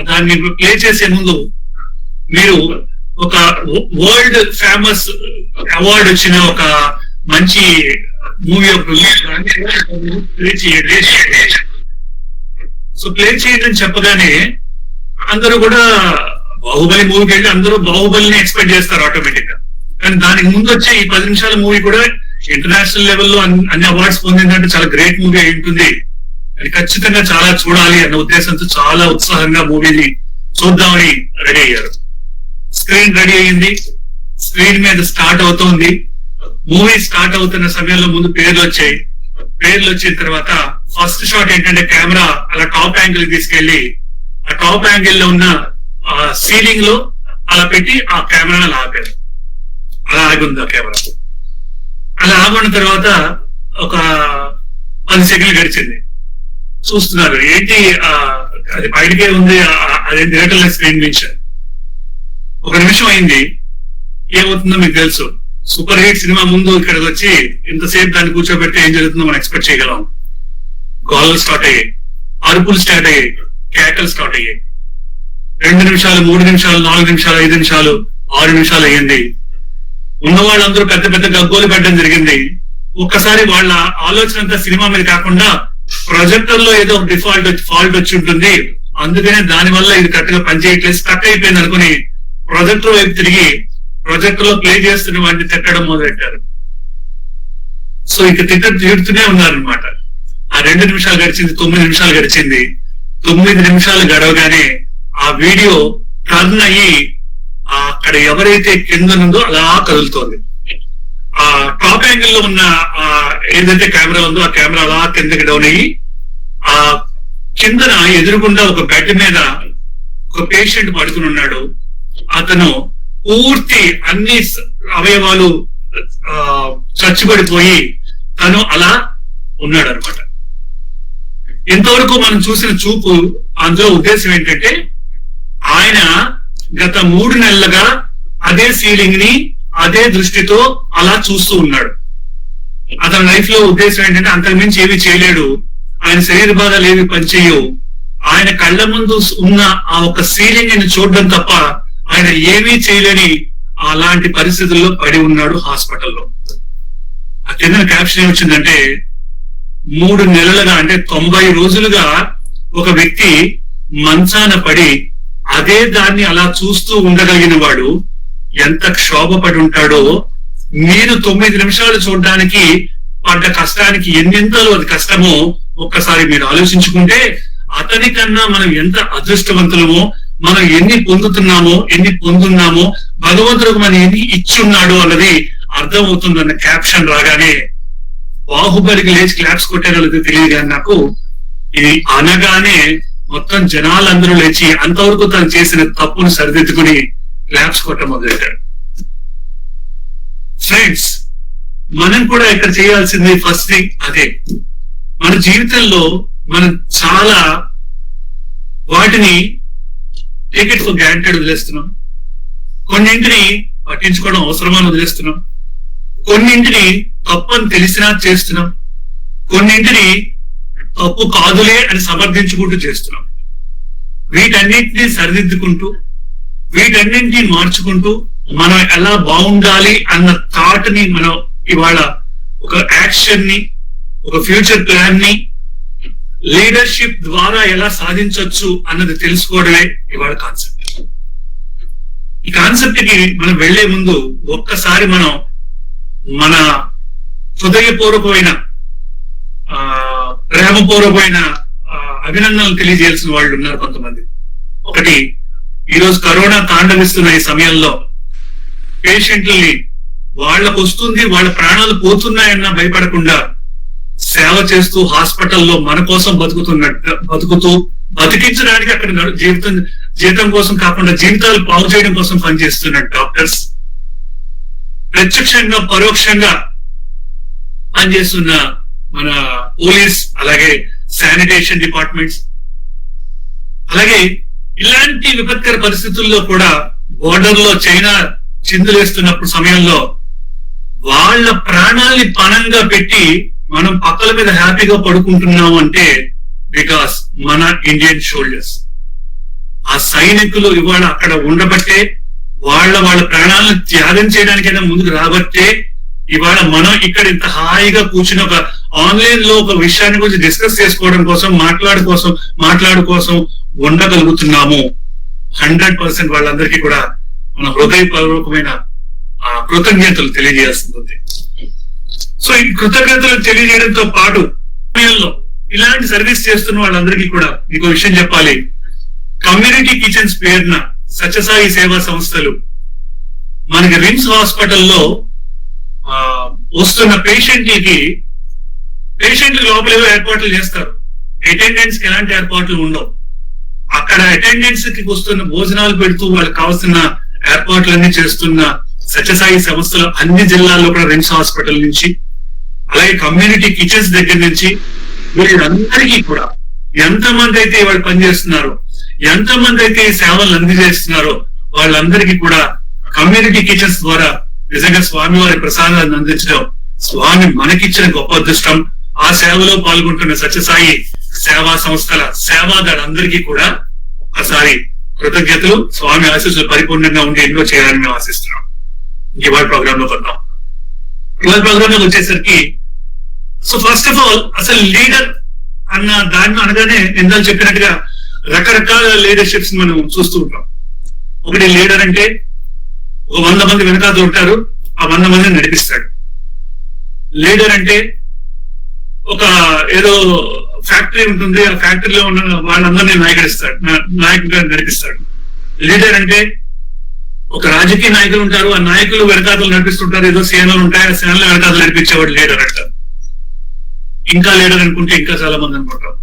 దాన్ని ప్లే చేసే ముందు మీరు ఒక వరల్డ్ ఫేమస్ అవార్డు వచ్చిన ఒక మంచి మూవీ ప్లే చేయండి. సో ప్లే చేయండి అని చెప్పగానే అందరూ కూడా బాహుబలి మూవీకి వెళ్ళి అందరూ బాహుబలిని ఎక్స్పెక్ట్ చేస్తారు ఆటోమేటిక్ గా. కానీ దానికి ముందు వచ్చే ఈ 10 నిమిషాల మూవీ కూడా ఇంటర్నేషనల్ లెవెల్లో అన్ని అవార్డ్స్ పొందిందంటే చాలా గ్రేట్ మూవీ అయి ఉంటుంది. అది ఖచ్చితంగా చాలా చూడాలి అన్న ఉద్దేశంతో చాలా ఉత్సాహంగా మూవీని చూద్దామని రెడీ అయ్యారు. స్క్రీన్ రెడీ అయ్యింది, స్క్రీన్ మీద స్టార్ట్ అవుతోంది. మూవీ స్టార్ట్ అవుతున్న సమయంలో ముందు పేర్లు వచ్చాయి. పేర్లు వచ్చిన తర్వాత ఫస్ట్ షాట్ ఏంటంటే కెమెరా అలా టాప్ యాంగిల్ తీసుకెళ్లి ఆ టాప్ యాంగిల్ లో ఉన్న సీలింగ్ లో అలా పెట్టి ఆ కెమెరాను అలా ఆపారు. అలా ఆగి ఉంది ఆ కెమెరా. అలా ఆగిన తర్వాత ఒక 10 సెకండ్లు గడిచింది. చూస్తున్నారు ఏంటి అది బయటకే ఉంది, అదే థియేటర్ల స్క్రీన్ నుంచి. ఒక నిమిషం అయింది. ఏమవుతుందో మీకు తెలుసు, సూపర్ హిట్ సినిమా ముందు ఇక్కడికి వచ్చి ఇంతసేపు దాన్ని కూర్చోబెడితే ఏం జరుగుతుందో మనం ఎక్స్పెక్ట్ చేయగలం. గోలలు స్టార్ట్ అయ్యాయి, అరుపులు స్టార్ట్ అయ్యాయి, కేకలు స్టార్ట్ అయ్యాయి. 2 నిమిషాలు, 3 నిమిషాలు, 4 నిమిషాలు, 5 నిమిషాలు, 6 నిమిషాలు అయ్యింది. ఉన్న వాళ్ళందరూ పెద్ద పెద్ద గగ్గోలు పెట్టడం జరిగింది. ఒక్కసారి వాళ్ళ ఆలోచన అంతా సినిమా మీద కాకుండా ప్రొజెక్టర్ లో ఏదో ఫాల్ట్ వచ్చి ఉంటుంది, అందుకనే దాని వల్ల ఇది కరెక్ట్ గా పనిచేయట్లేదు, స్టక్ అయిపోయింది అనుకుని ప్రొజెక్టర్ వైపు తిరిగి ప్రొజెక్టర్ లో ప్లే చేస్తున్న వాటిని తిట్టడం మొదలెట్టారు. సో ఇక తిడుతూనే ఉన్నారనమాట. ఆ 2 నిమిషాలు గడిచింది, 9 నిమిషాలు గడిచింది. 9 నిమిషాలు గడవగానే ఆ వీడియో టర్న్ అయ్యి అక్కడ ఎవరైతే కింద ఉందో అలా కదులుతోంది. ఆ టాప్ యాంగిల్ లో ఉన్న ఏదైతే కెమెరా ఉందో ఆ కెమెరా అలా కిందకి డౌన్ అయ్యి ఆ కిందన ఎదురుగుండా ఒక బెడ్ మీద ఒక పేషెంట్ పడుకుని ఉన్నాడు. అతను పూర్తి అన్ని అవయవాలు చచ్చుబడిపోయి తను అలా ఉన్నాడు అనమాట. ఇంతవరకు మనం చూసిన చూపు అందులో ఉద్దేశం ఏంటంటే ఆయన గత 3 నెలలుగా అదే సీలింగ్ ని అదే దృష్టితో అలా చూస్తూ ఉన్నాడు. అతని లైఫ్ లో ఉద్దేశం ఏంటంటే అంతకుమించి ఏమీ చేయలేడు, ఆయన శరీర బాధలు ఏమి పనిచేయవు, ఆయన కళ్ళ ముందు ఉన్న ఆ ఒక సీలింగ్ ని చూడడం తప్ప ఆయన ఏమీ చేయలేని అలాంటి పరిస్థితుల్లో పడి ఉన్నాడు హాస్పిటల్లో. ఆ కింద క్యాప్షన్ ఏమొచ్చిందంటే 3 నెలలుగా అంటే 90 రోజులుగా ఒక వ్యక్తి మంచాన పడి అదే దాన్ని అలా చూస్తూ ఉండగలిగిన వాడు ఎంత క్షోభపడి ఉంటాడో మీరు 9 నిమిషాలు చూడడానికి పడ్డ కష్టానికి ఎన్నెంతలో అది కష్టమో ఒక్కసారి మీరు ఆలోచించుకుంటే అతని కన్నా మనం ఎంత అదృష్టవంతులమో, మనం ఎన్ని పొందుతున్నామో, ఎన్ని పొందున్నామో, భగవంతుడికి మనం ఎన్ని ఇచ్చున్నాడు అన్నది అర్థం అవుతుందన్న క్యాప్షన్ రాగానే బాహుబలికి లేచి క్లాప్స్ కొట్టారో తెలియదు కానీ నాకు ఇది అనగానే మొత్తం జనాలందరూ లేచి అంతవరకు తను చేసిన తప్పును సరిదిద్దుకుని క్లాప్స్ కొట్ట మొదలెట్టాడు. ఫ్రెండ్స్, మనం కూడా ఇక్కడ చేయాల్సింది ఫస్ట్ థింగ్ అదే. మన జీవితంలో మనం చాలా వాటిని టేకెట్ ఫర్ గ్రాంటెడ్ వదిలేస్తున్నాం, కొన్నింటిని పట్టించుకోవడం అవసరమని వదిలేస్తున్నాం, కొన్నింటిని తప్పని తెలిసినా చేస్తున్నాం, కొన్నింటిని తప్పు కాదులే అని సమర్థించుకుంటూ చేస్తున్నాం. వీటన్నింటినీ సరిదిద్దుకుంటూ వీటన్నింటినీ మార్చుకుంటూ మనం ఎలా బాగుండాలి అన్న థాట్ ని మనం ఇవాళ ఒక యాక్షన్ ని, ఒక ఫ్యూచర్ ప్లాన్ ని లీడర్షిప్ ద్వారా ఎలా సాధించవచ్చు అన్నది తెలుసుకోవడమే ఇవాళ కాన్సెప్ట్. ఈ కాన్సెప్ట్ కి మనం వెళ్లే ముందు ఒక్కసారి మనం మన హృదయపూర్వకమైన ప్రేమపూర్వకమైన అభినందనలు తెలియజేయాల్సిన వాళ్ళు ఉన్నారు కొంతమంది. ఒకటి, ఈరోజు కరోనా తాండవిస్తున్న ఈ సమయంలో పేషెంట్లని వాళ్ళకు వస్తుంది, వాళ్ళ ప్రాణాలు పోతున్నాయన్నా భయపడకుండా సేవ చేస్తూ హాస్పిటల్లో మన కోసం బతుకుతూ బతికించడానికి అక్కడ జీవితం కోసం కాకుండా జీవితాలు బాగు చేయడం కోసం పనిచేస్తున్న డాక్టర్స్, ప్రత్యక్షంగా పరోక్షంగా పనిచేస్తున్న మన పోలీస్, అలాగే శానిటేషన్ డిపార్ట్మెంట్స్, అలాగే ఇలాంటి విపత్కర పరిస్థితుల్లో కూడా బోర్డర్ లో చైనా చిందులేస్తున్నప్పుడు సమయంలో వాళ్ళ ప్రాణాల్ని పణంగా పెట్టి మనం పక్కల మీద హ్యాపీగా పడుకుంటున్నాం అంటే బికాస్ మన ఇండియన్ సోల్జర్స్. సైనికులు ఇవాళ అక్కడ ఉండబట్టే, వాళ్ళ ప్రాణాలను త్యాగం చేయడానికైనా ముందుకు రాబట్టే ఇవాళ మనం ఇక్కడ ఇంత హాయిగా కూర్చుని ఒక ఆన్లైన్ లో ఒక విషయాన్ని గురించి డిస్కస్ చేసుకోవడం కోసం మాట్లాడు కోసం ఉండగలుగుతున్నాము. 100% వాళ్ళందరికీ కూడా మన హృదయపూర్వకమైన కృతజ్ఞతలు తెలియజేస్తుంది. సో ఈ కృతజ్ఞతలు తెలియజేయడంతో పాటు సమయంలో ఇలాంటి సర్వీస్ చేస్తున్న వాళ్ళందరికీ కూడా మీకు విషయం చెప్పాలి. కమ్యూనిటీ కిచెన్స్ పేరున సత్యసాయి సేవా సంస్థలు మనకి రిమ్స్ హాస్పిటల్లో వస్తున్న పేషెంట్లకి లోపల ఏవో ఏర్పాట్లు చేస్తారు. అటెండెన్స్ కి ఎలాంటి ఏర్పాట్లు ఉండవు. అక్కడ అటెండెన్స్ కి వస్తున్న భోజనాలు పెడుతూ వాళ్ళకి కావాల్సిన ఏర్పాట్లన్నీ చేస్తున్న సత్యసాయి సంస్థలు అన్ని జిల్లాల్లో కూడా రిమ్స్ హాస్పిటల్ నుంచి, అలాగే కమ్యూనిటీ కిచెన్స్ దగ్గర నుంచి వీళ్ళందరికీ కూడా ఎంతమంది అయితే వాళ్ళు పనిచేస్తున్నారో, ఎంతమంది అయితే ఈ సేవలు అందజేస్తున్నారో వాళ్ళందరికీ కూడా కమ్యూనిటీ కిచెన్స్ ద్వారా నిజంగా స్వామి వారి ప్రసాదాన్ని అందించడం స్వామి మనకిచ్చిన గొప్ప అదృష్టం. ఆ సేవలో పాల్గొంటున్న సత్యసాయి సేవా సంస్థల సేవాదారులందరికీ కూడా ఒకసారి కృతజ్ఞతలు. స్వామి ఆశీస్సులు పరిపూర్ణంగా ఉండి ఎన్నో చేయాలని మేము ఆశిస్తున్నాం. ఇవాళ ప్రోగ్రామ్ లో కొద్దాం. ఇవాళ ప్రోగ్రామ్ లోకి వచ్చేసరికి సో ఫస్ట్ ఆఫ్ ఆల్ అసలు లీడర్ అన్న దాన్ని అనగానే ఇందాక చెప్పినట్టుగా రకరకాల లీడర్షిప్స్ మనం చూస్తూ ఉంటాం. ఒకటి లీడర్ అంటే ఒక 100 మంది వెనకాల ఉంటారు, ఆ 100 మందిని నడిపిస్తాడు. లీడర్ అంటే ఒక ఏదో ఫ్యాక్టరీ ఉంటుంది, ఆ ఫ్యాక్టరీలో ఉన్న వాళ్ళందరినీ నాయకుడిగా నడిపిస్తాడు. లీడర్ అంటే ఒక రాజకీయ నాయకులు ఉంటారు, ఆ నాయకులు వెనకాతలు నడిపిస్తుంటారు, ఏదో సేనలు ఉంటాయి, ఆ సేనలు వెనకాతలు నడిపించేవాడు లీడర్ అంటారు. ఇంకా లీడర్ అనుకుంటే ఇంకా చాలా మంది అనుకుంటారు.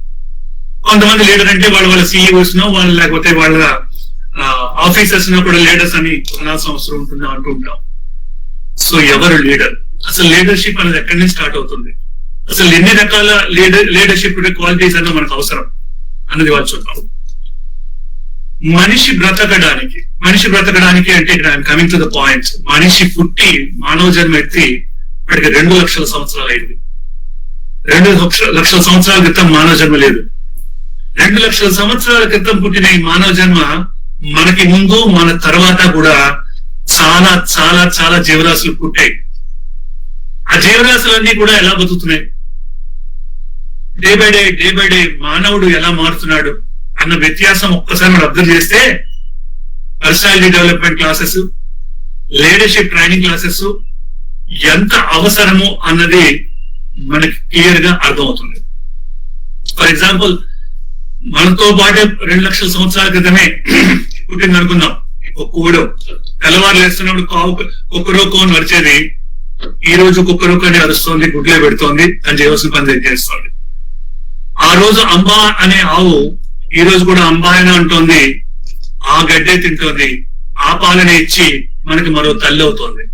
కొంతమంది లీడర్ అంటే వాళ్ళ సీఈఓస్ నో వాళ్ళు లేకపోతే వాళ్ళ ఆఫీసర్స్ నో కూడా లీడర్స్ అని అనాల్సిన అవసరం ఉంటుంది అంటూ ఉంటాం. సో ఎవరు లీడర్? అసలు లీడర్షిప్ అనేది ఎక్కడి నుంచి స్టార్ట్ అవుతుంది? అసలు ఎన్ని రకాల లీడర్షిప్ క్వాలిటీస్ అన్న మనకు అవసరం అన్నది వాళ్ళు చూద్దాం. మనిషి బ్రతకడానికి అంటే ఇక్కడ కమింగ్ టు ద పాయింట్, మనిషి పుట్టి మానవ జన్మ ఎత్తి ఇప్పటికి 2 లక్షల సంవత్సరాలు అయింది. 2 లక్షల సంవత్సరాల క్రితం మానవ జన్మ లేదు. 2 లక్షల సంవత్సరాల క్రితం పుట్టిన ఈ మానవ జన్మ మనకి ముందు మన తర్వాత కూడా చాలా చాలా చాలా జీవరాశులు పుట్టాయి. ఆ జీవరాశులన్నీ కూడా ఎలా బతుకుతున్నాయి? డే బై డే మానవుడు ఎలా మారుతున్నాడు అన్న వ్యత్యాసం ఒక్కసారి మనం అబ్జర్వ్ చేస్తే personality development classes, leadership training classes ఎంత అవసరమో అన్నది మనకి క్లియర్ గా అర్థమవుతుంది. ఫర్ ఎగ్జాంపుల్, మనతో పాటే 2 లక్షల సంవత్సరాల క్రితమే పుట్టింది అనుకుందాం ఒక కోడో. తెల్లవారు లేస్తున్నప్పుడు కుక్కరోకో అని వచ్చేది, ఈ రోజు కుక్కరోకో అని అరుస్తోంది, గుడ్లే పెడుతోంది, తను చేయవలసిన పని చేస్తోంది. ఆ రోజు అంబా అనే ఆవు ఈ రోజు కూడా అంబాయన అంటోంది, ఆ గడ్డే తింటోంది, ఆ పాలన ఇచ్చి మనకి మరో తల్లి అవుతోంది.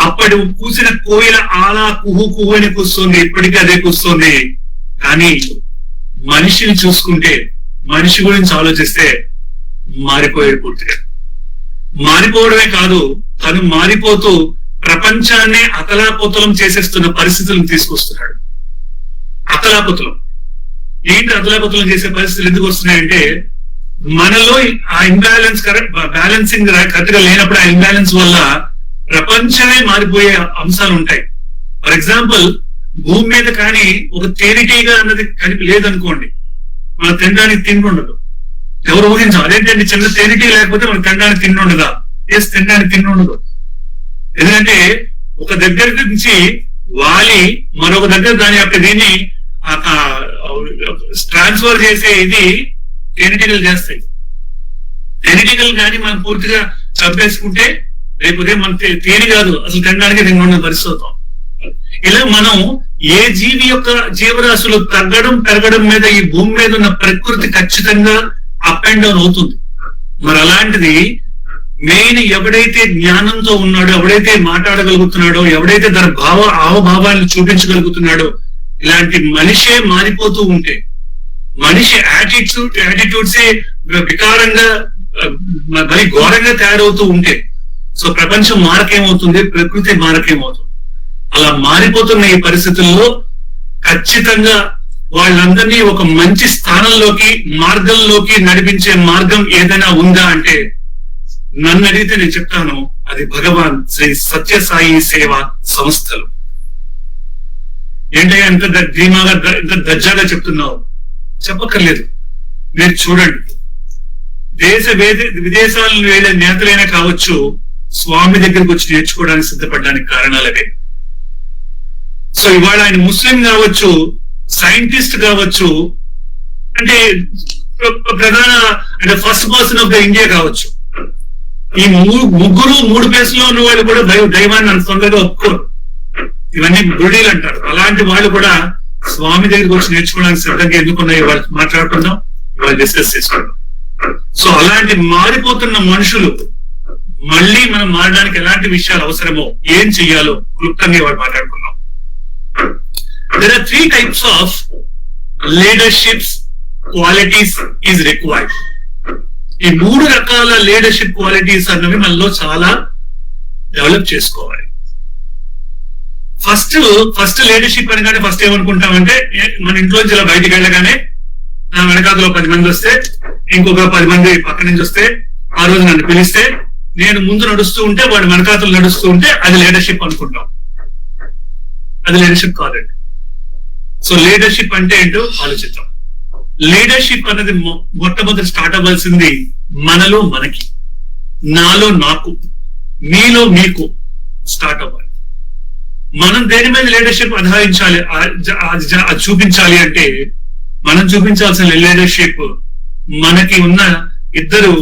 అప్పటి కూసిన కోయిల ఆలా కుహు అని కూస్తుంది, ఇప్పటికీ అదే కూస్తుంది. కానీ మనిషిని చూసుకుంటే, మనిషి గురించి ఆలోచిస్తే మారిపోయాడు పూర్తిగా. మారిపోవడమే కాదు, తను మారిపోతూ ప్రపంచాన్ని అతలాపుతలం చేసేస్తున్న పరిస్థితులను తీసుకొస్తున్నాడు. అతలాపుతలం ఏంటి? అతలాపుతలం చేసే పరిస్థితులు ఎందుకు వస్తున్నాయంటే, మనలో ఆ ఇంబ్యాలెన్స్ బ్యాలెన్సింగ్ కరెక్ట్ గా లేనప్పుడు ఆ ఇంబ్యాలెన్స్ వల్ల ప్రపంచమే మారిపోయే అంశాలు ఉంటాయి. ఫర్ ఎగ్జాంపుల్, భూమి మీద కానీ ఒక తేనెటీగా అన్నది కలిపి లేదనుకోండి, మనం తినడానికి తిండి ఉండదు. ఎవరు ఊహించాం? అదేంటండి చిన్న తేనెటీ లేకపోతే మనం తినడానికి తిండి ఉండదా? తినడానికి తిండి ఉండదు. ఎందుకంటే ఒక దగ్గర నుంచి వాలి మరొక దగ్గర దాని యొక్క దీన్ని ట్రాన్స్ఫర్ చేసే ఇది తేనెటీగలు చేస్తాయి. తేనెటీగలు కానీ మనం పూర్తిగా చంపేసుకుంటే రేపు ఉదయం మన తేనె కాదు, అసలు తినడానికి తిండి ఉండదు పరిస్థితి అవుతాం. ఇలా మనం ఏ జీవి యొక్క జీవరాశులు తగ్గడం పెరగడం మీద ఈ భూమి మీద ఉన్న ప్రకృతి ఖచ్చితంగా అప్ అండ్ డౌన్ అవుతుంది. మరి అలాంటిది మెయిన్ ఎవడైతే జ్ఞానంతో ఉన్నాడో, ఎవడైతే మాట్లాడగలుగుతున్నాడో, ఎవడైతే తన హావభావాలను చూపించగలుగుతున్నాడో, ఇలాంటి మనిషే మారిపోతూ ఉంటే, మనిషి యాటిట్యూడ్సే వికారంగా మరి ఘోరంగా తయారవుతూ ఉంటే, సో ప్రపంచం మారకేమవుతుంది, ప్రకృతి మారకేమవుతుంది. అలా మారిపోతున్న ఈ పరిస్థితుల్లో ఖచ్చితంగా వాళ్ళందరినీ ఒక మంచి స్థానంలోకి మార్గంలోకి నడిపించే మార్గం ఏదైనా ఉందా అంటే నన్ను అడిగితే నేను చెప్తాను, అది భగవాన్ శ్రీ సత్యసాయి సేవా సంస్థలు. ఏంటయ్యా ఇంత ధీమాగా ఇంత దర్జాగా చెప్తున్నావు? చెప్పక్కర్లేదు, మీరు చూడండి. విదేశాలను వెళ్ళే నేతలైనా కావచ్చు, స్వామి దగ్గరికి వచ్చి నేర్చుకోవడానికి సిద్ధపడడానికి కారణాలవే. సో ఇవాళ ఆయన ముస్లిం కావచ్చు, సైంటిస్ట్ కావచ్చు, అంటే ప్రధాన అంటే first person of the India కావచ్చు. ఈ ముగ్గురు మూడు ప్లేస్లో ఉన్న వాళ్ళు కూడా దైవాన్ని అంత తొందరగా ఒప్పుకోరు. ఇవన్నీ గుడిలు అంటారు. అలాంటి వాళ్ళు కూడా స్వామి దగ్గరికి వచ్చి నేర్చుకోవడానికి సిద్ధంగా ఎందుకున్నాయి వాళ్ళు మాట్లాడుకుందాం, వాళ్ళు డిస్కస్ చేసుకుందాం. సో అలాంటి మారిపోతున్న మనుషులు మళ్ళీ మనం మారడానికి ఎలాంటి విషయాలు అవసరమో, ఏం చెయ్యాలో క్లుప్తంగా వాళ్ళు మాట్లాడుకున్నాం. There are 3 types of leaderships qualities is required. ఈ 3 రకాల లీడర్షిప్ క్వాలిటీస్ అన్నవి మనలో చాలా డెవలప్ చేసుకోవాలి. ఫస్ట్ లీడర్షిప్ అనగానే ఫస్ట్ ఏమనుకుంటామంటే, మన ఇంట్లోంచి ఇలా బయటికి వెళ్ళగానే నా వెనకాతలో 10 మంది వస్తే, ఇంకొక 10 మంది పక్క నుంచి వస్తే, ఆ రోజు నన్ను పిలిస్తే నేను ముందు నడుస్తూ ఉంటే వాడు వెనకాతలు నడుస్తూ ఉంటే అది లీడర్షిప్ అనుకుంటాం. అది లీడర్షిప్ కాదండి. సో లీడర్షిప్ అంటే ఏంటో ఆలోచిద్దాం. లీడర్షిప్ అనేది మొట్టమొదటి స్టార్ట్ అవ్వాల్సింది మనలో మనకి, నాలో నాకు, మీలో మీకు స్టార్ట్ అవ్వాలి. మనం దేని మీద లీడర్షిప్ ఆధారించాలి, అది చూపించాలి అంటే మనం చూపించాల్సిన లీడర్షిప్ మనకి ఉన్న ఇద్దరు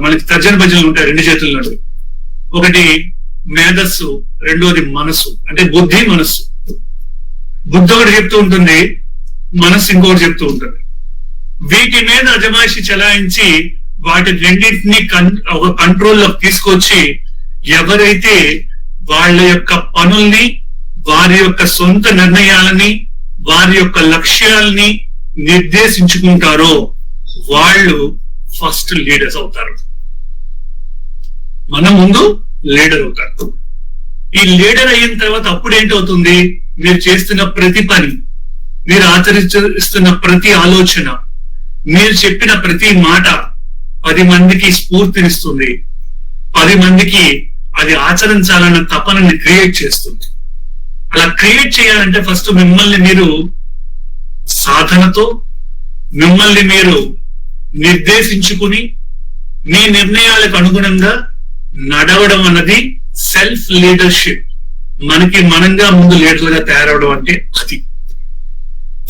మనకి తర్జన భజనలు ఉంటాయి 2 చేతుల్లో. ఒకటి మేధస్సు, రెండోది మనసు. అంటే బుద్ధి మనస్సు. బుద్ధి ఒకటి చెప్తూ ఉంటుంది, మనస్సు ఇంకొకటి చెప్తూ ఉంటుంది. వీటి మీద అజమాయిషి చెలాయించి వాటి రెండింటినీ ఒక కంట్రోల్లోకి తీసుకొచ్చి ఎవరైతే వాళ్ళ యొక్క పనుల్ని, వారి యొక్క సొంత నిర్ణయాలని, వారి యొక్క లక్ష్యాలని నిర్దేశించుకుంటారో వాళ్ళు ఫస్ట్ లీడర్స్ అవుతారు. మన ముందు లీడర్ అవుతారు. ఈ లీడర్ అయిన తర్వాత అప్పుడు ఏంటవుతుంది, మీరు చేస్తున్న ప్రతి పని, మీరు ఆచరిస్తున్న ప్రతి ఆలోచన, మీరు చెప్పిన ప్రతి మాట 10 మందికి స్ఫూర్తినిస్తుంది. 10 మందికి అది ఆచరించాలన్న తపనని క్రియేట్ చేస్తుంది. అలా క్రియేట్ చేయాలంటే ఫస్ట్ మిమ్మల్ని మీరు సాధనతో, మిమ్మల్ని మీరు నిర్దేశించుకుని మీ నిర్ణయాలకు అనుగుణంగా నడవడం అన్నది సెల్ఫ్ లీడర్షిప్. మనకి మనంగా ముందు లీడర్గా తయారవడం అంటే అది.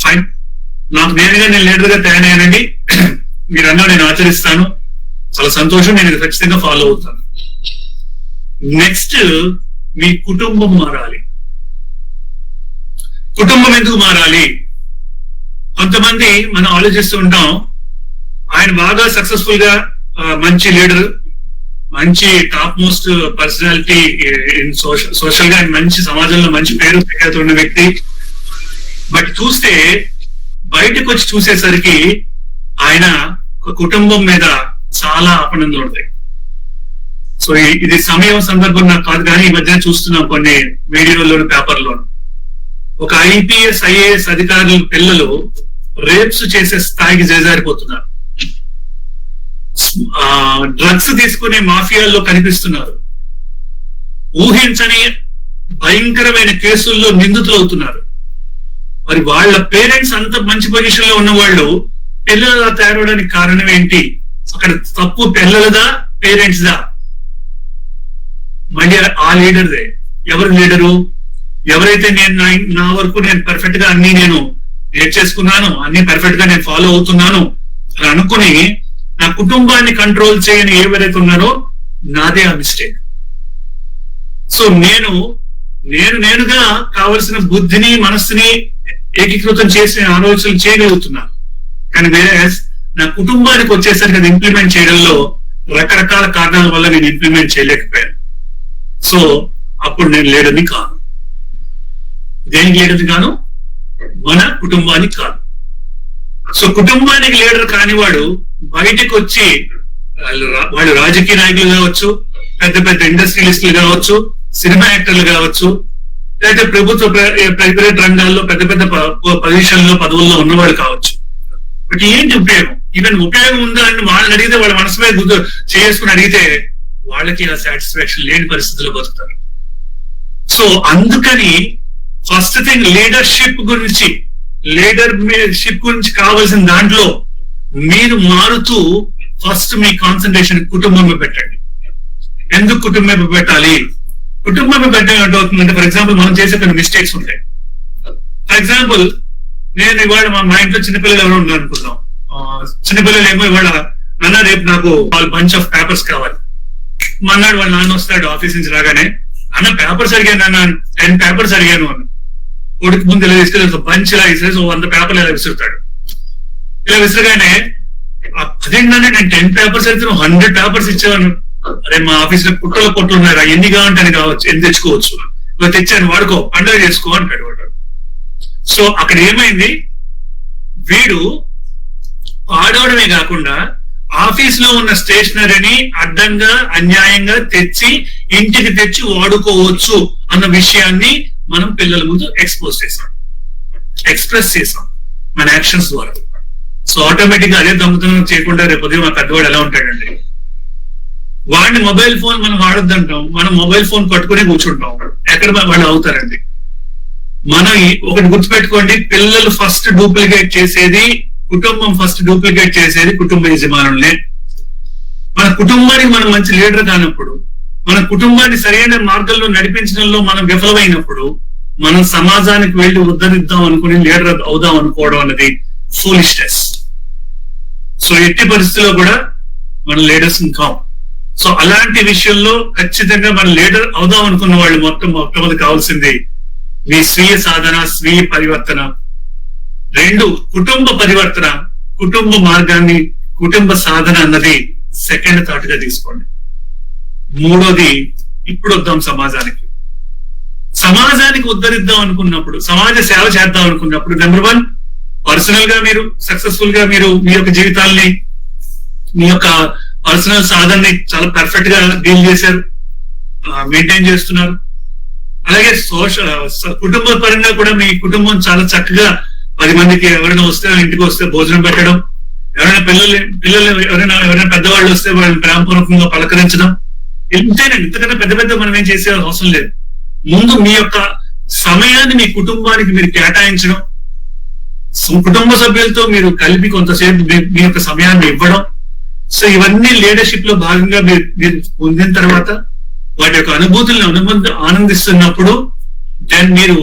ఫైన్, నాకు నేనుగా నేను లీడర్గా తయారయ్యానండి, మీరు అన్నా నేను ఆచరిస్తాను, చాలా సంతోషం, నేను ఖచ్చితంగా ఫాలో అవుతాను. నెక్స్ట్ మీ కుటుంబం మారాలి. కుటుంబం ఎందుకు మారాలి? కొంతమంది మనం ఆలోచిస్తూ ఉంటాం, ఆయన బాగా సక్సెస్ఫుల్ గా మంచి లీడర్, మంచి top most personality in social గా మంచి సమాజంలో మంచి పేరు ప్రఖ్యాతి ఉన్న వ్యక్తి. బట్ చూస్తే బయటకు వచ్చి చూసేసరికి ఆయన కుటుంబం మీద చాలా అపనందలు ఉంటాయి. సో ఇది సమయం సందర్భం నాకు కాదు, కానీ ఈ మధ్యన చూస్తున్నాం కొన్ని మీడియాలోను పేపర్లోను. ఒక IPS IAS అధికారుల పిల్లలు రేప్స్ చేసే స్థాయికి చేజారిపోతున్నారు. డ్రగ్స్ తీసుకునే మాఫియాల్లో కనిపిస్తున్నారు. ఊహించని భయంకరమైన కేసుల్లో నిందితులు అవుతున్నారు. మరి వాళ్ళ పేరెంట్స్ అంత మంచి పొజిషన్ లో ఉన్న వాళ్ళు పిల్లల తయారవడానికి కారణం ఏంటి? అక్కడ తప్పు పిల్లలదా పేరెంట్స్ దా? మళ్ళీ ఆ లీడర్దే. ఎవరు లీడరు? ఎవరైతే నేను నా వరకు నేను పర్ఫెక్ట్ గా అన్ని నేను నేర్చేసుకున్నాను, అన్ని పర్ఫెక్ట్ గా నేను ఫాలో అవుతున్నాను అని అనుకుని నా కుటుంబాన్ని కంట్రోల్ చేయని ఎవరైతే ఉన్నారో నాదే ఆ మిస్టేక్. సో నేనుగా కావలసిన బుద్ధిని మనస్సుని ఏకీకృతం చేసి ఆలోచనలు చేయగలుగుతున్నాను. కానీ వేరే నా కుటుంబానికి వచ్చేసరికి అది ఇంప్లిమెంట్ చేయడంలో రకరకాల కారణాల వల్ల నేను ఇంప్లిమెంట్ చేయలేకపోయాను. సో అప్పుడు నేను లీడర్ని కాను. దేనికి లీడర్ని కాను? మన కుటుంబానికి కాదు. సో కుటుంబానికి లీడర్ కానివాడు బయటకు వచ్చి వాళ్ళు రాజకీయ నాయకులు కావచ్చు, పెద్ద పెద్ద ఇండస్ట్రియలిస్టులు కావచ్చు, సినిమా యాక్టర్లు కావచ్చు, లేకపోతే ప్రభుత్వ ప్రైవేట్ రంగాల్లో పెద్ద పెద్ద పొజిషన్లో పదవుల్లో ఉన్నవాళ్ళు కావచ్చు. బట్ ఏంటి ఉపయోగం? ఈవెన్ ఉపయోగం ఉందా అని వాళ్ళని అడిగితే వాళ్ళ మనసు మీద చేసుకుని అడిగితే వాళ్ళకి ఆ సాటిస్ఫాక్షన్ లేని పరిస్థితుల్లో బతుకుతారు. సో అందుకని ఫస్ట్ థింగ్ లీడర్షిప్ గురించి కావాల్సిన దాంట్లో మీరు మారుతూ ఫస్ట్ మీ కాన్సన్ట్రేషన్ కుటుంబం మీద పెట్టండి. ఎందుకు కుటుంబం మీద పెట్టాలి? కుటుంబం మీద పెట్టడం అంటే అవుతుందంటే, ఫర్ ఎగ్జాంపుల్ మనం చేసే కొన్ని మిస్టేక్స్ ఉంటాయి. ఫర్ ఎగ్జాంపుల్ నేను ఇవాళ మా ఇంట్లో చిన్నపిల్లలు ఎవరో ఉన్నారు అనుకుందాం. చిన్నపిల్లలు ఏమో ఇవాళ నాన్న రేపు నాకు బంచ్ ఆఫ్ పేపర్స్ కావాలి. మన్నాడు వాళ్ళ నాన్న వస్తాడు ఆఫీస్ నుంచి రాగానే, అన్న పేపర్స్ అడిగాను నాన్న, 10 పేపర్స్ అడిగాను అన్న. కొడుకు ముందు ఇలా తీసుకెళ్ళి బంచ్ ఇలా విసిరేసి 100 పేపర్లు ఇలా విసురుతాడు. ఇలా విసరగానే అదేంటంటే నేను 10 పేపర్స్ అయితే 100 పేపర్స్ ఇచ్చాను. అరే మా ఆఫీస్ లో పొట్టలు ఉన్నారు, ఎన్ని కావాలంటే కావచ్చు, ఎన్ని తెచ్చుకోవచ్చు, ఇలా తెచ్చాను వాడుకో, పండుగ చేసుకో అంటాడు వాడు. సో అక్కడ ఏమైంది, వీడు ఆడవడమే కాకుండా ఆఫీస్ లో ఉన్న స్టేషనరీని అడ్డంగా అన్యాయంగా తెచ్చి ఇంటికి తెచ్చి వాడుకోవచ్చు అన్న విషయాన్ని మనం పిల్లల ముందు ఎక్స్ప్రెస్ చేసాం మన యాక్షన్స్ ద్వారా. సో ఆటోమేటిక్ గా అదే దొంగతనం చేయకుండా రేపు ఉదయం మా పెద్దవాడు ఎలా ఉంటాడండి, వాడిని మొబైల్ ఫోన్ మనం వాడొద్దంటాం, మనం మొబైల్ ఫోన్ పట్టుకునే కూర్చుంటాం. ఎక్కడ వాళ్ళు అవుతారండి? మనం ఒకటి గుర్తుపెట్టుకోండి, పిల్లలు ఫస్ట్ డూప్లికేట్ చేసేది కుటుంబం, ఫస్ట్ డూప్లికేట్ చేసేది కుటుంబ యజమానులనే. మన కుటుంబానికి మనం మంచి లీడర్ కానప్పుడు, మన కుటుంబాన్ని సరైన మార్గంలో నడిపించడంలో మనం విఫలమైనప్పుడు, మనం సమాజానికి వెళ్ళి ఉద్ధరిద్దాం అనుకుని లీడర్ అవుదాం అనుకోవడం అన్నది ఫూలిష్నెస్. సో ఎట్టి పరిస్థితుల్లో కూడా మన లీడర్స్ కాం. సో అలాంటి విషయంలో ఖచ్చితంగా మన లీడర్ అవుదాం అనుకున్న వాళ్ళు మొట్టమొదటి కావాల్సింది మీ స్వీయ సాధన, స్వీయ పరివర్తన. 2 కుటుంబ పరివర్తన, కుటుంబ మార్గాన్ని, కుటుంబ సాధన అన్నది సెకండ్ థాట్ గా తీసుకోండి. 3వది ఇప్పుడు వద్దాం సమాజానికి ఉద్ధరిద్దాం అనుకున్నప్పుడు, సమాజ సేవ చేద్దాం అనుకున్నప్పుడు, నెంబర్ 1 పర్సనల్ గా మీరు సక్సెస్ఫుల్ గా మీరు మీ యొక్క జీవితాల్ని, మీ యొక్క పర్సనల్ సాధనని చాలా పర్ఫెక్ట్ గా డీల్ చేశారు, మెయింటైన్ చేస్తున్నారు. అలాగే కుటుంబ పరంగా కూడా మీ కుటుంబం చాలా చక్కగా 10 మందికి ఎవరైనా వస్తే ఇంటికి వస్తే భోజనం పెట్టడం, ఎవరైనా పిల్లలు ఎవరైనా పెద్దవాళ్ళు వస్తే వాళ్ళని ప్రేమపూర్వకంగా పలకరించడం, ఇంతేనండి. ఇంతకన్నా పెద్ద మనం ఏం చేసే అవసరం లేదు. ముందు మీ యొక్క సమయాన్ని మీ కుటుంబానికి మీరు కేటాయించడం, కుటుంబ సభ్యులతో మీరు కలిపి కొంతసేపు మీ యొక్క సమయాన్ని ఇవ్వడం. సో ఇవన్నీ లీడర్షిప్ లో భాగంగా మీరు పొందిన తర్వాత వాటి యొక్క అనుభూతులను ఆనందిస్తున్నప్పుడు దెన్ మీరు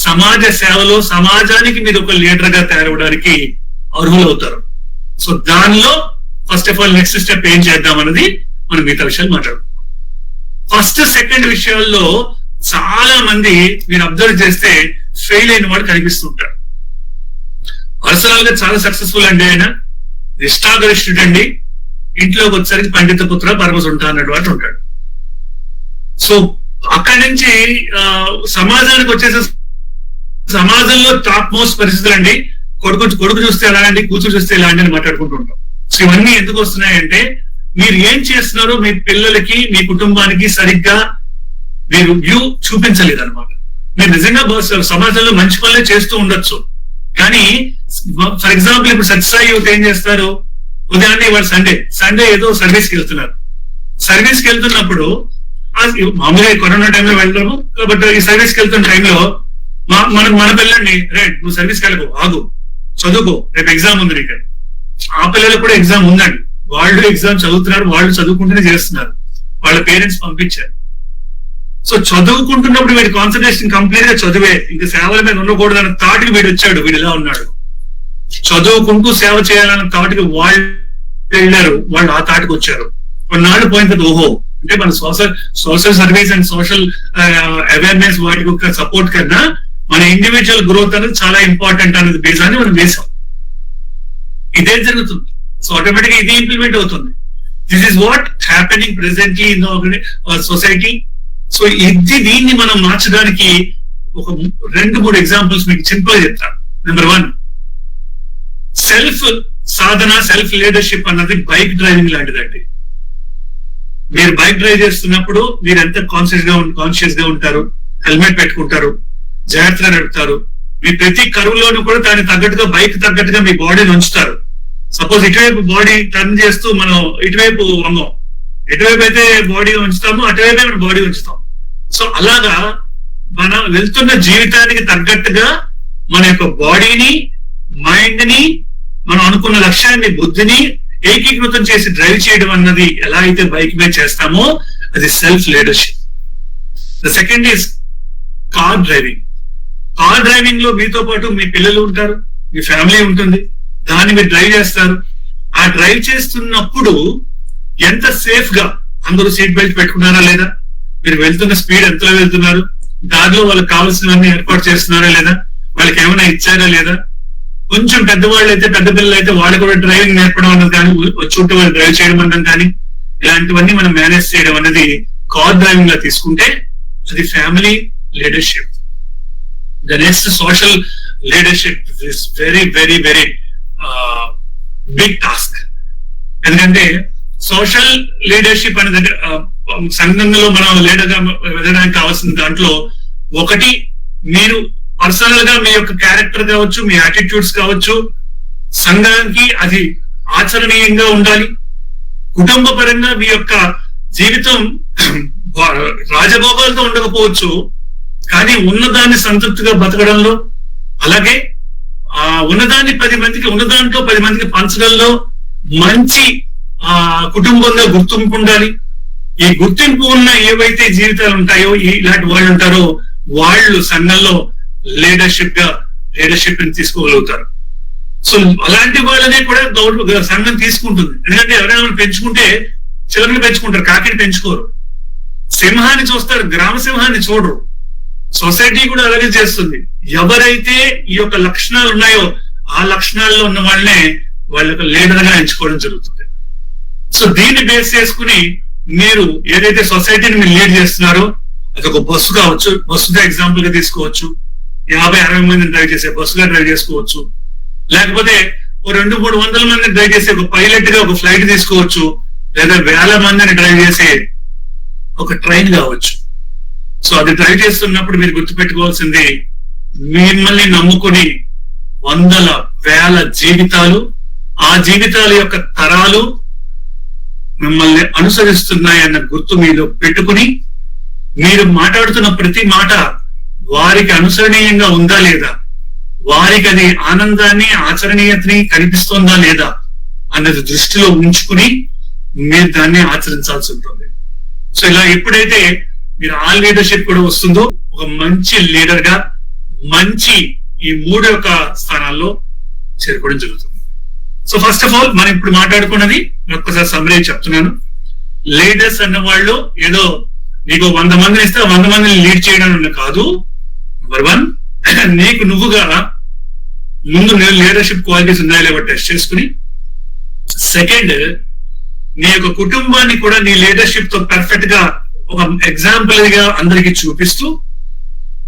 సమాజ సేవలో సమాజానికి మీరు ఒక లీడర్ గా తయారవడానికి అర్హులవుతారు. సో దానిలో first of all next step ఏం చేద్దాం అన్నది మనం మిగతా విషయాలు మాట్లాడుకుందాం. ఫస్ట్ సెకండ్ విషయాల్లో చాలా మంది మీరు అబ్జర్వ్ చేస్తే ఫెయిల్ అయిన వాడు కనిపిస్తుంటారు. పర్సనల్ గా చాలా సక్సెస్ఫుల్ అండి, ఆయన నిష్ఠాగరిష్ఠుడు అండి, ఇంట్లోకి వచ్చేసరికి పండిత పుత్ర పరమసుంట అన్నట్టు వాడు ఉంటాడు. సో అక్కడి నుంచి సమాజానికి వచ్చేసే సమాజంలో టాప్ మోస్ట్ పరిస్థితులు అండి, కొడుకు చూస్తే ఎలా అండి, కూతురు చూస్తే ఎలా అండి అని మాట్లాడుకుంటూ ఉంటాం. సో ఇవన్నీ ఎందుకు వస్తున్నాయంటే మీరు ఏం చేస్తున్నారో మీ పిల్లలకి, మీ కుటుంబానికి సరిగ్గా మీరు వ్యూ చూపించలేదు అనమాట. మీరు నిజంగా సమాజంలో మంచి పనులే చేస్తూ ఉండొచ్చు, కానీ ఫర్ ఎగ్జాంపుల్ ఇప్పుడు సత్యసాయి యువత ఏం చేస్తారు, ఉదయాన్నే ఇవాళ సండే ఏదో సర్వీస్కి వెళ్తున్నప్పుడు మామూలుగా కరోనా టైంలో వెళ్తాము కాబట్టి ఈ సర్వీస్కి వెళ్తున్న టైంలో మన పిల్లల్ని నువ్వు సర్వీస్కి వెళ్ళకు, ఆగు, చదువుకో, రేపు ఎగ్జామ్ ఉంది నీకు. ఆ పిల్లలకు కూడా ఎగ్జామ్ ఉందండి, వాళ్ళు ఎగ్జామ్ చదువుతున్నారు, వాళ్ళు చదువుకుంటూనే చేస్తున్నారు, వాళ్ళ పేరెంట్స్ పంపించారు. సో చదువుకుంటున్నప్పుడు వీడి కాన్సన్ట్రేషన్ కంప్లీట్ గా చదివే, ఇంకా సేవల మీద ఉండకూడదు అన్న థాట్కి వీడు వచ్చాడు, వీడు ఇలా ఉన్నాడు. చదువుకుంటూ సేవ చేయాలన్న థాట్కి వాళ్ళు వెళ్ళారు, వాళ్ళు ఆ థాట్కి వచ్చారు. కొన్నాళ్ళు పోయిన తర్వాత ఓహో అంటే మన social service and social awareness వాటి యొక్క సపోర్ట్ కన్నా మన ఇండివిజువల్ గ్రోత్ అనేది చాలా ఇంపార్టెంట్ అనేది బేసాన్ని మనం వేసాం. ఇదే జరుగుతుంది. సో ఆటోమేటిక్ గా ఇది ఇంప్లిమెంట్ అవుతుంది. This is what happening presently in society. So దీన్ని మనం మార్చడానికి ఒక 2-3 ఎగ్జాంపుల్స్ మీకు సింపుల్ గా చెప్తాను. నెంబర్ 1, సెల్ఫ్ సాధన, సెల్ఫ్ లీడర్షిప్ అన్నది బైక్ డ్రైవింగ్ లాంటిదండి. మీరు బైక్ డ్రైవ్ చేస్తున్నప్పుడు మీరు ఎంత కాన్షియస్ గా ఉంటారు, హెల్మెట్ పెట్టుకుంటారు, జాగ్రత్తగా నడుపుతారు. మీ ప్రతి కరువులోనూ కూడా దానికి తగ్గట్టుగా బైక్ తగ్గట్టుగా మీ బాడీని ఉంచుతారు. సపోజ్ ఇటువైపు బాడీ టర్న్ చేస్తూ మనం ఇటువైపు వంగం, ఎటువైపు అయితే బాడీ ఉంచుతామో అటువైపే మనం బాడీ ఉంచుతాం. సో అలాగా మనం వెళ్తున్న జీవితానికి తగ్గట్టుగా మన యొక్క బాడీని, మైండ్ ని, మనం అనుకున్న లక్ష్యాన్ని, బుద్ధిని ఏకీకృతం చేసి డ్రైవ్ చేయడం అన్నది ఎలా అయితే బైక్ మీద చేస్తామో అది self leadership. The second is car driving. Car driving లో మీతో పాటు మీ పిల్లలు ఉంటారు, మీ ఫ్యామిలీ ఉంటుంది, దాన్ని మీరు డ్రైవ్ చేస్తారు. ఆ డ్రైవ్ చేస్తున్నప్పుడు ఎంత సేఫ్ గా అందరూ సీట్ బెల్ట్ పెట్టుకున్నారా లేదా, మీరు వెళ్తున్న స్పీడ్ ఎంతలో వెళ్తున్నారు, దారిలో వాళ్ళకి కావాల్సినవన్నీ ఏర్పాటు చేస్తున్నారా లేదా, వాళ్ళకి ఏమైనా ఇచ్చారా లేదా. కొంచెం పెద్దవాళ్ళు అయితే, పెద్ద పిల్లలు అయితే వాళ్ళు కూడా డ్రైవింగ్ నేర్పడం అన్నది కానీ, చుట్టూ వాళ్ళు డ్రైవ్ చేయడం అన్నది కానీ, ఇలాంటివన్నీ మనం మేనేజ్ చేయడం అనేది కార్ డ్రైవింగ్ గా తీసుకుంటే అది family leadership. The next social leadership is very very very big task. ఎందుకంటే సోషల్ లీడర్షిప్ అనేది సంఘంలో మనం లీడర్ గా వెళ్ళడానికి కావాల్సిన దాంట్లో ఒకటి, మీరు పర్సనల్ గా మీ యొక్క క్యారెక్టర్ కావచ్చు, మీ యాటిట్యూడ్స్ కావచ్చు, సంఘానికి అది ఆచరణీయంగా ఉండాలి. కుటుంబ పరంగా మీ యొక్క జీవితం రాజభోగాలతో ఉండకపోవచ్చు, కానీ ఉన్నదాన్ని సంతృప్తిగా బతకడంలో, అలాగే ఉన్నదాన్ని 10 మందికి, ఉన్నదాంట్లో 10 మందికి పంచడంలో మంచి కుటుంబంగా గుర్తింపు ఉండాలి. ఈ గుర్తింపు ఉన్న ఏవైతే జీవితాలు ఉంటాయో, ఇలాంటి వాళ్ళు ఉంటారో వాళ్ళు సంఘంలో లీడర్షిప్ ని తీసుకోగలుగుతారు. సో అలాంటి వాళ్ళనే కూడా సంఘం తీసుకుంటుంది. ఎందుకంటే ఎవరైనా పెంచుకుంటే చివరిని పెంచుకుంటారు, కాకిని పెంచుకోరు. సింహాన్ని చూస్తారు, గ్రామ సింహాన్ని చూడరు. సొసైటీ కూడా అలాగే చేస్తుంది. ఎవరైతే ఈ యొక్క లక్షణాలు ఉన్నాయో ఆ లక్షణాల్లో ఉన్న వాళ్ళనే వాళ్ళకి లీడర్ గా ఎంచుకోవడం జరుగుతుంది. సో దీన్ని బేస్ చేసుకుని మీరు ఏదైతే సొసైటీని మీరు లీడ్ చేస్తున్నారో, అది ఒక బస్సు కావచ్చు, బస్సుగా ఎగ్జాంపుల్ గా తీసుకోవచ్చు, 50-60 మందిని డ్రైవ్ చేసే బస్సుగా డ్రైవ్ చేసుకోవచ్చు, లేకపోతే 200-300 మందిని డ్రైవ్ చేసే ఒక పైలట్ గా ఒక ఫ్లైట్ తీసుకోవచ్చు, లేదా 1000 మందిని డ్రైవ్ చేసే ఒక ట్రైన్ కావచ్చు. సో అది డ్రైవ్ చేస్తున్నప్పుడు మీరు గుర్తుపెట్టుకోవాల్సింది, మిమ్మల్ని నమ్ముకుని 100,000 జీవితాలు, ఆ జీవితాల యొక్క తరాలు మిమ్మల్ని అనుసరిస్తున్నాయన్న గుర్తు మీలో పెట్టుకుని, మీరు మాట్లాడుతున్న ప్రతి మాట వారికి అనుసరణీయంగా ఉందా లేదా, వారికి అది ఆనందాన్ని, ఆచరణీయతని కనిపిస్తుందా లేదా అన్నది దృష్టిలో ఉంచుకుని మీరు దాన్ని ఆచరించాల్సి ఉంటుంది. సో ఇలా ఎప్పుడైతే మీరు ఆ లీడర్షిప్ కూడా వస్తుందో, ఒక మంచి లీడర్ గా మంచి ఈ 3 యొక్క స్థానాల్లో చేరుకోవడం జరుగుతుంది. సో ఫస్ట్ ఆఫ్ ఆల్ మనం ఇప్పుడు మాట్లాడుకున్నది ఒక్కసారి సమ్మరీ చెప్తున్నాను. లీడర్స్ అన్న వాళ్ళు ఏదో నీకు 100 మందిని ఇస్తే 100 మందిని లీడ్ చేయడం కాదు. నెంబర్ 1, నీకు నువ్వుగా ముందు లీడర్షిప్ క్వాలిటీస్ ఉన్నాయో లేవో టెస్ట్ చేసుకుని, సెకండ్, నీ యొక్క కుటుంబాన్ని కూడా నీ లీడర్షిప్ తో పర్ఫెక్ట్ గా ఒక ఎగ్జాంపుల్ గా అందరికి చూపిస్తూ,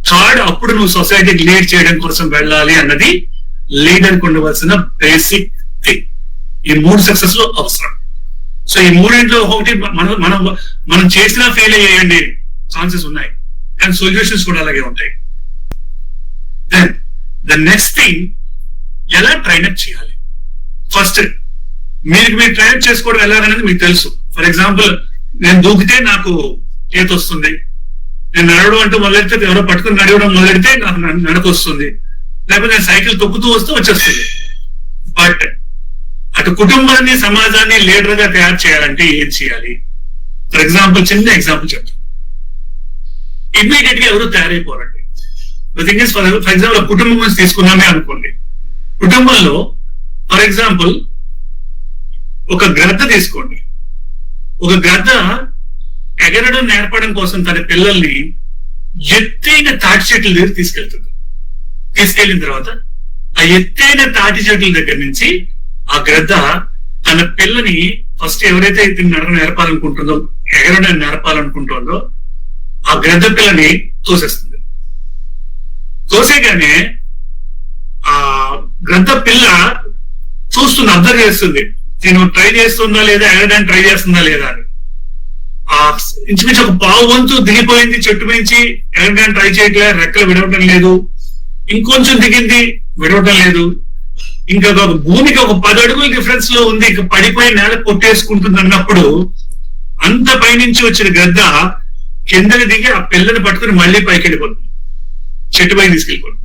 థర్డ్, అప్పుడు నువ్వు సొసైటీకి లీడ్ చేయడం కోసం వెళ్ళాలి అన్నది లీడర్కి ఉండవలసిన బేసిక్ థింగ్. ఈ 3 సక్సెస్ లో అవసరం. సో ఈ 3 ఒకటి మనం చేసినా ఫెయిల్ అయ్యేయండి ఛాన్సెస్ ఉన్నాయి, కానీ సొల్యూషన్స్ కూడా అలాగే ఉంటాయి. దెన్ ద నెక్స్ట్ థింగ్, ఎలా ట్రైనప్ చేయాలి. ఫస్ట్ మీరు ట్రైనప్ చేసుకోవడం ఎలాగనేది మీకు తెలుసు. ఫర్ ఎగ్జాంపుల్, నేను దూకితే నాకు చేతి వస్తుంది, నేను నడవడం అంటూ మొదలెడితే, ఎవరో పట్టుకుని నడవడం మొదలెడితే నాకు నడక వస్తుంది, లేకపోతే నేను సైకిల్ తొక్కుతూ వస్తూ వచ్చేస్తుంది. బట్ అటు కుటుంబాన్ని, సమాజాన్ని లీడర్ గా తయారు చేయాలంటే ఏం చేయాలి? ఫర్ ఎగ్జాంపుల్, చిన్న ఎగ్జాంపుల్ చెప్తాను. ఇమ్మీడియట్ గా ఎవరు తయారైపోరండి. థింగ్ ఇస్, ఫర్ ఎగ్జాంపుల్ కుటుంబం నుంచి తీసుకున్నామే అనుకోండి. కుటుంబంలో ఫర్ ఎగ్జాంపుల్ ఒక గ్రద్ద తీసుకోండి. ఒక గ్రద్ద ఎగరడం నేర్పడం కోసం తన పిల్లల్ని ఎత్తైన తాటి చెట్ల దగ్గర తీసుకెళ్తుంది. తీసుకెళ్లిన తర్వాత ఆ ఎత్తైన తాటి చెట్ల దగ్గర నుంచి ఆ గ్రద్ద తన పిల్లని ఫస్ట్ ఎవరైతే నడక నేర్పాలనుకుంటుందో, ఎగరడం నేర్పాలనుకుంటుందో ఆ గ్రద్ద పిల్లని తోసేస్తుంది. తోసేగానే ఆ గ్రద్ద పిల్ల చూస్తుంది, అబ్జర్వ్ చేస్తుంది, నేను ట్రై చేస్తుందా లేదా, ఎగరడానికి ట్రై చేస్తుందా లేదా అని. ఆ ఇంచుమించు ఒక పావు వంతు దిగిపోయింది, చెట్టు మించి ఎగరడానికి ట్రై చేయట్లే, రెక్కలు విడవటం లేదు. ఇంకొంచెం దిగింది, విడవటం లేదు. ఇంకా భూమికి ఒక 10 అడుగుల డిఫరెన్స్ లో ఉంది, ఇంకా పడిపోయి నేల కొట్టేసుకుంటుంది అన్నప్పుడు అంత పైనుంచి వచ్చిన గద్ద కిందకి దిగి ఆ పిల్లని పట్టుకుని మళ్ళీ పైకి వెళ్ళిపోతుంది, చెట్టుపైకి తీసుకెళ్ళిపోతుంది.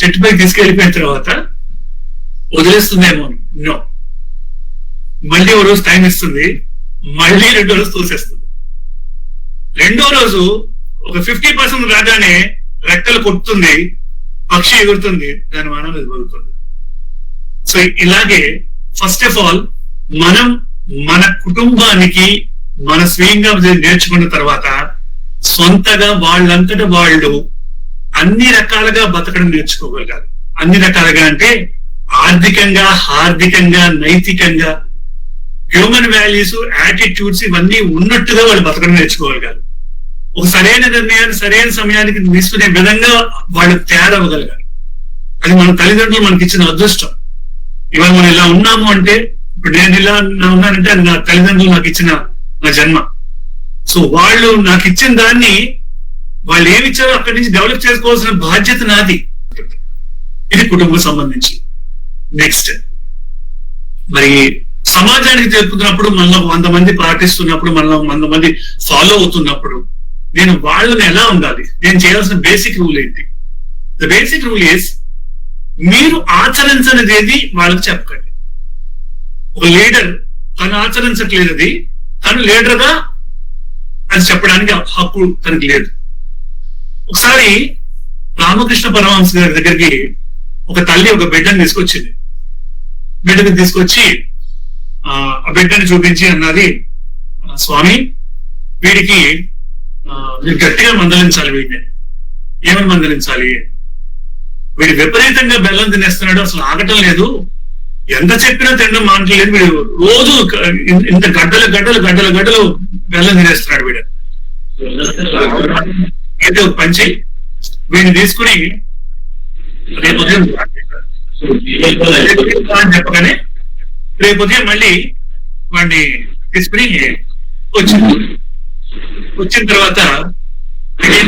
చెట్టుపైకి తీసుకెళ్ళిపోయిన తర్వాత వదిలేస్తుందేమో, నో, మళ్ళీ ఓ రోజు టైం ఇస్తుంది, మళ్ళీ 2వ రోజు తోసేస్తుంది. 2వ రోజు ఒక 50% రాగానే రెక్కలు కొట్టుతుంది, పక్షి ఎగురుతుంది, దాని మనం ఎదుగుతుంది. సో ఇలాగే ఫస్ట్ ఆఫ్ ఆల్ మనం మన కుటుంబానికి మన స్వయంగా నేర్చుకున్న తర్వాత సొంతగా వాళ్ళంతటా వాళ్ళు అన్ని రకాలుగా బతకడం నేర్చుకోగలగాలి. అన్ని రకాలుగా అంటే ఆర్థికంగా, హార్దికంగా, నైతికంగా, హ్యూమన్ వాల్యూస్, యాటిట్యూడ్స్ ఇవన్నీ ఉన్నట్టుగా వాళ్ళు బతకడం నేర్చుకోగలగాలి. ఒక సరైన నిర్ణయాన్ని సరైన సమయానికి తీసుకునే విధంగా వాళ్ళు తయారవ్వగలగాలి. అది మన తల్లిదండ్రులు మనకి ఇచ్చిన అదృష్టం. ఇవాళ మనం ఇలా ఉన్నాము అంటే, ఇప్పుడు నేను ఇలా ఉన్నానంటే అది నా తల్లిదండ్రులు నాకు ఇచ్చిన నా జన్మ. సో వాళ్ళు నాకు ఇచ్చిన దాన్ని వాళ్ళు ఏమి ఇచ్చారో అక్కడి నుంచి డెవలప్ చేసుకోవాల్సిన బాధ్యత నాది. ఇది కుటుంబం సంబంధించి. నెక్స్ట్, మరి సమాజానికి తెలుపుతున్నప్పుడు, మనలో 100 మంది పాటిస్తున్నప్పుడు, మనలో 100 మంది ఫాలో అవుతున్నప్పుడు నేను వాళ్ళని ఎలా ఉండాలి, నేను చేయాల్సిన బేసిక్ రూల్ ఏంటి? ద బేసిక్ రూల్ ఈస్, మీరు ఆచరించనిది ఏది వాళ్ళకి చెప్పకండి. ఒక లీడర్ తను ఆచరించట్లేదు, అది తను లీడర్ గా అది చెప్పడానికి హక్కు తనకి లేదు. ఒకసారి రామకృష్ణ పరమహంస గారి దగ్గరికి ఒక తల్లి ఒక బిడ్డని తీసుకొచ్చింది. బిడ్డని తీసుకొచ్చి ఆ బిడ్డని చూపించి అన్నది, స్వామి, వీడికి మీరు గట్టిగా మందలించాలి. వీడిని ఏమని మందలించాలి? వీడు విపరీతంగా బెల్లం తినేస్తున్నాడు, అసలు ఆగటం లేదు, ఎంత చెప్పినా తినడం మానట్లేదు, వీడు రోజు ఇంత గడ్డలు గడ్డలు గడ్డలు గడ్డలు బెల్లం తినేస్తున్నాడు. వీడు అయితే ఒక పంచి వీడిని తీసుకుని రేపు ఉదయం చెప్పగానే రేపు ఉదయం మళ్ళీ వాడిని తీసుకుని వచ్చిన తర్వాత మళ్ళీ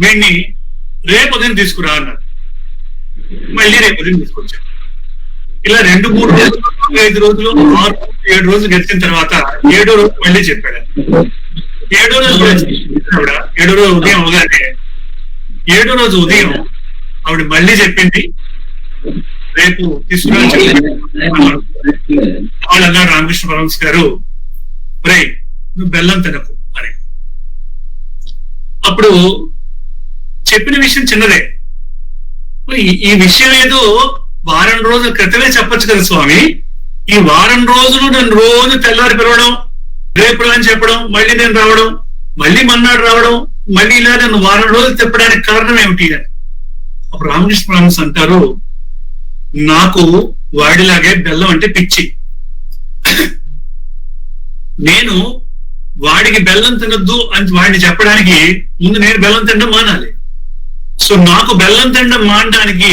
వీడిని రేపు ఉదయం తీసుకురా అన్నారు. మళ్ళీ రేపు ఉదయం తీసుకొచ్చారు. ఇలా 2-3 రోజులు, 5 రోజులు, 6-7 రోజులు గడిచిన తర్వాత 7వ రోజు మళ్ళీ చెప్పాడు. 7వ రోజు కూడా 7వ రోజు ఉదయం అవగానే 7వ రోజు ఉదయం ఆవిడ మళ్ళీ చెప్పింది, రేపు తీసుకురా. వాళ్ళు అన్నారు, రామకృష్ణ పరమహంస గారు, రే నువ్వు బెల్లం తినకు అని. అప్పుడు చెప్పిన విషయం చిన్నదే, ఈ విషయం ఏదో వారం రోజుల క్రితమే చెప్పచ్చు కదా స్వామి. ఈ వారం రోజులు నన్ను రోజు తెల్లారి పిలవడం, రేపు అని చెప్పడం, మళ్ళీ నేను రావడం, మళ్ళీ మన్నాడు రావడం, మళ్ళీ ఇలా నన్ను వారం రోజులు తిప్పడానికి కారణం ఏమిటి అని. అప్పుడు రామకృష్ణ పరమహంస అంటారు, నాకు వాడిలాగే బెల్లం అంటే పిచ్చి. నేను వాడికి బెల్లం తినద్దు అని వాడిని చెప్పడానికి ముందు నేను బెల్లం తినడం మానాలి. సో నాకు బెల్లం తినడం మానడానికి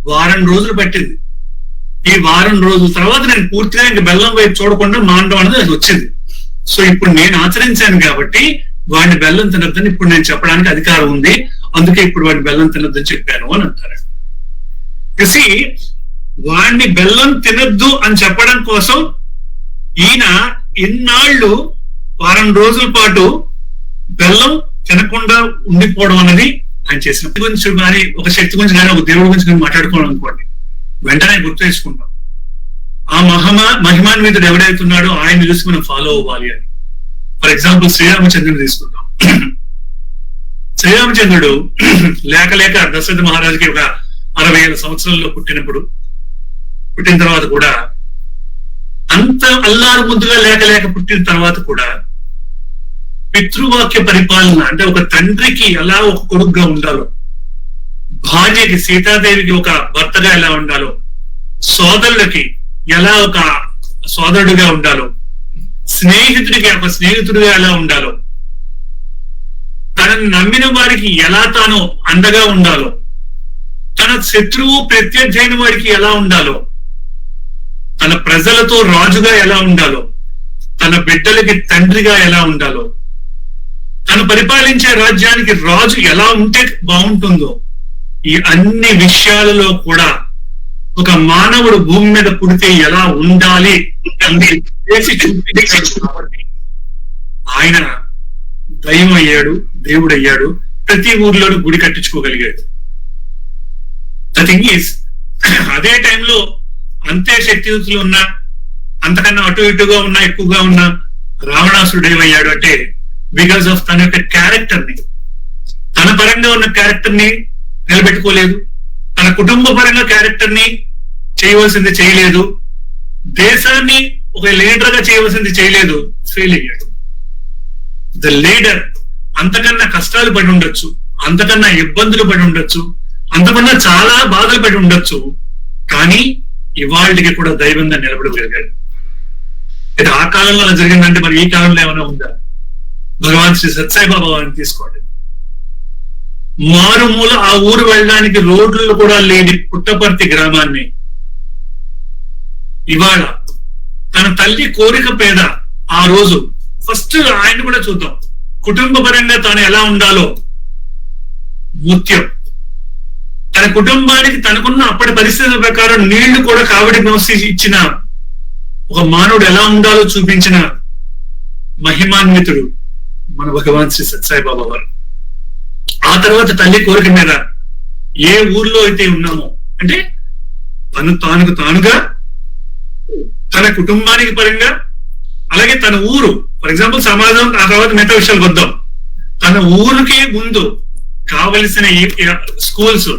వారం రోజులు పట్టింది. ఈ వారం రోజుల తర్వాత నేను పూర్తిగా ఇంక బెల్లం వైపు చూడకుండా మానడం అనేది అది వచ్చింది. సో ఇప్పుడు నేను ఆచరించాను కాబట్టి వాడిని బెల్లం తినద్దని ఇప్పుడు నేను చెప్పడానికి అధికారం ఉంది, అందుకే ఇప్పుడు వాడిని బెల్లం తినద్దని చెప్పాను అని అంటారు. చూసి వాడిని బెల్లం తినద్దు అని చెప్పడం కోసం ఈయన ఇన్నాళ్ళు వారం రోజుల పాటు బెల్లం తినకుండా ఉండిపోవడం అనేది ఆయన చేసిన గురించి కానీ, ఒక శక్తి గురించి కానీ, ఒక దేవుడి గురించి కానీ మాట్లాడుకోవడం అనుకోండి, వెంటనే గుర్తు చేసుకుంటాం ఆ మహిమాన్వితుడు ఎవడైతున్నాడో ఆయన చూసి మనం ఫాలో అవ్వాలి అని. ఫర్ ఎగ్జాంపుల్ శ్రీరామచంద్రుని తీసుకుంటాం. శ్రీరామచంద్రుడు లేక లేక దశరథ మహారాజుకి ఒక 60,000 సంవత్సరాల్లో పుట్టిన తర్వాత కూడా, అంత అల్లారు ముద్దుగా లేక లేక పుట్టిన తర్వాత కూడా పితృవాక్య పరిపాలన అంటే ఒక తండ్రికి ఎలా ఒక కొడుకుగా ఉండాలో, భార్యకి సీతాదేవికి ఒక భర్తగా ఎలా ఉండాలో, సోదరులకి ఎలా ఒక సోదరుడిగా ఉండాలో, స్నేహితుడికి ఒక స్నేహితుడిగా ఎలా ఉండాలో, తనని నమ్మిన వారికి ఎలా తాను అండగా ఉండాలో, తన శత్రువు ప్రత్యర్థి అయిన వారికి ఎలా ఉండాలో, తన ప్రజలతో రాజుగా ఎలా ఉండాలో, తన బిడ్డలకి తండ్రిగా ఎలా ఉండాలో, తను పరిపాలించే రాజ్యానికి రాజు ఎలా ఉంటే బాగుంటుందో, ఈ అన్ని విషయాలలో కూడా ఒక మానవుడు భూమి మీద పుడితే ఎలా ఉండాలి చేసి చూపించాడు. కాబట్టి ఆయన దైవం అయ్యాడు, దేవుడు అయ్యాడు, ప్రతి ఊర్లోనూ గుడి కట్టించుకోగలిగాడు. ద థింగ్ ఈస్, అదే టైంలో అంతే శక్తియుతులు ఉన్నా, అంతకన్నా అటు ఇటుగా ఉన్నా, ఎక్కువగా ఉన్నా రావణాసురుడు ఏమయ్యాడు అంటే బికాస్ ఆఫ్ తన యొక్క క్యారెక్టర్ ని, తన పరంగా ఉన్న క్యారెక్టర్ ని నిలబెట్టుకోలేదు, తన కుటుంబ పరంగా క్యారెక్టర్ ని చేయవలసింది చేయలేదు, దేశాన్ని ఒక లీడర్ గా చేయవలసింది చేయలేదు, ఫెయిల్ అయ్యాడు. ద లీడర్ అంతకన్నా కష్టాలు పడి ఉండొచ్చు, అంతకన్నా ఇబ్బందులు పడి ఉండొచ్చు, అంతకన్నా చాలా బాధలు పడి ఉండొచ్చు, కానీ ఇవాళకి కూడా దైవంగా నిలబడగలిగాడు. ఇది ఆ కాలంలో అలా జరిగిందంటే మరి ఈ కాలంలో ఏమైనా ఉందా? భగవాన్ శ్రీ సత్సాయిబాబా వారిని తీసుకోండి. మారుమూల ఆ ఊరు వెళ్ళడానికి రోడ్లు కూడా లేని పుట్టపర్తి గ్రామాన్ని ఇవాళ తన తల్లి కోరిక పేద ఆ రోజు ఫస్ట్ ఆయన కూడా చూద్దాం, కుటుంబ పరంగా తాను ఎలా ఉండాలో ముఖ్యం. తన కుటుంబానికి తనకున్న అప్పటి పరిస్థితుల ప్రకారం నీళ్లు కూడా కావడి మోసి ఇచ్చిన ఒక మానవుడు ఎలా ఉండాలో చూపించిన మహిమాన్వితుడు మన భగవాన్ శ్రీ సత్సాయిబాబా వారు. ఆ తర్వాత తల్లి కోరిక మీద ఏ ఊర్లో అయితే ఉన్నామో, అంటే తానుగా తన కుటుంబానికి పరంగా, అలాగే తన ఊరు, ఫర్ ఎగ్జాంపుల్ సమాజం, ఆ తర్వాత మిగతా విషయాలు వద్దాం. తన ఊరికి ముందు కావలసిన స్కూల్స్,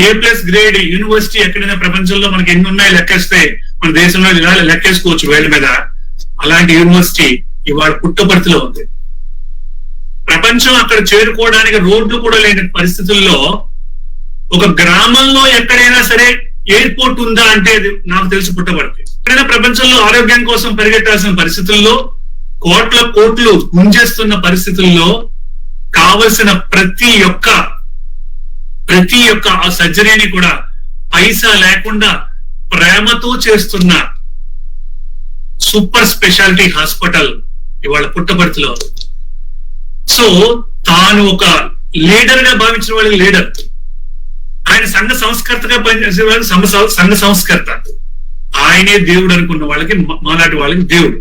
A+ గ్రేడ్ యూనివర్సిటీ ఎక్కడైనా ప్రపంచంలో మనకి ఎన్ని ఉన్నాయో లెక్కేస్తే మన దేశంలో ఇలా లెక్కేసుకోవచ్చు వేళ్ళ మీద. అలాంటి యూనివర్సిటీ ఇవాళ పుట్టపర్తిలో ఉంది. ప్రపంచం అక్కడ చేరుకోవడానికి రోడ్లు కూడా లేని పరిస్థితుల్లో ఒక గ్రామంలో ఎక్కడైనా సరే ఎయిర్పోర్ట్ ఉందా అంటే అది నాకు తెలిసి పుట్టపర్తి. ఎక్కడైనా ప్రపంచంలో ఆరోగ్యం కోసం పరిగెట్టాల్సిన పరిస్థితుల్లో, కోట్లు గుంజేస్తున్న పరిస్థితుల్లో కావలసిన ప్రతి ఒక్క ఆ సర్జరీని కూడా పైసా లేకుండా ప్రేమతో చేస్తున్న సూపర్ స్పెషాలిటీ హాస్పిటల్ ఇవాళ పుట్టపర్తిలో. సో తాను ఒక లీడర్ గా భావించిన వాళ్ళకి లీడర్, ఆయన సంఘ సంస్కర్తగా పనిచేసే వాళ్ళకి సంఘ సంస్కర్త, ఆయనే దేవుడు అనుకున్న వాళ్ళకి, మాలాంటి వాళ్ళకి దేవుడు.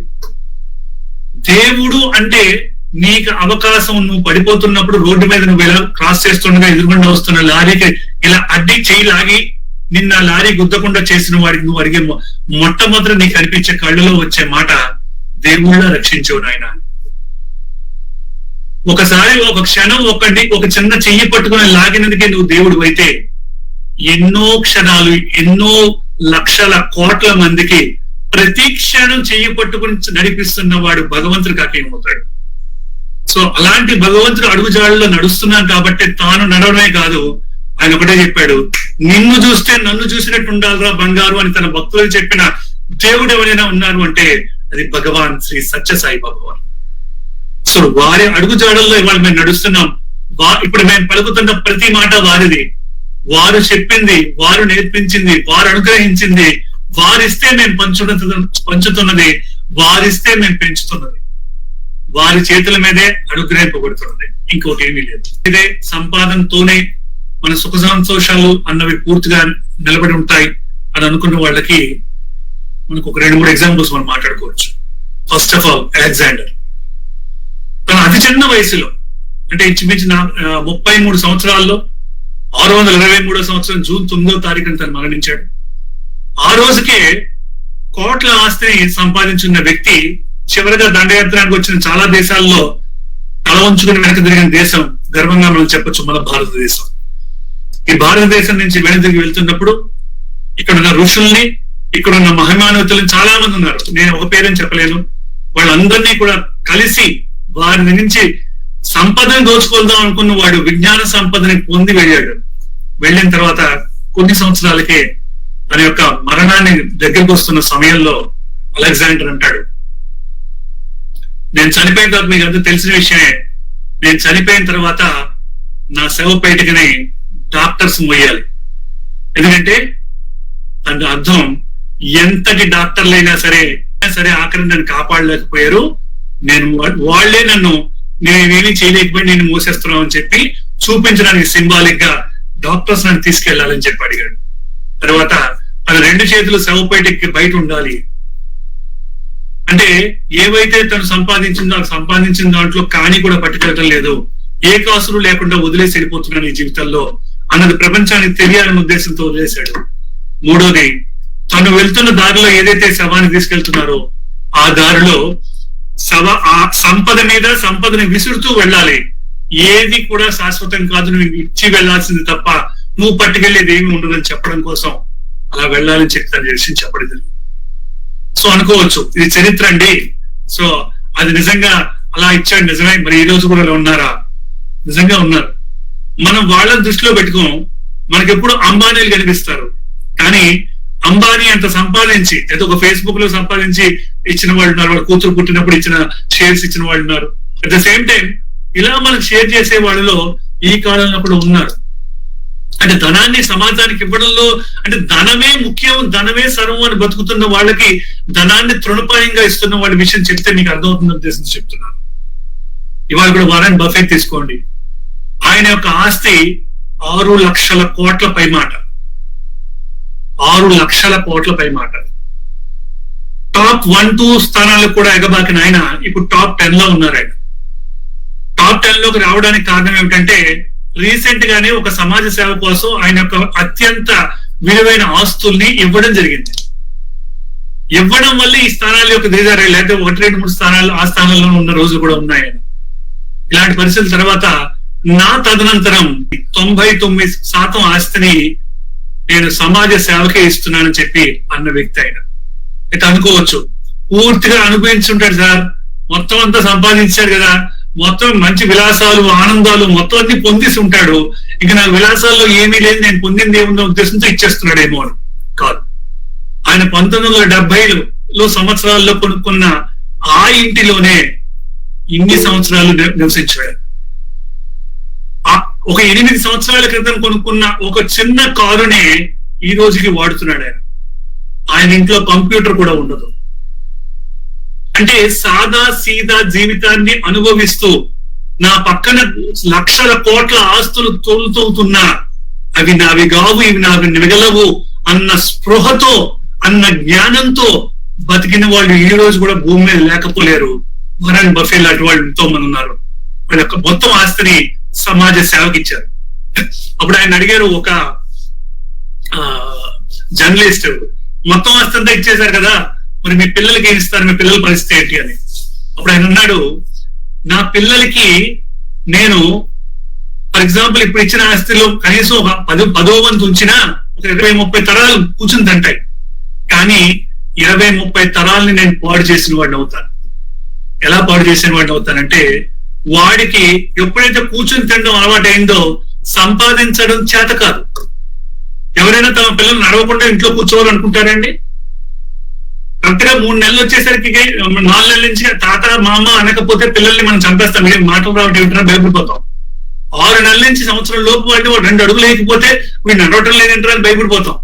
దేవుడు అంటే నీకు అవకాశం, నువ్వు పడిపోతున్నప్పుడు రోడ్డు మీద నువ్వు ఇలా క్రాస్ చేస్తుండగా ఎదురుగుండా వస్తున్న లారీకి ఇలా అడ్డి చేయి లాగి నిన్న లారీ గుద్దకుండా చేసిన వాడికి నువ్వు అడిగే మొట్టమొదటి నీకు కనిపించే కళ్ళలో వచ్చే మాట, దేవుళ్ళ రక్షించవు నాయన. ఒకసారి ఒక క్షణం ఒక చిన్న చెయ్యి పట్టుకుని లాగినందుకే నువ్వు దేవుడు అయితే, ఎన్నో క్షణాలు, ఎన్నో లక్షల కోట్ల మందికి ప్రతి క్షణం చెయ్యి పట్టుకుని నడిపిస్తున్న వాడు భగవంతుడు కాకేమవుతాడు. సో అలాంటి భగవంతుడు అడుగుజాడల్లో నడుస్తున్నాం కాబట్టి తాను నడవడమే కాదు, ఆయన ఒకటే చెప్పాడు, నిన్ను చూస్తే నన్ను చూసినట్టు ఉండాలిరా బంగారు అని తన భక్తులకు చెప్పిన దేవుడు ఎవరైనా ఉన్నారు అంటే అది భగవాన్ శ్రీ సత్యసాయి భగవాన్. సో వారి అడుగుజాడల్లో ఇవాళ మేము నడుస్తున్నాం. ఇప్పుడు మేము పలుకుతున్న ప్రతి మాట వారిది. వారు చెప్పింది, వారు నేర్పించింది, వారు అనుగ్రహించింది, వారిస్తే మేము పంచుతున్నది, వారిస్తే మేము పెంచుతున్నది, వారి చేతుల మీదే అనుగ్రహింపబడుతున్నది, ఇంకోటి ఏమీ లేదు. ఇదే సంపాదనతోనే మన సుఖ సంతోషాలు అన్నవి పూర్తిగా నిలబడి ఉంటాయి అని అనుకున్న వాళ్ళకి మనకు ఒక 2-3 ఎగ్జాంపుల్స్ మనం మాట్లాడుకోవచ్చు. ఫస్ట్ ఆఫ్ ఆల్ అలెగ్జాండర్ తన అతి చిన్న వయసులో, అంటే ఇంచుమించు 33 సంవత్సరాల్లో 623వ సంవత్సరం జూన్ 9వ తారీఖున తను మరణించాడు. ఆ రోజుకే కోట్ల ఆస్తిని సంపాదించున్న వ్యక్తి చివరిగా దండయాత్రానికి వచ్చిన చాలా దేశాల్లో తల వంచుకుని వెనక తిరిగిన దేశం గర్వంగా మనం చెప్పొచ్చు మన భారతదేశం. ఈ భారతదేశం నుంచి వెనక్కి వెళ్తున్నప్పుడు ఇక్కడున్న ఋషుల్ని, ఇక్కడున్న మహిమానవతులను చాలా మంది ఉన్నారు, నేను ఒక పేరుని చెప్పలేను, వాళ్ళందరినీ కూడా కలిసి వారి నుంచి సంపదను దోచుకొద్దాం అనుకున్న వాడు విజ్ఞాన సంపదని పొంది వెళ్ళాడు. వెళ్ళిన తర్వాత కొన్ని సంవత్సరాలకే తన యొక్క మరణాన్ని దగ్గరకు వస్తున్న సమయంలో అలెగ్జాండర్ అంటాడు, నేను చనిపోయిన తర్వాత, మీకు అంతా తెలిసిన విషయమే, నేను చనిపోయిన తర్వాత నా శవపేటికని డాక్టర్స్ మోయాలి. ఎందుకంటే దాని అర్థం ఎంతటి డాక్టర్లైనా సరే ఆఖరి నన్ను కాపాడలేకపోయారు, నేను వాళ్లే నన్ను నేనేమీ చేయలేకపోయి నేను మూసేస్తున్నావు అని చెప్పి చూపించడానికి సింబాలిక్ గా డాక్టర్స్ నన్ను తీసుకెళ్లాలని చెప్పి అడిగాడు. తర్వాత తన 2 చేతులు శవపేటకి బయట ఉండాలి అంటే ఏవైతే తను సంపాదించిన దాంట్లో కానీ కూడా పట్టుకెళ్ళటం లేదు, ఏ కాసులు లేకుండా వదిలేసి వెళ్ళిపోతున్నాను ఈ జీవితంలో అన్నది ప్రపంచానికి తెలియాలనే ఉద్దేశంతో వదిలేశాడు. మూడోది, తను వెళ్తున్న దారిలో ఏదైతే శవాన్ని తీసుకెళ్తున్నారో ఆ దారిలో ఆ సంపదని విసురుతూ వెళ్ళాలి, ఏది కూడా శాశ్వతం కాదు, నువ్వు ఇచ్చి వెళ్లాల్సింది తప్ప నువ్వు పట్టుకెళ్లేది ఏమి ఉండదని చెప్పడం కోసం అలా వెళ్ళాలని చెప్తాను చేసి చెప్పడం. సో అనుకోవచ్చు ఇది చరిత్ర అండి, సో అది నిజంగా అలా ఇచ్చాడు నిజమే, మరి ఈ రోజు కూడా ఉన్నారా? నిజంగా ఉన్నారు. మనం వాళ్ళని దృష్టిలో పెట్టుకోం, మనకెప్పుడు అంబానీలు కనిపిస్తారు, కానీ అంబానీ అంత సంపాదించి ఏదో ఒక ఫేస్బుక్ లో సంపాదించి ఇచ్చిన వాళ్ళు ఉన్నారు, వాళ్ళ కూతురు పుట్టినప్పుడు ఇచ్చిన షేర్స్ ఇచ్చిన వాళ్ళు ఉన్నారు. అట్ ద సేమ్ టైం ఇలా మనకు షేర్ చేసే వాళ్ళలో ఈ కాలంలో కూడా ఉన్నారు. అంటే ధనాన్ని సమాజానికి ఇవ్వడంలో అంటే ధనమే ముఖ్యం, ధనమే సర్వం అని బతుకుతున్న వాళ్ళకి ధనాన్ని తృణపాయంగా ఇస్తున్న వాళ్ళ విషయం చెప్తే మీకు అర్థమవుతున్న ఉద్దేశంతో చెప్తున్నాను. ఇవాళ కూడా వారెన్ బఫెట్ తీసుకోండి, ఆయన యొక్క ఆస్తి 6 లక్షల కోట్ల పైమాట, 6 లక్షల కోట్ల పైమాట. టాప్ 1-2 స్థానాలకు కూడా ఎగబాకిన ఆయన ఇప్పుడు టాప్ 10 లో ఉన్నారు. ఆయన టాప్ 10 లోకి రావడానికి కారణం ఏమిటంటే రీసెంట్ గానే ఒక సమాజ సేవ కోసం ఆయన యొక్క అత్యంత విలువైన ఆస్తుల్ని ఇవ్వడం జరిగింది. ఇవ్వడం వల్ల ఈ స్థానాల యొక్క దిగజారు, లేకపోతే 1-2-3 స్థానాలు ఆ స్థానాల్లో ఉన్న రోజులు కూడా ఉన్నాయి. ఇలాంటి పరిస్థితుల తర్వాత నా తదనంతరం 99% ఆస్తిని నేను సమాజ సేవకే ఇస్తున్నానని చెప్పి అన్న వ్యక్తి ఆయన. అయితే అనుకోవచ్చు పూర్తిగా అనుభవించుంటాడు సార్, మొత్తం అంతా సంపాదించాడు కదా, మొత్తం మంచి విలాసాలు ఆనందాలు మొత్తం అన్ని పొందేసి ఉంటాడు, ఇక నాకు విలాసాల్లో ఏమీ లేదు, నేను పొందింది ఏముందో ఉద్దేశంతో ఇచ్చేస్తున్నాడేమో అని కాదు. ఆయన 1970లో సంవత్సరాల్లో కొనుక్కున్న ఆ ఇంటిలోనే ఇన్ని సంవత్సరాలు నివసించాడు. ఒక 8 సంవత్సరాల క్రితం కొనుక్కున్న ఒక చిన్న కారునే ఈ రోజుకి వాడుతున్నాడు ఆయన. ఆయన ఇంట్లో కంప్యూటర్ కూడా ఉండదు. అంటే సాదా సీదా జీవితాన్ని అనుభవిస్తూ నా పక్కన లక్షల కోట్ల ఆస్తులు తోలుతూతున్నా అవి నావి కావు, ఇవి నావి మిగలవు అన్న స్పృహతో అన్న జ్ఞానంతో బతికిన వాళ్ళు ఈ రోజు కూడా భూమి మీద లేకపోలేరు. వారెన్ బఫెట్ లాంటి వాళ్ళు ఎంతో మంది ఉన్నారు. వాళ్ళ యొక్క మొత్తం ఆస్తిని సమాజ సేవకి ఇచ్చారు. అప్పుడు ఆయన అడిగారు ఒక జర్నలిస్ట్, మొత్తం ఆస్తి అంతా ఇచ్చేశారు కదా, మరి మీ పిల్లలకి ఏం ఇస్తారు, మీ పిల్లల పరిస్థితి ఏంటి అని. అప్పుడు ఆయన అన్నాడు, నా పిల్లలకి నేను ఫర్ ఎగ్జాంపుల్ ఇప్పుడు ఇచ్చిన ఆస్తిలో కనీసం ఒక 10వ వంతు ఉంచినా ఒక 20-30 తరాలు కూర్చుని తింటాయి, కానీ 20-30 తరాలని నేను పాడు చేసిన వాడిని అవుతాను. ఎలా పాడు చేసిన వాడిని అవుతానంటే వాడికి ఎప్పుడైతే కూర్చుని తినడం అలవాటైందో సంపాదించడం చేత కాదు. ఎవరైనా తమ పిల్లలు నడవకుండా ఇంట్లో కూర్చోవాలనుకుంటారండి? కరెక్ట్ గా 3 నెలలు వచ్చేసరికి 4 నెలల నుంచి తాత మామ అనకపోతే పిల్లల్ని మనం చంపేస్తాం, ఏం మాటలు రావటం ఏమిటో భయపడిపోతాం. 6 నెలల నుంచి సంవత్సరం లోపు వాడిని 2 అడుగులు లేకపోతే వీడు నడవటం లేదంటారు అని భయపడిపోతాం.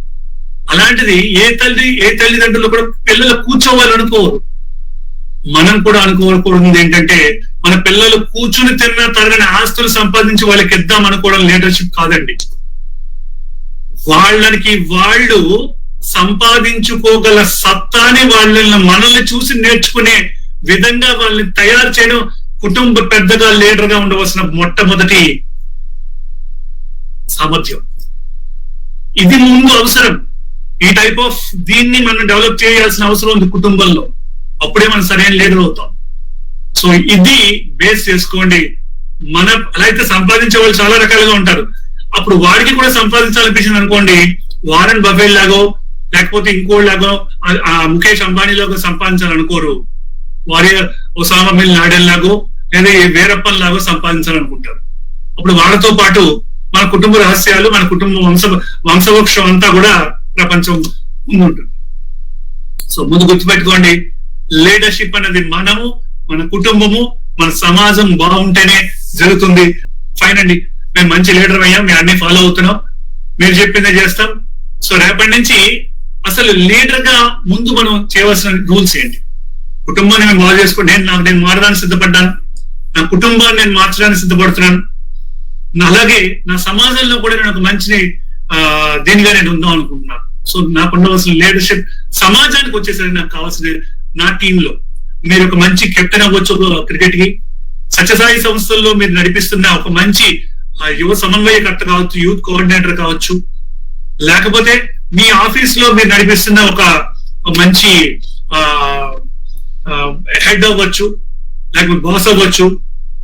అలాంటిది ఏ తల్లిదండ్రులు కూడా పిల్లలు కూర్చోవాలనుకోరు. మనం కూడా అనుకోకూడదు ఏంటంటే మన పిల్లలు కూర్చుని తిన్న తరగని ఆస్తులు సంపాదించి వాళ్ళకి ఇద్దాం అనుకోవడం లీడర్షిప్ కాదండి. వాళ్ళకి వాళ్ళు సంపాదించుకోగల సత్తాని మనల్ని చూసి నేర్చుకునే విధంగా వాళ్ళని తయారు చేయడం కుటుంబ పెద్దగా లీడర్ గా ఉండవలసిన మొట్టమొదటి సామర్థ్యం. ఇది ముందు అవసరం. ఈ టైప్ ఆఫ్ దీన్ని మనం డెవలప్ చేయాల్సిన అవసరం ఉంది కుటుంబంలో. అప్పుడే మనం సరైన లీడర్ అవుతాం. సో ఇది బేస్ చేసుకోండి. మన అలా అయితే సంపాదించే వాళ్ళు చాలా రకాలుగా ఉంటారు. అప్పుడు వాడికి కూడా సంపాదించాలనిపించింది అనుకోండి, వారెన్ బఫెట్ లాగో లేకపోతే ఇంకోలాగో ముఖేష్ అంబానీ లాగో సంపాదించాలనుకోరు. వారి ఒసామా బిన్ లాడెన్ లాగో లేదా వీరప్పన్ లాగో సంపాదించాలనుకుంటారు. అప్పుడు వాళ్ళతో పాటు మన కుటుంబ రహస్యాలు, మన కుటుంబ వంశవృక్షం అంతా కూడా ప్రపంచం ముందుంటుంది. సో ముందు గుర్తుపెట్టుకోండి, లీడర్షిప్ అనేది మనము, మన కుటుంబము, మన సమాజం బాగుంటేనే జరుగుతుంది. ఫైన్ అండి, మేము మంచి లీడర్ అయ్యాం, మేము అన్ని ఫాలో అవుతున్నాం, మీరు చెప్పిందే చేస్తాం. సో రేపటి నుంచి అసలు లీడర్ గా ముందు మనం చేయవలసిన రూల్స్ ఏంటి? కుటుంబాన్ని మేము బాగు చేసుకోండి, నేను మారడానికి సిద్ధపడ్డాను, నా కుటుంబాన్ని నేను మార్చడానికి సిద్ధపడుతున్నాను, అలాగే నా సమాజంలో కూడా నేను ఒక మంచి దీనిగా నేను ఉందాం అనుకుంటున్నాను. సో నాకు ఉండవలసిన లీడర్షిప్ సమాజానికి వచ్చేసరికి నాకు కావాల్సిన నా టీంలో మీరు ఒక మంచి కెప్టెన్ అవ్వచ్చు క్రికెట్ కి, సత్యసాయి సంస్థల్లో మీరు నడిపిస్తున్న ఒక మంచి యువ సమన్వయకర్త కావచ్చు, యూత్ కోఆర్డినేటర్ కావచ్చు, లేకపోతే మీ ఆఫీస్ లో మీరు నడిపిస్తున్న ఒక మంచి హెడ్ అవ్వచ్చు, లేకపోతే బాస్ అవ్వచ్చు,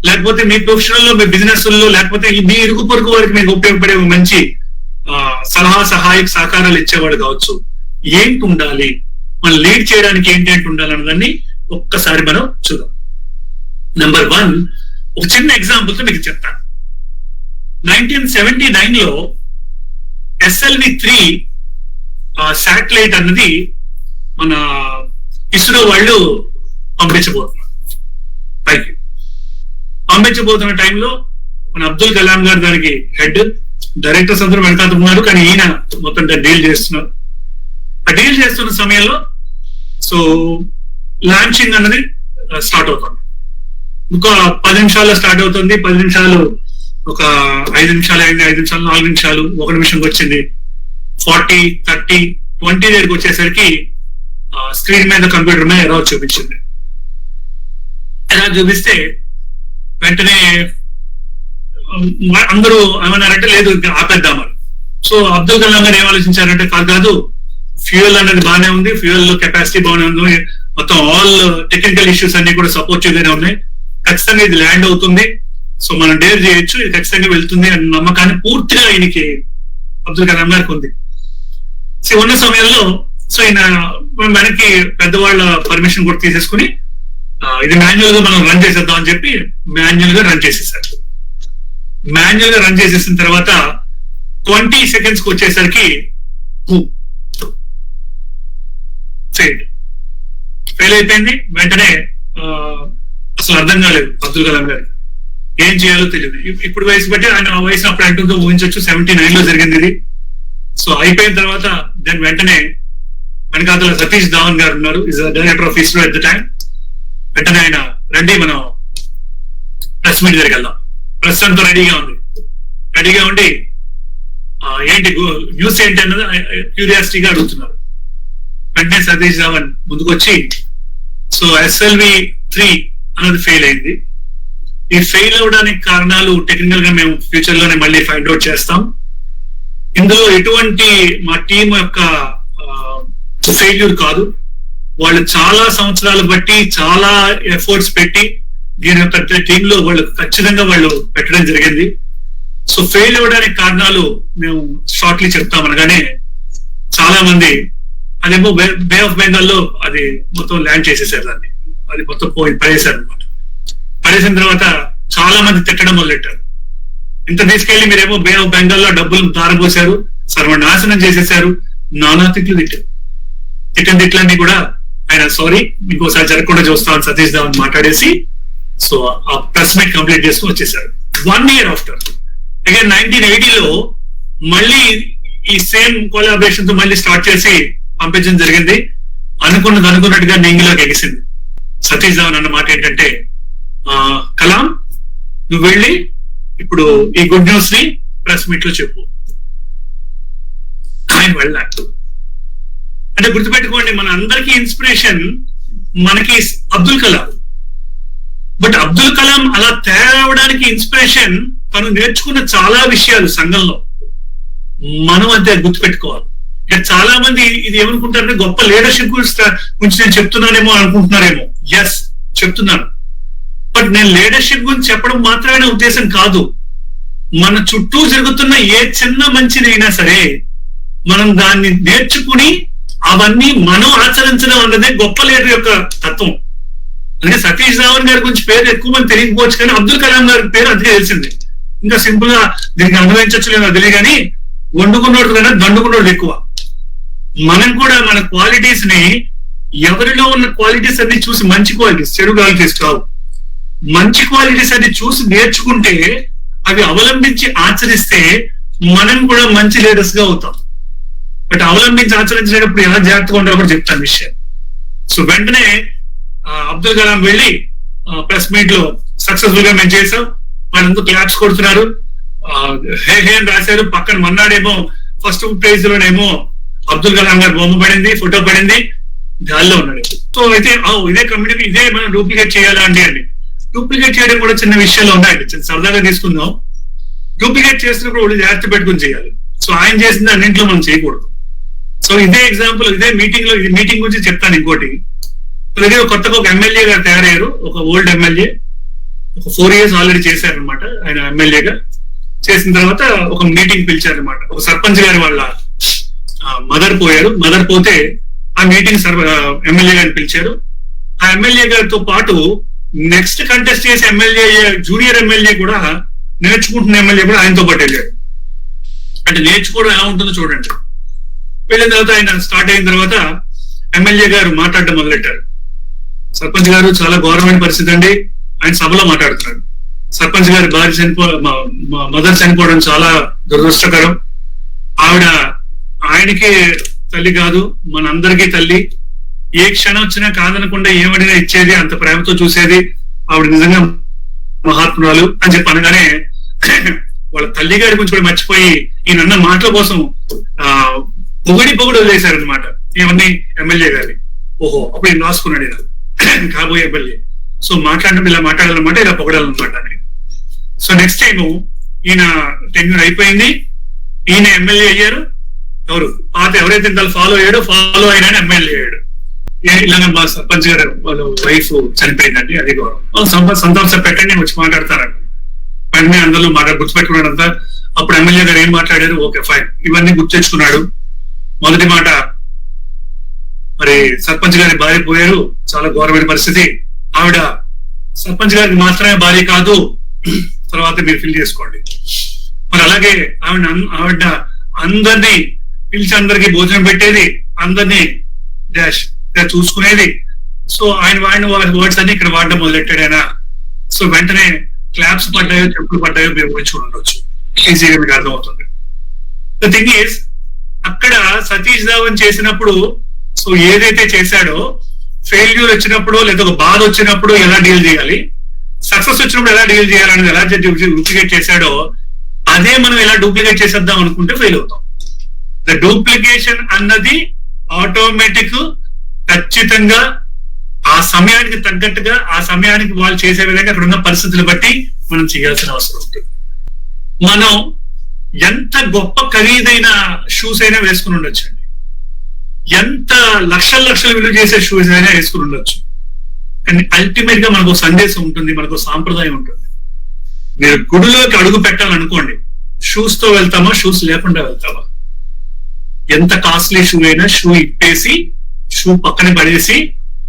లేకపోతే మీ ప్రొఫెషనల్ లో మీ బిజినెస్ లో, లేకపోతే మీ ఇరుగు పొరుగు వారికి మీకు ఉపయోగపడే ఒక మంచి సహాయక సహకారాలు ఇచ్చేవాడు కావచ్చు. ఏంటి ఉండాలి, మనం లీడ్ చేయడానికి ఏంటి ఉండాలి అన్నదాన్ని ఒక్కసారి మనం చూద్దాం. నెంబర్ 1, ఒక చిన్న ఎగ్జాంపుల్ తో మీకు చెప్తాను. 1979 లో SLV-3 శాటిలైట్ అన్నది మన ఇస్రో వాళ్ళు పంపించబోతున్నారు పైకి. పంపించబోతున్న టైంలో మన అబ్దుల్ కలాం గారు దానికి హెడ్, డైరెక్టర్స్ అందరూ వెనకాల ఉన్నారు, కానీ ఈయన మొత్తం డీల్ చేస్తున్నారు. ఆ డీల్ చేస్తున్న సమయంలో సో లాంచింగ్ అన్నది స్టార్ట్ అవుతుంది. ఒక 10 నిమిషాల్లో స్టార్ట్ అవుతుంది. 10 నిమిషాలు, ఒక 5 నిమిషాలు అయింది, 5 నిమిషాలు, 4 నిమిషాలు, 1 నిమిషంకి వచ్చింది. 40, 30, 20 దగ్గరికి వచ్చేసరికి స్క్రీన్ మీద కంప్యూటర్ మీద ఎర్రర్ చూపించింది. ఎర్రర్ చూపిస్తే వెంటనే అందరూ ఏమన్నారంటే లేదు ఇంకా ఆపేద్దామని. సో అబ్దుల్ కలాం గారు ఏం ఆలోచించారంటే కాదు, ఫ్యూయల్ అనేది బాగానే ఉంది, ఫ్యూయల్ కెపాసిటీ బాగానే ఉంది, మొత్తం ఆల్ టెక్నికల్ ఇష్యూస్ అన్ని కూడా సపోర్టివ్ గానే ఉన్నాయి, ఖచ్చితంగా ఇది ల్యాండ్ అవుతుంది, సో మనం డేర్ చేయొచ్చు, ఇది ఖచ్చితంగా వెళ్తుంది అనే నమ్మకాన్ని పూర్తిగా ఈయనకి అబ్దుల్ కలాం గారికి ఉంది. సో ఉన్న సమయంలో సో ఈయన మనకి పెద్దవాళ్ళ పర్మిషన్ కూడా తీసేసుకుని ఇది మాన్యువల్ గా మనం రన్ చేసేద్దాం అని చెప్పి మాన్యువల్ గా రన్ చేసేసారు. మాన్యువల్ గా రన్ చేసేసిన తర్వాత 20 సెకండ్స్ కి వచ్చేసరికి ఫెయిల్ అయిపోయింది. వెంటనే అసలు అర్థం కాలేదు అబ్దుల్ కలాం గారికి, ఏం చేయాలో తెలియదు. ఇప్పుడు వయసు బట్టి ఆయన వయసు అప్పుడు అంటుందో ఊహించవచ్చు. 79 లో జరిగింది ఇది. సో అయిపోయిన తర్వాత దాని వెంటనే వెనకాతల సతీష్ ధావన్ గారు ఉన్నారు, is director of ISRO at the time. వెంటనే ఆయన రండి మనం ప్రెస్ మీట్ దగ్గరికి వెళ్దాం, ప్రెస్ అంతా రెడీగా ఉంది, రెడీగా ఉండి ఏంటి న్యూస్ ఏంటి అన్నది క్యూరియాసిటీగా అడుగుతున్నారు. వెంటనే సతీష్ ధావన్ ముందుకు వచ్చి సో SLV-3 అన్నది ఫెయిల్ అయింది, ఈ ఫెయిల్ అవడానికి కారణాలు టెక్నికల్ గా మేము ఫ్యూచర్ లోనే మళ్ళీ ఫైండ్ అవుట్ చేస్తాం, ఇందులో ఎటువంటి మా టీం యొక్క ఫెయిల్యూర్ కాదు, వాళ్ళు చాలా సంవత్సరాలు బట్టి చాలా ఎఫర్ట్స్ పెట్టి దీని యొక్క టీమ్ లో వాళ్ళు ఖచ్చితంగా వాళ్ళు పెట్టడం జరిగింది. సో ఫెయిల్ అవ్వడానికి కారణాలు మేము షార్ట్లీ చెప్తామనగానే చాలా మంది అదేమో బే ఆఫ్ బెంగాల్ లో అది మొత్తం ల్యాండ్ చేసేసారు, దాన్ని అది మొత్తం పడేశారు అనమాట. పడేసిన తర్వాత చాలా మంది తిట్టడం మొదలెట్టారు, ఇంత తీసుకెళ్లి మీరేమో బే ఆఫ్ బెంగాల్ లో డబ్బులు దారపోసారు, సర్వనాశనం చేసేసారు, నానా తిట్లు తిట్టారు. తిట్లన్నీ కూడా ఆయన సారీ ఇంకోసారి జరగకుండా చూస్తామని సతీష్ ధావన్ మాట్లాడేసి సో ఆ ప్రెస్ మీట్ కంప్లీట్ చేసుకుని వచ్చేసారు. 1 year ఆఫ్టర్ అగైన్ 1980లో మళ్ళీ ఈ సేమ్ కొలాబరేషన్ తో మళ్ళీ స్టార్ట్ చేసి పంపించడం జరిగింది. అనుకున్నట్టుగా నెంగిలోకి ఎగిసింది. సతీష్ ధావన్ అన్న మాట ఏంటంటే, కలాం నువ్వు వెళ్ళి ఇప్పుడు ఈ గుడ్ న్యూస్ ని ప్రెస్ మీట్ లో చెప్పు. ఆయన వెళ్ళాడు. అంటే గుర్తుపెట్టుకోండి, మన అందరికీ ఇన్స్పిరేషన్ మనకి అబ్దుల్ కలాం. బట్ అబ్దుల్ కలాం అలా తయారవడానికి ఇన్స్పిరేషన్ తను నేర్చుకున్న చాలా విషయాలు సంఘంలో మనం అంతే గుర్తుపెట్టుకోవాలి. ఇక చాలా మంది ఇది ఏమనుకుంటారంటే గొప్ప లీడర్షిప్ గురించి నేను చెప్తున్నానేమో అనుకుంటున్నారేమో. ఎస్ చెప్తున్నాను, బట్ నేను లీడర్షిప్ గురించి చెప్పడం మాత్రమే ఉద్దేశం కాదు. మన చుట్టూ జరుగుతున్న ఏ చిన్న మంచిదైనా సరే మనం దాన్ని నేర్చుకుని అవన్నీ మనం ఆచరించడం అన్నదే గొప్ప లీడర్ యొక్క తత్వం. అంటే సతీష్ ధావన్ గారి గురించి పేరు ఎక్కువ మంది తెలియకపోవచ్చు, కానీ అబ్దుల్ కలాం గారి పేరు అందుకే తెలిసింది. ఇంకా సింపుల్ గా దీనికి అనుభవించచ్చు లేదో తెలియదు, కానీ వండుకున్నోడు కన్నా దండుకున్నోడు ఎక్కువ. మనం కూడా మన క్వాలిటీస్ ని, ఎవరిలో ఉన్న క్వాలిటీస్ అన్ని చూసి, మంచి క్వాలిటీస్ చెడు క్వాలిటీస్ కావు, మంచి క్వాలిటీస్ అన్ని చూసి నేర్చుకుంటే అవి అవలంబించి ఆచరిస్తే మనం కూడా మంచి లీడర్స్ గా అవుతాం. బట్ అవలంబించి ఆచరించేటప్పుడు ఎలా జాగ్రత్తగా ఉండాలో కూడా చెప్తాను విషయం. సో వెంటనే అబ్దుల్ కలాం వెళ్ళి ప్రెస్ మీట్ లో సక్సెస్ఫుల్ గా మేము చేసాం, వాళ్ళందరూ క్లాప్స్ కొడుతున్నారు, హే హే అని రాశారు. పక్కన మన్నాడేమో ఫస్ట్ పేజ్ లోనేమో అబ్దుల్ కలాం గారు బొమ్మ పడింది, ఫోటో పడింది, గాల్లో ఉన్నాడు. సో అయితే ఇదే కమ్యూనిటీ ఇదే మనం డూప్లికేట్ చేయాలా అండి అని. డూప్లికేట్ చేయడం కూడా చిన్న విషయాలు ఉన్నాయండి, చిన్న సరదాగా తీసుకుందాం. డూప్లికేట్ చేసినప్పుడు వాళ్ళు జాగ్రత్త పెట్టుకుని చేయాలి. సో ఆయన చేసింది అన్నింటిలో మనం చేయకూడదు. సో ఇదే ఎగ్జాంపుల్, ఇదే మీటింగ్ లో, మీటింగ్ గురించి చెప్తాను ఇంకోటి. దగ్గర కొత్తగా ఒక ఎమ్మెల్యే గారు తయారయ్యారు, ఒక ఓల్డ్ ఎమ్మెల్యే, ఒక 4 years ఆల్రెడీ చేశారనమాట ఆయన ఎమ్మెల్యేగా. చేసిన తర్వాత ఒక మీటింగ్ పిలిచారనమాట. ఒక సర్పంచ్ గారి వాళ్ళ మదర్ పోయారు, మదర్ పోతే ఆ మీటింగ్ ఎమ్మెల్యే గారిని పిలిచారు. ఆ ఎమ్మెల్యే గారితో పాటు నెక్స్ట్ కంటెస్ట్ చేసే ఎమ్మెల్యే, జూనియర్ ఎమ్మెల్యే కూడా, నేర్చుకుంటున్న ఎమ్మెల్యే కూడా ఆయనతో పాటు వెళ్ళాడు. అంటే నేర్చుకోవడం ఎలా ఉంటుందో చూడండి. వెళ్ళిన తర్వాత ఆయన స్టార్ట్ అయిన తర్వాత ఎమ్మెల్యే గారు మాట్లాడడం మొదలెట్టారు. సర్పంచ్ గారు చాలా ఘోరమైన పరిస్థితి అండి, ఆయన సభలో మాట్లాడుతున్నాడు. సర్పంచ్ గారి భార్య మదర్ చనిపోవడం చాలా దురదృష్టకరం. ఆవిడ ఆయనకి తల్లి కాదు, మనందరికీ తల్లి. ఏ క్షణం వచ్చినా కాదనకుండా ఏమడినా ఇచ్చేది, అంత ప్రేమతో చూసేది. ఆవిడ నిజంగా మహాత్మురాలు అని చెప్పి అనగానే వాళ్ళ తల్లి గారి గురించి కూడా మర్చిపోయి ఈయన మాటల కోసం పొగుడు వదిలేశారనమాట. ఇవన్నీ ఎమ్మెల్యే గారి. ఓహో, అప్పుడు ఈయన రాసుకున్నాడు ఈయన కాబోయే ఎమ్మెల్యే. సో మాట్లాడినప్పుడు ఇలా మాట్లాడాలన్నమాట, ఇలా పొగడాలన్నమాట అని. సో నెక్స్ట్ టైం ఈయన టెన్యూర్ అయిపోయింది, ఈయన ఎమ్మెల్యే అయ్యారు. ఎవరు పాత ఎవరైతే ఫాలో అయ్యాడో, ఫాలో అయినా ఎమ్మెల్యే అయ్యాడు. ఇలాగ మా సర్పంచ్ గారు వాళ్ళ వైఫ్ చనిపోయిందండి, అది గౌరవం. సంతాపం పెట్టండి, వచ్చి మాట్లాడతారంట. వెంటనే అందరూ గుర్తుపెట్టుకున్నాడంతా. అప్పుడు ఎమ్మెల్యే గారు ఏం మాట్లాడారు, ఓకే ఫైన్, ఇవన్నీ గుర్తు తెచ్చుకున్నాడు. మొదటి మాట, మరి సర్పంచ్ గారి భార్య పోయారు, చాలా ఘోరమైన పరిస్థితి. ఆవిడ సర్పంచ్ గారికి మాత్రమే భార్య కాదు, తర్వాత మీరు ఫిల్ చేసుకోండి. మరి అలాగే ఆవిడ అందరినీ పిలిచి అందరికి భోజనం పెట్టేది, అందరినీ డాష్ చూసుకునేది. సో ఆయన వాడిన వర్డ్స్ అన్ని ఇక్కడ వాడడం మొదలెట్టాడు ఆయన. సో వెంటనే క్లాప్స్ పడ్డాయో, చెప్పులు పడ్డాయో మీరు ఊహించుకుని ఉండొచ్చు, ఈజీగా మీకు అర్థమవుతుంది. ద థింగ్ ఈస్, అక్కడ సతీష్ ధావన్ చేసినప్పుడు, సో ఏదైతే చేశాడో, ఫెయిల్యూర్ వచ్చినప్పుడు లేదా ఒక బాధ వచ్చినప్పుడు ఎలా డీల్ చేయాలి, సక్సెస్ వచ్చినప్పుడు ఎలా డీల్ చేయాలనేది ఎలా డూప్లికేట్ చేశాడో, అదే మనం ఎలా డూప్లికేట్ చేసేద్దాం అనుకుంటే ఫెయిల్ అవుతాం. ద డూప్లికేషన్ అన్నది ఆటోమేటిక్, ఖచ్చితంగా ఆ సమయానికి తగ్గట్టుగా, ఆ సమయానికి వాళ్ళు చేసే విధంగా అక్కడ ఉన్న పరిస్థితులు బట్టి మనం చేయాల్సిన అవసరం ఉంటుంది. మనం ఎంత గొప్ప ఖరీదైన షూస్ అయినా వేసుకుని ఉండొచ్చు అండి, ఎంత లక్షలు విలువ చేసే షూస్ అయినా వేసుకుని ఉండొచ్చు. కానీ అల్టిమేట్ గా మనకు సందేశం ఉంటుంది, మనకు సాంప్రదాయం ఉంటుంది. మీరు గుడిలోకి అడుగు పెట్టాలనుకోండి, షూస్ తో వెళ్తామా, షూస్ లేకుండా వెళ్తామా? ఎంత కాస్ట్లీ షూ అయినా షూ ఇప్పేసి, షూ పక్కన పడేసి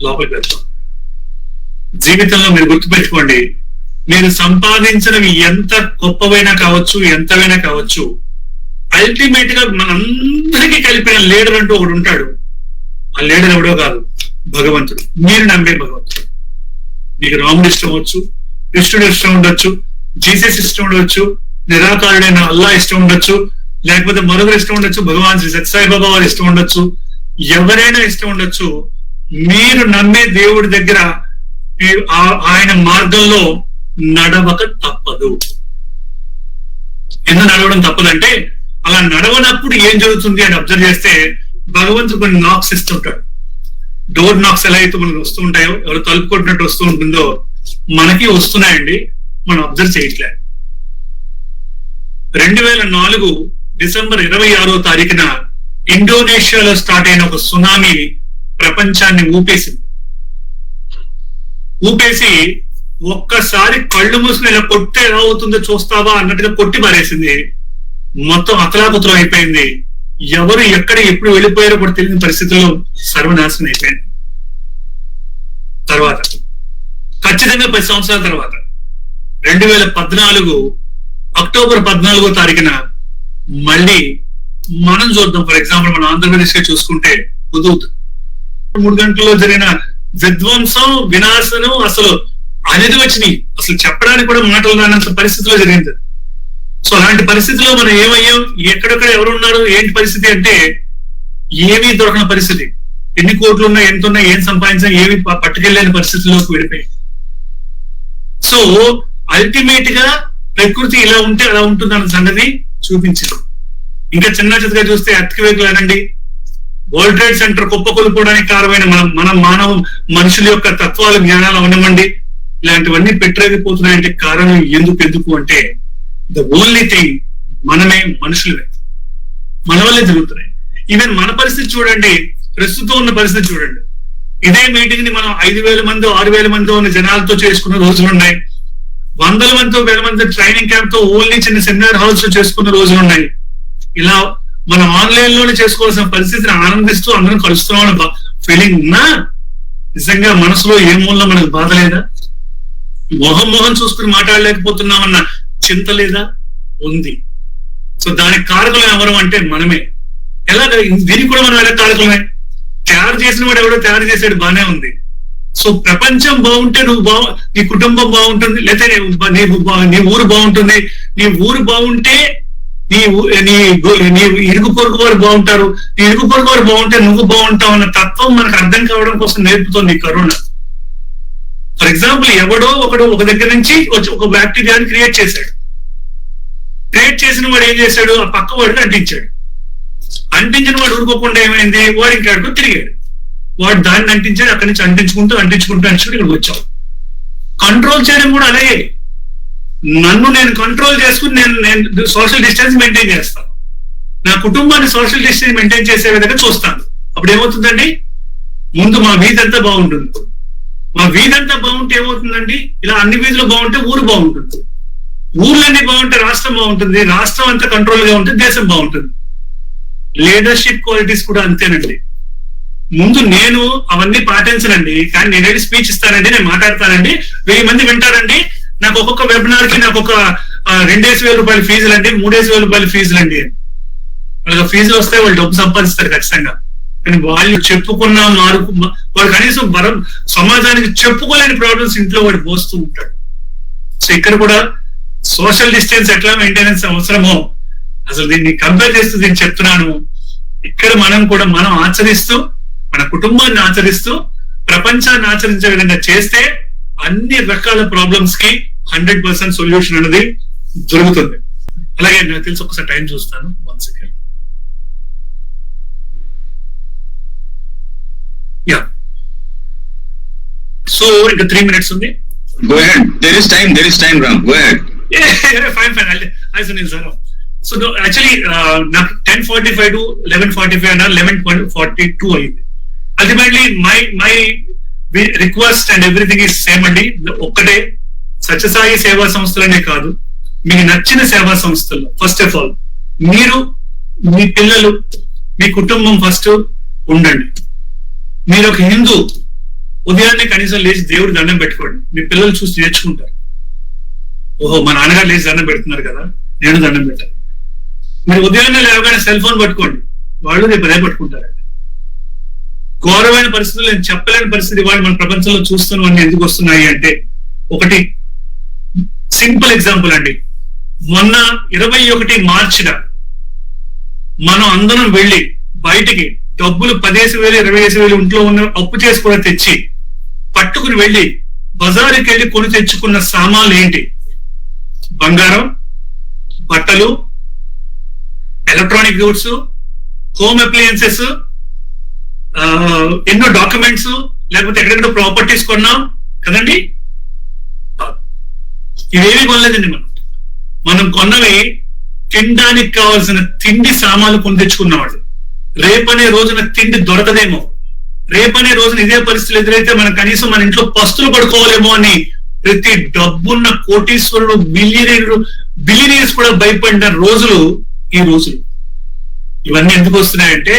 లోపలికి వెళ్తాం. జీవితంలో మీరు గుర్తుపెట్టుకోండి, మీరు సంపాదించినవి ఎంత గొప్పవైనా కావచ్చు, ఎంతవైనా కావచ్చు, అల్టిమేట్ గా మనందరికీ కలిపిన లీడర్ అంటూ ఒకడు ఉంటాడు. ఆ లీడర్ ఎవడో కాదు, భగవంతుడు. మీరు నమ్మే భగవంతుడు. మీకు రాముడు ఇష్టం అవచ్చు, కృష్ణుడు ఇష్టం ఉండొచ్చు, జీసస్ ఇష్టం ఉండొచ్చు, నిరాకారుడైన అల్లా ఇష్టం ఉండొచ్చు, లేకపోతే మరొకరు ఇష్టం ఉండొచ్చు, భగవాన్ శ్రీ సత్యసాయిబాబా వారు ఇష్టం ఉండొచ్చు, ఎవరైనా ఇష్టం ఉండొచ్చు. మీరు నమ్మే దేవుడి దగ్గర ఆయన మార్గంలో నడవక తప్పదు. ఎందుకు నడవడం తప్పదంటే, అలా నడవనప్పుడు ఏం జరుగుతుంది అని అబ్జర్వ్ చేస్తే, భగవంతుడు కొన్ని నాక్స్ ఇస్తుంటాడు. డోర్ నాక్స్ ఎలా అయితే మనకు వస్తూ ఉంటాయో, ఎవరు తలుపు కొట్టినట్టు వస్తూ ఉంటుందో, మనకి వస్తున్నాయండి, మనం అబ్జర్వ్ చేయట్లే. 2004 డిసెంబర్ 26వ తారీఖున ఇండోనేషియాలో స్టార్ట్ అయిన ఒక సునామీ ప్రపంచాన్ని ఊపేసి ఒక్కసారి కళ్ళు మూసుకుని ఇలా కొట్టే ఎలా అవుతుందో చూస్తావా అన్నట్టుగా కొట్టి పారేసింది. మొత్తం అతలాకుతలం అయిపోయింది. ఎవరు ఎక్కడ ఎప్పుడు వెళ్ళిపోయారో కూడా తెలియని పరిస్థితుల్లో సర్వనాశనం అయిపోయింది. తర్వాత ఖచ్చితంగా 10 సంవత్సరాల తర్వాత 2014 అక్టోబర్ 14వ తారీఖున మళ్ళీ మనం చూద్దాం. ఫర్ ఎగ్జాంపుల్ మన ఆంధ్రప్రదేశ్ గా చూసుకుంటే, 3 గంటల్లో జరిగిన విధ్వంసం, వినాశనం, అసలు అనేది వచ్చినాయి. అసలు చెప్పడానికి కూడా మాటలు రానంత పరిస్థితిలో జరిగింది. సో అలాంటి పరిస్థితిలో మనం ఏమయ్యాం, ఎక్కడెక్కడ ఎవరు ఉన్నారు, ఏంటి పరిస్థితి అంటే, ఏమీ దొరకని పరిస్థితి. ఎన్ని కోట్లు ఉన్నా, ఎంత ఉన్నా, ఏం సంపాదించినా ఏమి పట్టుకెళ్ళని పరిస్థితుల్లోకి వెళ్ళిపోయి. సో అల్టిమేట్ గా ప్రకృతి ఇలా ఉంటే అలా ఉంటుంది అన్న సంగతి చూపించింది. ఇంకా చిన్న చిన్నగా చూస్తే ఎర్త్క్వేక్ అనండి, వరల్డ్ ట్రేడ్ సెంటర్ కుప్పకొలిపోవడానికి కారణమైన మన మానవ మనుషుల యొక్క తత్వాలు, జ్ఞానాలు అవనివ్వండి, ఇలాంటివన్నీ పెట్టలేకపోతున్నాయంటే కారణం ఎందుకు అంటే ద ఓన్లీ థింగ్ మనమే, మనుషులమే, మన వల్లే జరుగుతున్నాయి. ఈవెన్ మన పరిస్థితి చూడండి, ప్రస్తుతం ఉన్న పరిస్థితి చూడండి. ఇదే మీటింగ్ ని మనం 5,000 మంది 6,000 మంది ఉన్న జనాలతో చేసుకున్న రోజులున్నాయి. 100 మందితో 1,000 మంది ట్రైనింగ్ క్యాంప్ తో ఓన్లీ చిన్న సెమినార్ హాల్స్ లో చేసుకున్న రోజులున్నాయి. ఇలా మనం ఆన్లైన్ లోనే చేసుకోవాల్సిన పరిస్థితిని ఆనందిస్తూ అందరం కలుస్తున్నాం ఫీలింగ్ ఉన్నా నిజంగా మనసులో ఏ మూలలో మనకు బాధ లేదా? మొహం చూసుకుని మాట్లాడలేకపోతున్నామన్న చింత లేదా? ఉంది. సో దానికి కారకులు ఎవరు అంటే మనమే. ఎలాగ దీనికి కూడా మనం ఎలా కారకులమే? తయారు చేసిన వాడు ఎవడో తయారు చేసాడు, బానే ఉంది. సో ప్రపంచం బాగుంటే నీ కుటుంబం బాగుంటుంది, లేకపోతే నీ ఊరు బాగుంటుంది. నీ ఊరు బాగుంటే నీ ఇరుగు పొరుగు వారు బాగుంటారు, నీ ఇరుగు పొరుగు వారు బాగుంటే నువ్వు బాగుంటావు అన్న తత్వం మనకు అర్థం కావడం కోసం నేర్పుతోంది కరోనా. ఫర్ ఎగ్జాంపుల్, ఎవడో ఒకడు ఒక దగ్గర నుంచి ఒక బ్యాక్టీరియాని క్రియేట్ చేశాడు. క్రియేట్ చేసిన వాడు ఏం చేశాడు? ఆ పక్క వాడిని అంటించాడు. అంటించిన వాడు ఊరుకోకుండా ఏమైంది? వాడు ఇంకాడుకు తిరిగాడు. వాడు దాన్ని అంటించాడు. అక్కడి నుంచి అంటించుకుంటూ ఇక్కడికి వచ్చావు. కంట్రోల్ చేయడం కూడా అలాగే. నన్ను నేను కంట్రోల్ చేసుకుని నేను సోషల్ డిస్టెన్స్ మెయింటైన్ చేస్తాను. నా కుటుంబాన్ని సోషల్ డిస్టెన్స్ మెయింటైన్ చేసే విధంగా చూస్తాను. అప్పుడు ఏమవుతుందండి? ముందు మా వీధి అంతా బాగుంటుంది. మా వీధి అంతా బాగుంటే ఏమవుతుందండి? ఇలా అన్ని వీధులు బాగుంటే ఊరు బాగుంటుంది. ఊర్లన్నీ బాగుంటే రాష్ట్రం బాగుంటుంది. రాష్ట్రం అంతా కంట్రోల్ గా ఉంటే దేశం బాగుంటుంది. లీడర్షిప్ క్వాలిటీస్ కూడా అంతేనండి. ముందు నేను అవన్నీ పాటించనండి, కానీ నేనేది స్పీచ్ ఇస్తానండి, నేను మాట్లాడతానండి, 1000 మంది వింటారండి. నాకు ఒక్కొక్క వెబినార్ కి నాకు ఒక 2,000 రూపాయల ఫీజులండి, 3,000 రూపాయల ఫీజులండి. వాళ్ళకి ఫీజులు వస్తే వాళ్ళు డబ్బు సంపాదిస్తారు ఖచ్చితంగా. కానీ వాళ్ళు చెప్పుకున్న వాడు కనీసం సమాజానికి చెప్పుకోలేని ప్రాబ్లమ్స్ ఇంట్లో వాడు మోస్తూ ఉంటాడు. సో ఇక్కడ కూడా సోషల్ డిస్టెన్స్ ఎట్లా మెయింటెనెన్స్ అవసరమో అసలు దీన్ని కంపేర్ చేస్తూ దీన్ని చెప్తున్నాను. ఇక్కడ మనం ఆచరిస్తూ, మన కుటుంబాన్ని ఆచరిస్తూ, ప్రపంచాన్ని ఆచరించే విధంగా చేస్తే అన్ని రకాల ప్రాబ్లమ్స్ కి 100% సొల్యూషన్ అనేది దొరుకుతుంది. అలాగే నాకు తెలిసి ఒకసారి టైం చూస్తాను. 1 సెకండ్. యా, సో ఇంకా 3 minutes ఉంది. Go ahead. There is time, Ram. Go ahead. Yeah, fine. I Sunil sir. So actually, నాకు 10:45 to 11:45 అన్న 11:42 అయింది. Ultimately my request and everything is same అండి. ఒక్కటే, సత్యసాయి సేవా సంస్థలనే కాదు, మీకు నచ్చిన సేవా సంస్థల్లో ఫస్ట్ ఆఫ్ ఆల్ మీరు, మీ పిల్లలు, మీ కుటుంబం ఫస్ట్ ఉండండి. మీరు ఒక హిందూ, ఉదయాన్నే కనీసం లేచి దేవుడు దండం పెట్టుకోండి. మీ పిల్లలు చూసి నేర్చుకుంటారు. ఓహో, మా నాన్నగారు లేచి దండం పెడుతున్నారు కదా, నేను దండం పెట్టాను. మీరు ఉదయాన్నే లేవగానే సెల్ ఫోన్ పట్టుకోండి, వాళ్ళు రేపు అదే పట్టుకుంటారండి. ఘోరమైన పరిస్థితులు, నేను చెప్పలేని పరిస్థితి వాళ్ళు మన ప్రపంచంలో చూస్తున్నవన్నీ ఎందుకు వస్తున్నాయి అంటే, ఒకటి సింపుల్ ఎగ్జాంపుల్ అండి. మొన్న 21 మార్చిన మనం అందరం వెళ్ళి బయటికి డబ్బులు 15,000 20,000 ఇంట్లో ఉన్న అప్పు చేసి కూడా తెచ్చి పట్టుకుని వెళ్ళి బజారుకి వెళ్ళి కొని తెచ్చుకున్న సామాన్లు ఏంటి? బంగారం, బట్టలు, ఎలక్ట్రానిక్ గూడ్స్, హోమ్ అప్లయన్సెస్, ఎన్నో డాక్యుమెంట్స్, లేకపోతే ఎక్కడెక్కడ ప్రాపర్టీస్ కొన్నాం కదండి. ఇవేమీ కొనలేదండి. మనం కొన్నవి తినడానికి కావాల్సిన తిండి సామాన్లు కొని తెచ్చుకున్నవాళ్ళు. రేపనే రోజున తిండి దొరకదేమో, రేపనే రోజున ఇదే పరిస్థితులు ఎదురైతే మనం కనీసం మన ఇంట్లో పస్తులు పడుకోవాలేమో అని ప్రతి డబ్బున్న కోటీశ్వరుడు, బిలియనీర్స్ కూడా భయపడిన రోజులు ఈ రోజులు. ఇవన్నీ ఎందుకు వస్తున్నాయంటే,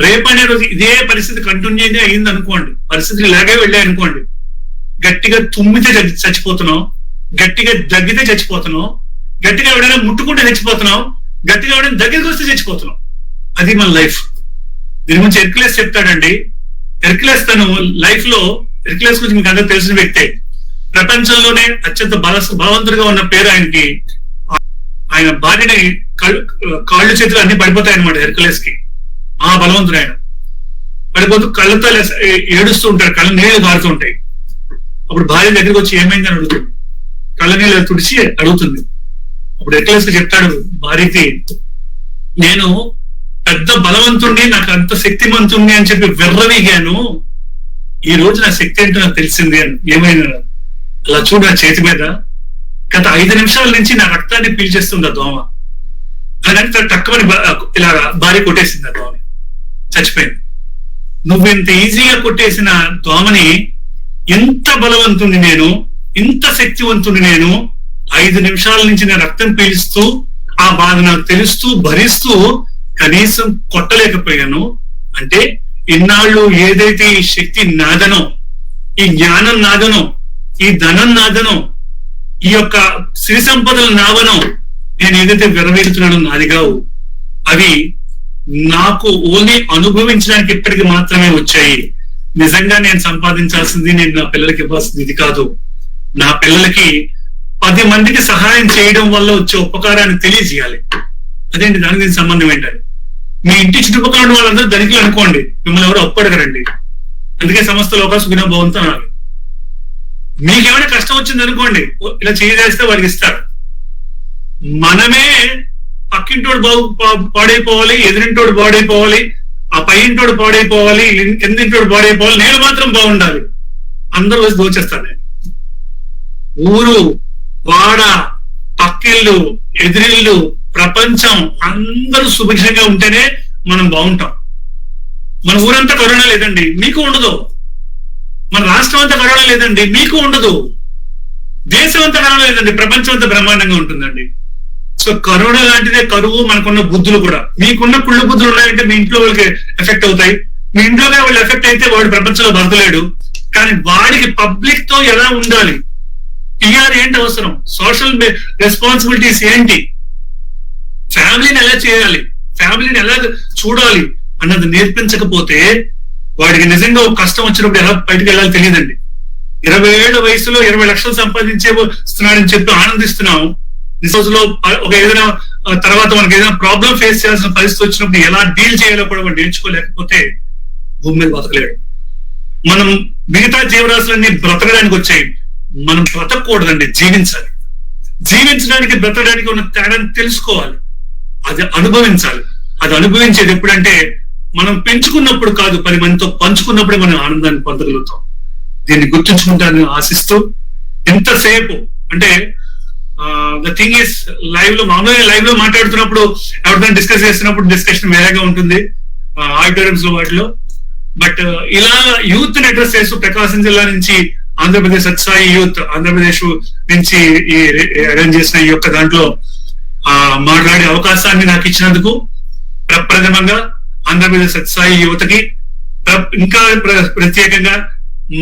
రేపనే రోజు ఇదే పరిస్థితి కంటిన్యూ అయింది అనుకోండి, పరిస్థితులు ఇలాగే వెళ్ళాయి అనుకోండి, గట్టిగా తుమ్మితే చచ్చిపోతున్నాం, గట్టిగా దగ్గితే చచ్చిపోతున్నాం, గట్టిగా ఎవడైనా ముట్టుకుంటే చచ్చిపోతున్నాం, గట్టిగా ఎవడైనా దగ్గరికి వస్తే చచ్చిపోతున్నాం. అది మన లైఫ్. దీని గురించి హెర్క్యులస్ చెప్తాడండి. హెర్క్యులస్ తను లైఫ్ లో, హెర్క్యులస్ గురించి మీకు అందరూ తెలిసిన వ్యక్తే. ప్రపంచంలోనే అత్యంత బలవంతుడిగా ఉన్న పేరు ఆయనకి. ఆయన భార్యని కాళ్ళు చేతులు అన్ని పడిపోతాయి అనమాట హెర్క్యులస్ కి. ఆ బలవంతుడు ఆయన. పడిపోతూ కళ్ళతో ఏడుస్తూ ఉంటాడు, కళ్ళ నీళ్ళు కారుతూ ఉంటాయి. అప్పుడు భార్య దగ్గరికి వచ్చి ఏమైందని అడుగుతుంది, కళ్ళ నీళ్ళు తుడిచి అడుగుతుంది. అప్పుడు ఎక్లెస్ చెప్తాడు భార్యకి, నేను పెద్ద బలవంతుణ్ణి, నాకు అంత శక్తిమంతుణ్ణి అని చెప్పి వెర్రవీగాను, ఈ రోజు నా శక్తి ఏంటో నాకు తెలిసింది అని. ఏమైనా అలా చూడు నా చేతి మీద గత 5 నిమిషాల నుంచి నా రక్తాన్ని పీల్చేస్తుంది ఆ దోమ. అలాంటి తక్కువని ఇలా భార్య కొట్టేసింది ఆ దోమని, చచ్చిపోయింది. నువ్వు ఇంత ఈజీగా కొట్టేసిన దోమని ఎంత బలవంతుని నేను, ఇంత శక్తివంతుని నేను, 5 నిమిషాల నుంచి నేను రక్తం పీలుస్తూ ఆ బాధ నాకు తెలుస్తూ భరిస్తూ కనీసం కొట్టలేకపోయాను. అంటే ఇన్నాళ్ళు ఏదైతే ఈ శక్తి నాదనో, ఈ జ్ఞానం నాదనో, ఈ ధనం నాదనో, ఈ యొక్క శ్రీ సంపదలు నావనో, నేను ఏదైతే విరవేలుతున్నానో నాది కావు, అవి నాకు ఓన్లీ అనుభవించడానికి ఇప్పటికి మాత్రమే వచ్చాయి. నిజంగా నేను సంపాదించాల్సింది, నేను నా పిల్లలకి ఇవ్వాల్సింది ఇది కాదు. నా పిల్లలకి 10 మందికి సహాయం చేయడం వల్ల వచ్చే ఉపకారాన్ని తెలియజేయాలి. అదేంటి, దానికి దీనికి సంబంధం ఏంటంటే, మీ ఇంటి చుట్టుపక్కల ఉన్న వాళ్ళందరూ ధనికులు అనుకోండి, మిమ్మల్ని ఎవరు ఒప్పడగరండి. అందుకే సంస్థ లోకా సుఖినో భవంతు అనాలి. మీకేమైనా కష్టం వచ్చింది అనుకోండి, ఇలా చేయదేస్తే వాడికి ఇస్తారు. మనమే పక్కింటోడు పాడైపోవాలి, ఎదురింటోడు పాడైపోవాలి, ఆ పైంటోడు పాడైపోవాలి, కిందింటోడు పాడైపోవాలి, నేను మాత్రం బాగుండాలి, అందరూ వచ్చి దోచేస్తాను నేను. ఊరు, వాడ, పక్కిళ్ళు, ఎదిరిళ్ళు, ప్రపంచం అందరూ సుభిక్షంగా ఉంటేనే మనం బాగుంటాం. మన ఊరంతా కరోనా లేదండి, మీకు ఉండదు. మన రాష్ట్రం అంతా కరోనా లేదండి, మీకు ఉండదు. దేశం అంతా కరోనా లేదండి, ప్రపంచం అంతా బ్రహ్మాండంగా ఉంటుందండి. సో కరోనా లాంటిదే కరువు, మనకున్న బుద్ధులు కూడా. మీకున్న కుళ్ళు బుద్ధులు ఉన్నాయంటే మీ ఇంట్లో వాళ్ళకి ఎఫెక్ట్ అవుతాయి. మీ ఇంట్లోనే వాళ్ళు ఎఫెక్ట్ అయితే వాడు ప్రపంచంలో బతకలేడు. కానీ వాడికి పబ్లిక్ తో ఎలా ఉండాలి, టీఆర్ ఏంటి అవసరం, సోషల్ రెస్పాన్సిబిలిటీస్ ఏంటి, ఫ్యామిలీని ఎలా చేయాలి, ఫ్యామిలీని ఎలా చూడాలి అన్నది నేర్పించకపోతే వాడికి నిజంగా ఒక కష్టం వచ్చినప్పుడు ఎలా బయటకు వెళ్ళాలి తెలియదండి. 20 ఏళ్ల వయసులో 20 లక్షలు సంపాదించేస్తున్నాడని చెప్పి ఆనందిస్తున్నాం. ఈ రోజులో ఒక ఏదైనా తర్వాత మనకి ఏదైనా ప్రాబ్లం ఫేస్ చేయాల్సిన పరిస్థితి వచ్చినప్పుడు ఎలా డీల్ చేయాలో కూడా వాడు నేర్చుకోలేకపోతే భూమి మీద బతకలేడు. మనం మిగతా జీవరాశులన్నీ బ్రతకడానికి వచ్చాయి, మనం బ్రతకూడదండి, జీవించాలి. జీవించడానికి బ్రతకడానికి ఉన్న తేడాన్ని తెలుసుకోవాలి, అది అనుభవించాలి. అది అనుభవించేది ఎప్పుడంటే మనం పెంచుకున్నప్పుడు కాదు, 10 మందితో పంచుకున్నప్పుడే మనం ఆనందాన్ని పొందగలుగుతాం. దీన్ని గుర్తుంచుకుంటానని ఆశిస్తూ, ఎంతసేపు అంటే ద థింగ్ ఇస్ లైవ్ లో, మామూలుగా లైవ్ లో మాట్లాడుతున్నప్పుడు ఎవరితో డిస్కస్ చేస్తున్నప్పుడు డిస్కషన్ వేరేగా ఉంటుంది ఆడిటోరియంస్ లో వాటిలో. బట్ ఇలా యూత్ ని అడ్రస్ చేస్తూ ప్రకాశం జిల్లా నుంచి ఆంధ్రప్రదేశ్ సత్సాయి యూత్ ఆంధ్రప్రదేశ్ నుంచి ఈ అరేంజ్ చేసిన ఈ యొక్క దాంట్లో మాట్లాడే అవకాశాన్ని నాకు ఇచ్చినందుకు ప్రప్రథమంగా ఆంధ్రప్రదేశ్ సత్సాయి యువతకి, ఇంకా ప్రత్యేకంగా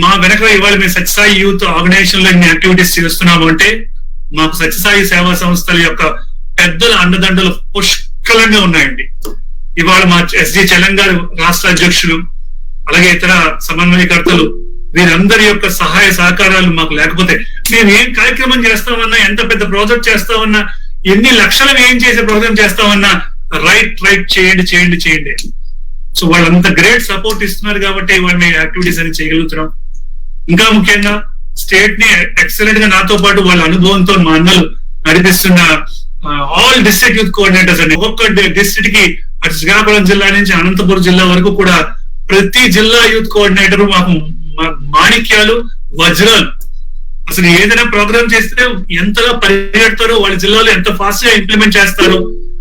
మా వెనక ఇవాళ మేము సత్యసాయి యూత్ ఆర్గనైజేషన్ లో ఇన్ని యాక్టివిటీస్ చేస్తున్నాము అంటే మాకు సత్యసాయి సేవా సంస్థల యొక్క పెద్దల అండదండలు పుష్కలంగా ఉన్నాయండి. ఇవాళ మా ఎస్జి తెలంగాణ రాష్ట్ర అధ్యక్షులు, అలాగే ఇతర సమన్వయకర్తలు, వీరందరి యొక్క సహాయ సహకారాలు మాకు లేకపోతే మేము ఏం కార్యక్రమం చేస్తామన్నా, ఎంత పెద్ద ప్రాజెక్ట్ చేస్తామన్నా, ఎన్ని లక్షలు ఏం చేసే ప్రోగ్రామ్ చేస్తామన్నా రైట్ చేయండి. సో వాళ్ళంత గ్రేట్ సపోర్ట్ ఇస్తున్నారు కాబట్టి ఇవాళ మేము యాక్టివిటీస్ అని చేయగలుగుతున్నాం. ఇంకా ముఖ్యంగా స్టేట్ ని ఎక్సలెంట్ గా నాతో పాటు వాళ్ళ అనుభవంతో మా అన్నలు నడిపిస్తున్న ఆల్ డిస్ట్రిక్ట్ యూత్ కోఆర్డినేటర్స్ అండి. ఒక్కొక్క డిస్ట్రిక్ట్ కి అటు శ్రీకాకుళం జిల్లా నుంచి అనంతపురం జిల్లా వరకు కూడా ప్రతి జిల్లా యూత్ కోఆర్డినేటర్ మాకు మాణిక్యాలు, వజ్రాలు. అసలు ఏదైనా ప్రోగ్రామ్ చేస్తే ఎంతగా పరిగెడతారో, వాళ్ళ జిల్లాలో ఎంత ఫాస్ట్ గా ఇంప్లిమెంట్ చేస్తారో,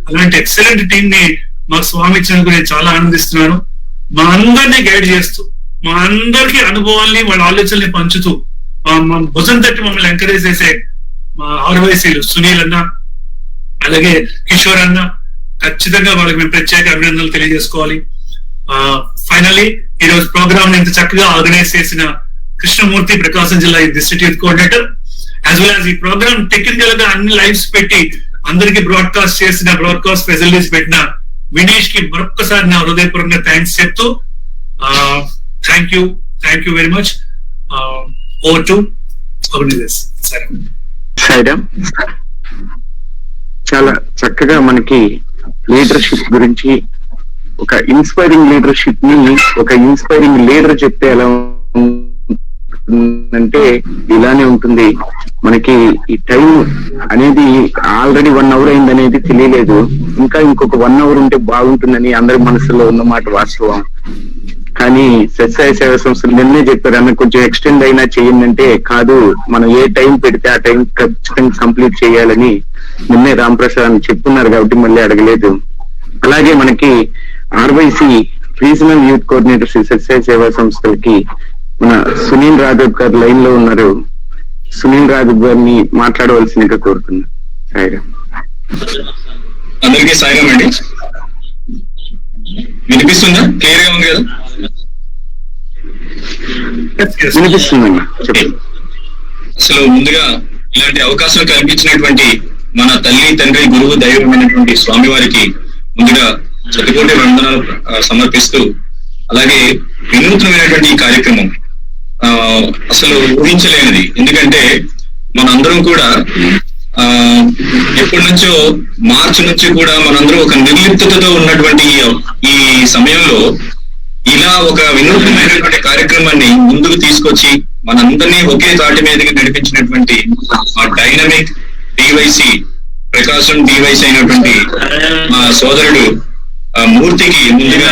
అలాంటి ఎక్సలెంట్ టీం ని మాకు స్వామి ఇచ్చినందుకు నేను చాలా ఆనందిస్తున్నాను. మా అందరినీ గైడ్ చేస్తూ, మా అందరికీ అనుభవాల్ని, వాళ్ళ ఆలోచనల్ని పంచుతూ, మా భుజం తట్టి మమ్మల్ని ఎంకరేజ్ చేసే మా ఆర్వైసీలు సునీల్ అన్న, అలాగే కిషోర్ అన్న, ఖచ్చితంగా వాళ్ళకి మేము ప్రత్యేక అభినందనలు తెలియజేసుకోవాలి. ఫైనల్లీ ఈ రోజు ప్రోగ్రామ్ ఇంత చక్కగా ఆర్గనైజ్ చేసిన కృష్ణమూర్తి, ప్రకాశం జిల్లా district youth coordinator, as well as ఈ ప్రోగ్రామ్ టెక్నికల్ గా అన్ని లైవ్స్ పెట్టి అందరికి బ్రాడ్కాస్ట్ చేసిన, బ్రాడ్కాస్ట్ ఫెసిలిటీస్ పెట్టిన వినేష్ కి మరొక్కసారి నా హృదయపూర్వకంగా థ్యాంక్స్ చెప్తూ thank you very much. Over to Sairam. చాలా చక్కగా మనకి లీడర్షిప్ గురించి, ఒక ఇన్స్పైరింగ్ లీడర్షిప్ ని ఒక ఇన్స్పైరింగ్ లీడర్ చెప్తే ఎలా ఉంటుందంటే ఇలానే ఉంటుంది. మనకి ఈ టైం అనేది ఆల్రెడీ 1 hour అయింది అనేది తెలియలేదు, ఇంకా ఇంకొక 1 hour ఉంటే బాగుంటుందని అందరి మనసులో ఉన్నమాట వాస్తవం. కానీ సత్యసాయి సేవా సంస్థలు నిన్నే చెప్పారు అన్న కొంచెం ఎక్స్టెండ్ అయినా చేయండి, కాదు మనం ఏ టైం పెడితే ఆ టైం ఖచ్చితంగా కంప్లీట్ చేయాలని నిన్నే రాంప్రసాద్ అని చెప్తున్నారు కాబట్టి మళ్ళీ అడగలేదు. అలాగే మనకి RYC regional youth coordinator Shri Sathya Sai Seva సంస్థలకి మన సునీల్ రాఘవ్ గారు లైన్ లో ఉన్నారు. సునీల్ రాఘవ్ గారిని మాట్లాడవలసిందిగా కోరుతున్నా. సాయిరామ్. అందరికీ సాయిరామ్ అండి. వినిపిస్తుందా? క్లియర్ గా ఉంది కదా? వినిపిస్తుందండి, చెప్పండి. అసలు ముందుగా ఇలాంటి అవకాశం కల్పించినటువంటి మన తల్లి, తండ్రి, గురువు, దైవమైనటువంటి స్వామి వారికి ముందుగా శతకోటి వందనాలు సమర్పిస్తూ, అలాగే వినూత్నమైనటువంటి ఈ కార్యక్రమం అసలు ఊహించలేనిది. ఎందుకంటే మనందరం కూడా ఎప్పటి నుంచో మార్చి నుంచి కూడా మనందరం ఒక నిర్లిప్తతో ఉన్నటువంటి ఈ సమయంలో ఇలా ఒక వినూత్నమైనటువంటి కార్యక్రమాన్ని ముందుకు తీసుకొచ్చి మనందరినీ ఒకే తాటి మీదకి నడిపించినటువంటి మా డైనమిక్ డివైసి ప్రకాశం డివైసి అయినటువంటి మా సోదరుడు మూర్తికి ముందుగా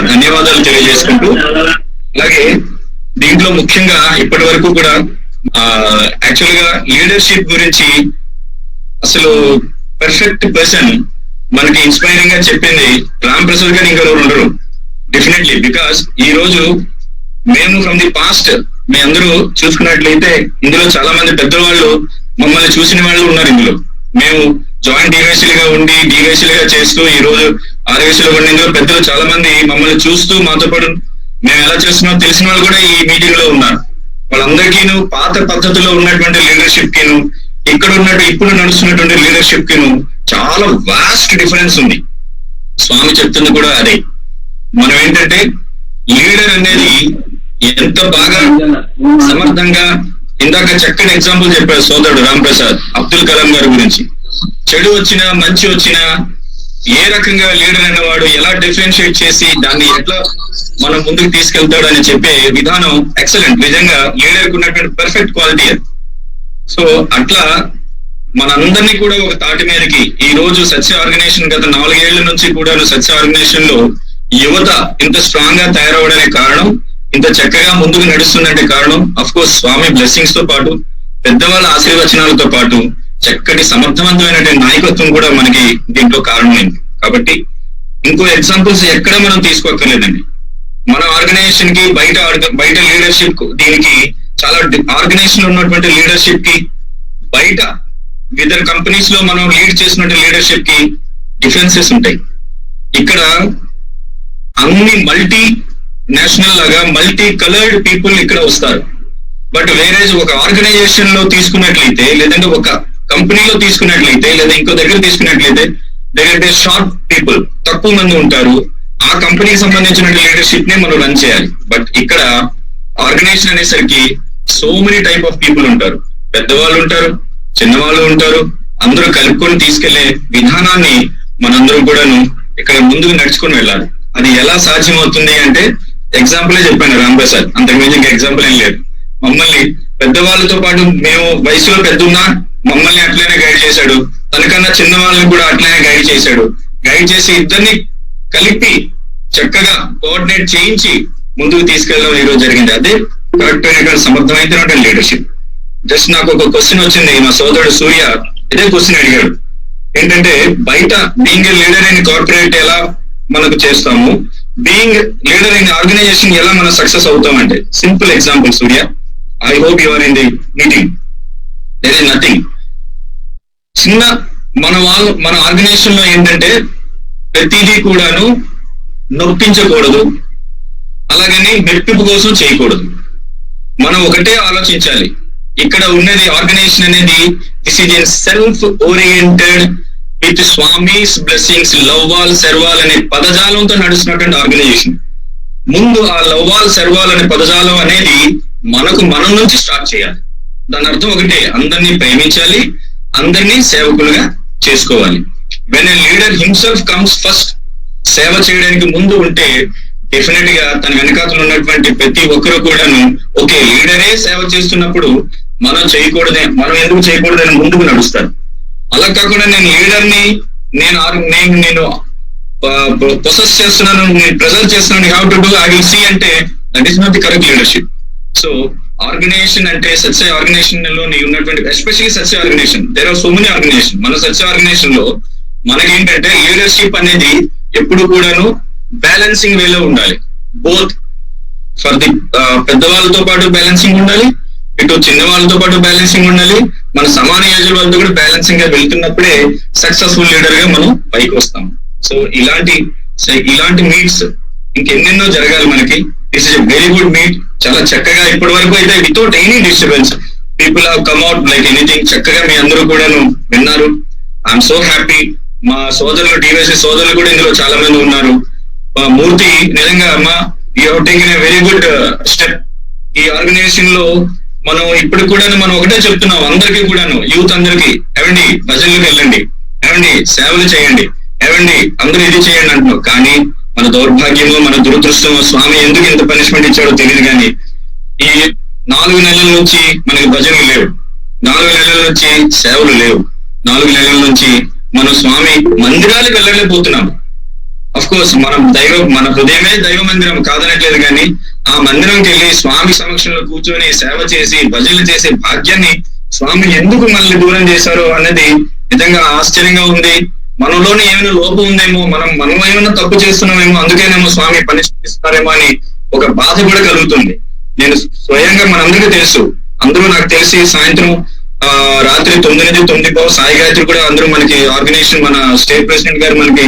ధన్యవాదాలు తెలియజేసుకుంటూ, అలాగే దీంట్లో ముఖ్యంగా ఇప్పటి వరకు కూడా యాక్చువల్ గా లీడర్షిప్ గురించి అసలు పర్ఫెక్ట్ పర్సన్ మనకి ఇన్స్పైరింగ్ గా చెప్పింది రామ్ ప్రసాద్ గారు, ఇంకా ఎవరు ఉండరు డెఫినెట్లీ. బికాస్ ఈ రోజు మేము ఫ్రమ్ ది పాస్ట్ మీ అందరూ చూసుకున్నట్లయితే ఇందులో చాలా మంది పెద్దవాళ్ళు మమ్మల్ని చూసిన వాళ్ళు ఉన్నారు. ఇందులో మేము జాయింట్ డివైసీలుగా ఉండి డివైసీలుగా చేస్తూ ఈ రోజు ఆర్వైసీలో ఉండి ఇందులో పెద్దలు చాలా మంది మమ్మల్ని చూస్తూ మాతో పాటు మేము ఎలా చేస్తున్నామో తెలిసిన వాళ్ళు కూడా ఈ మీటింగ్ లో ఉన్నారు. వాళ్ళందరికీను పాత పద్ధతిలో ఉన్నటువంటి లీడర్షిప్ కిను ఇక్కడ ఉన్నట్టు ఇప్పుడు నడుస్తున్నటువంటి లీడర్షిప్ కిను చాలా వాస్ట్ డిఫరెన్స్ ఉంది. స్వామి చెప్తుంది కూడా అదే. మనం ఏంటంటే లీడర్ అనేది ఎంత బాగా సమర్థంగా, ఇందాక చక్కని ఎగ్జాంపుల్ చెప్పారు సోదరుడు రామ్ ప్రసాద్ అబ్దుల్ కలాం గారి గురించి. చెడు వచ్చినా మంచి వచ్చినా ఏ రకంగా లీడర్ అనేవాడు ఎలా డిఫరెన్షియేట్ చేసి దాన్ని ఎట్లా మనం ముందుకు తీసుకెళ్తాడు అని చెప్పే విధానం ఎక్సలెంట్. నిజంగా లీడర్కి ఉన్నటువంటి పర్ఫెక్ట్ క్వాలిటీ అది. సో అట్లా మనందరినీ కూడా ఒక తాటి మీదకి ఈ రోజు సత్య ఆర్గనైజేషన్ గత 4 ఏళ్ల నుంచి కూడా సత్య ఆర్గనైజేషన్ లో యువత ఇంత స్ట్రాంగ్ గా తయారవడానికి కారణం, ఇంత చక్కగా ముందుకు నడుస్తుందంటే కారణం అఫ్ కోర్స్ స్వామి బ్లెస్సింగ్స్ తో పాటు పెద్దవాళ్ళ ఆశీర్వచనాలతో పాటు చక్కటి సమర్థవంతమైనటువంటి నాయకత్వం కూడా మనకి దీంట్లో కారణమైంది. కాబట్టి ఇంకో ఎగ్జాంపుల్స్ ఎక్కడ మనం తీసుకోక్కర్లేదండి. మన ఆర్గనైజేషన్ కి బయట లీడర్షిప్ దీనికి చాలా ఆర్గనైజేషన్ ఉన్నటువంటి లీడర్షిప్ కి బయట వివిధ కంపెనీస్ లో మనం లీడ్ చేసినటువంటి లీడర్షిప్ కి డిఫరెన్సెస్ ఉంటాయి. ఇక్కడ అన్ని మల్టీ నేషనల్ లాగా మల్టీ కలర్డ్ పీపుల్ ఇక్కడ వస్తారు. బట్ వేరే ఒక ఆర్గనైజేషన్ లో తీసుకున్నట్లయితే, లేదంటే ఒక కంపెనీలో తీసుకున్నట్లయితే, లేదా ఇంకో దగ్గర తీసుకున్నట్లయితే దగ్గర షార్ట్ పీపుల్ తక్కువ మంది ఉంటారు. ఆ కంపెనీకి సంబంధించిన లీడర్షిప్ ని మనం రన్ చేయాలి. బట్ ఇక్కడ ఆర్గనైజేషన్ అనేసరికి so many type of people ఉంటారు. పెద్దవాళ్ళు ఉంటారు, చిన్నవాళ్ళు ఉంటారు. అందరూ కలుపుకొని తీసుకెళ్లే విధానాన్ని మనందరం కూడాను ఇక్కడ ముందుకు నడుచుకొని వెళ్ళాలి. అది ఎలా సాధ్యం అవుతుంది అంటే ఎగ్జాంపులే చెప్పాను రామ్ ప్రసాద్, అంతకుమించి ఇంకా ఎగ్జాంపుల్ ఏం లేదు. మమ్మల్ని పెద్దవాళ్ళతో పాటు మేము వయసులో పెద్దన్నా మమ్మల్ని అట్లనే గైడ్ చేశాడు, తనకన్నా చిన్న వాళ్ళని కూడా అట్లనే గైడ్ చేశాడు. గైడ్ చేసి ఇద్దరిని కలిపి చక్కగా కోఆర్డినేట్ చేయించి ముందుకు తీసుకెళ్ళడం ఈ రోజు జరిగింది. అదే కరెక్ట్ అయినటువంటి సమర్థమైనటువంటి లీడర్షిప్. జస్ట్ నాకు ఒక క్వశ్చన్ వచ్చింది, మా సోదరుడు సూర్య ఇదే క్వశ్చన్ అడిగాడు. ఏంటంటే బయట being a leader in corporate ఎలా మనకు చేస్తాము, బీయింగ్ లీడర్ ఇన్ ఆర్గనైజేషన్ ఎలా మనం సక్సెస్ అవుతామంటే simple example Surya, I hope you are in the meeting. There is nothing. చిన్న మన ఆర్గనైజేషన్ లో ఏంటంటే ప్రతిదీ కూడాను నొప్పించకూడదు, అలాగని మెప్పింపు కోసం చేయకూడదు. మనం ఒకటే ఆలోచించాలి, ఇక్కడ ఉన్నది ఆర్గనైజేషన్ అనేది this is an self oriented with Swami's blessings, love all serve all అనే పదజాలంతో నడుస్తున్నటువంటి ఆర్గనైజేషన్. ముందు ఆ లవ్వాల్ సెర్వాల్ అనే పదజాలం అనేది మనం నుంచి స్టార్ట్ చేయాలి. దాని అర్థం ఒకటే, అందరినీ ప్రేమించాలి, అందరినీ సేవకులుగా చేసుకోవాలి. When a leader himself comes first, సేవ చేయడానికి ముందు ఉంటే డెఫినెట్ గా తన వెనకాతలు ఉన్నటువంటి ప్రతి ఒక్కరు కూడాను ఓకే లీడరే సేవ చేస్తున్నప్పుడు మనం ఎందుకు చేయకూడదని ముందుకు నడుస్తారు. అలా కాకుండా నేను లీడర్ ని నేను ప్రొసెస్ చేస్తున్నాను, నేను ప్రెజర్ చేస్తున్నాను, have to do, I will see అంటే that is not the correct leadership. So organisation అంటే సత్య ఆర్గనైజేషన్ లో ఉన్నటువంటి especially Sathya organisation, there are so many organisation. మన సత్య ఆర్గనైజేషన్ లో మనకేంటంటే లీడర్షిప్ అనేది ఎప్పుడు కూడాను బ్యాలెన్సింగ్ వేలో ఉండాలి. బోత్ ఫర్ ది పెద్దవాళ్ళతో పాటు బ్యాలెన్సింగ్ ఉండాలి, ఇటు చిన్న వాళ్ళతో పాటు బ్యాలెన్సింగ్ ఉండాలి, మన సమాన ఏజ్ వాళ్ళతో కూడా బ్యాలెన్సింగ్ గా వెళ్తున్నప్పుడే సక్సెస్ఫుల్ లీడర్ గా మనం పైకి వస్తాం. సో ఇలాంటి మీట్స్ ఇంకెన్నెన్నో జరగాలి మనకి. This is a very good meet. చాలా చక్కగా ఇప్పటి వరకు అయితే without any disturbance people have come out like anything. చక్కగా మీ అందరూ కూడాను విన్నారు. I'm so happy. మా సోదరులు డివైసీ సోదరులు కూడా ఇందులో చాలా మంది ఉన్నారు. మూర్తి నిజంగా అమ్మా you have taken a very good step. ఈ ఆర్గనైజేషన్ లో మనం ఇప్పుడు కూడా మనం ఒకటే చెప్తున్నాం అందరికీ కూడాను, యూత్ అందరికీ, ఏమండి భజనలకు వెళ్ళండి, ఏమండి సేవలు చేయండి, ఏమండి అందరూ ఇది చేయండి అంటున్నాం. కానీ మన దౌర్భాగ్యమో మన దురదృష్టమో స్వామి ఎందుకు ఇంత పనిష్మెంట్ ఇచ్చాడో తెలియదు. కానీ ఈ 4 నెలల నుంచి మనకి భజనలు లేవు, 4 నెలల నుంచి సేవలు లేవు, 4 నెలల నుంచి మనం స్వామి మందిరాలకు వెళ్ళలేకపోతున్నాము. అఫ్ కోర్స్ మన హృదయమే దైవ మందిరం కాదనట్లేదు, కానీ ఆ మందిరంకి వెళ్ళి స్వామి సమక్షంలో కూర్చొని సేవ చేసి భజనలు చేసే భాగ్యాన్ని స్వామి ఎందుకు మనల్ని దూరం చేశారో అనేది నిజంగా ఆశ్చర్యంగా ఉంది. మనలోనే ఏమైనా లోపం ఉందేమో, మనం ఏమైనా తప్పు చేస్తున్నామేమో, అందుకేనేమో స్వామి పనిష్మిస్తారేమో అని ఒక బాధ కూడా కలుగుతుంది. నేను స్వయంగా మనందరికీ తెలుసు, అందరూ నాకు తెలిసి సాయంత్రం రాత్రి 9 నుంచి 9:15 సాయి గాయత్రి కూడా అందరూ మనకి ఆర్గనైజేషన్ మన స్టేట్ ప్రెసిడెంట్ గారు మనకి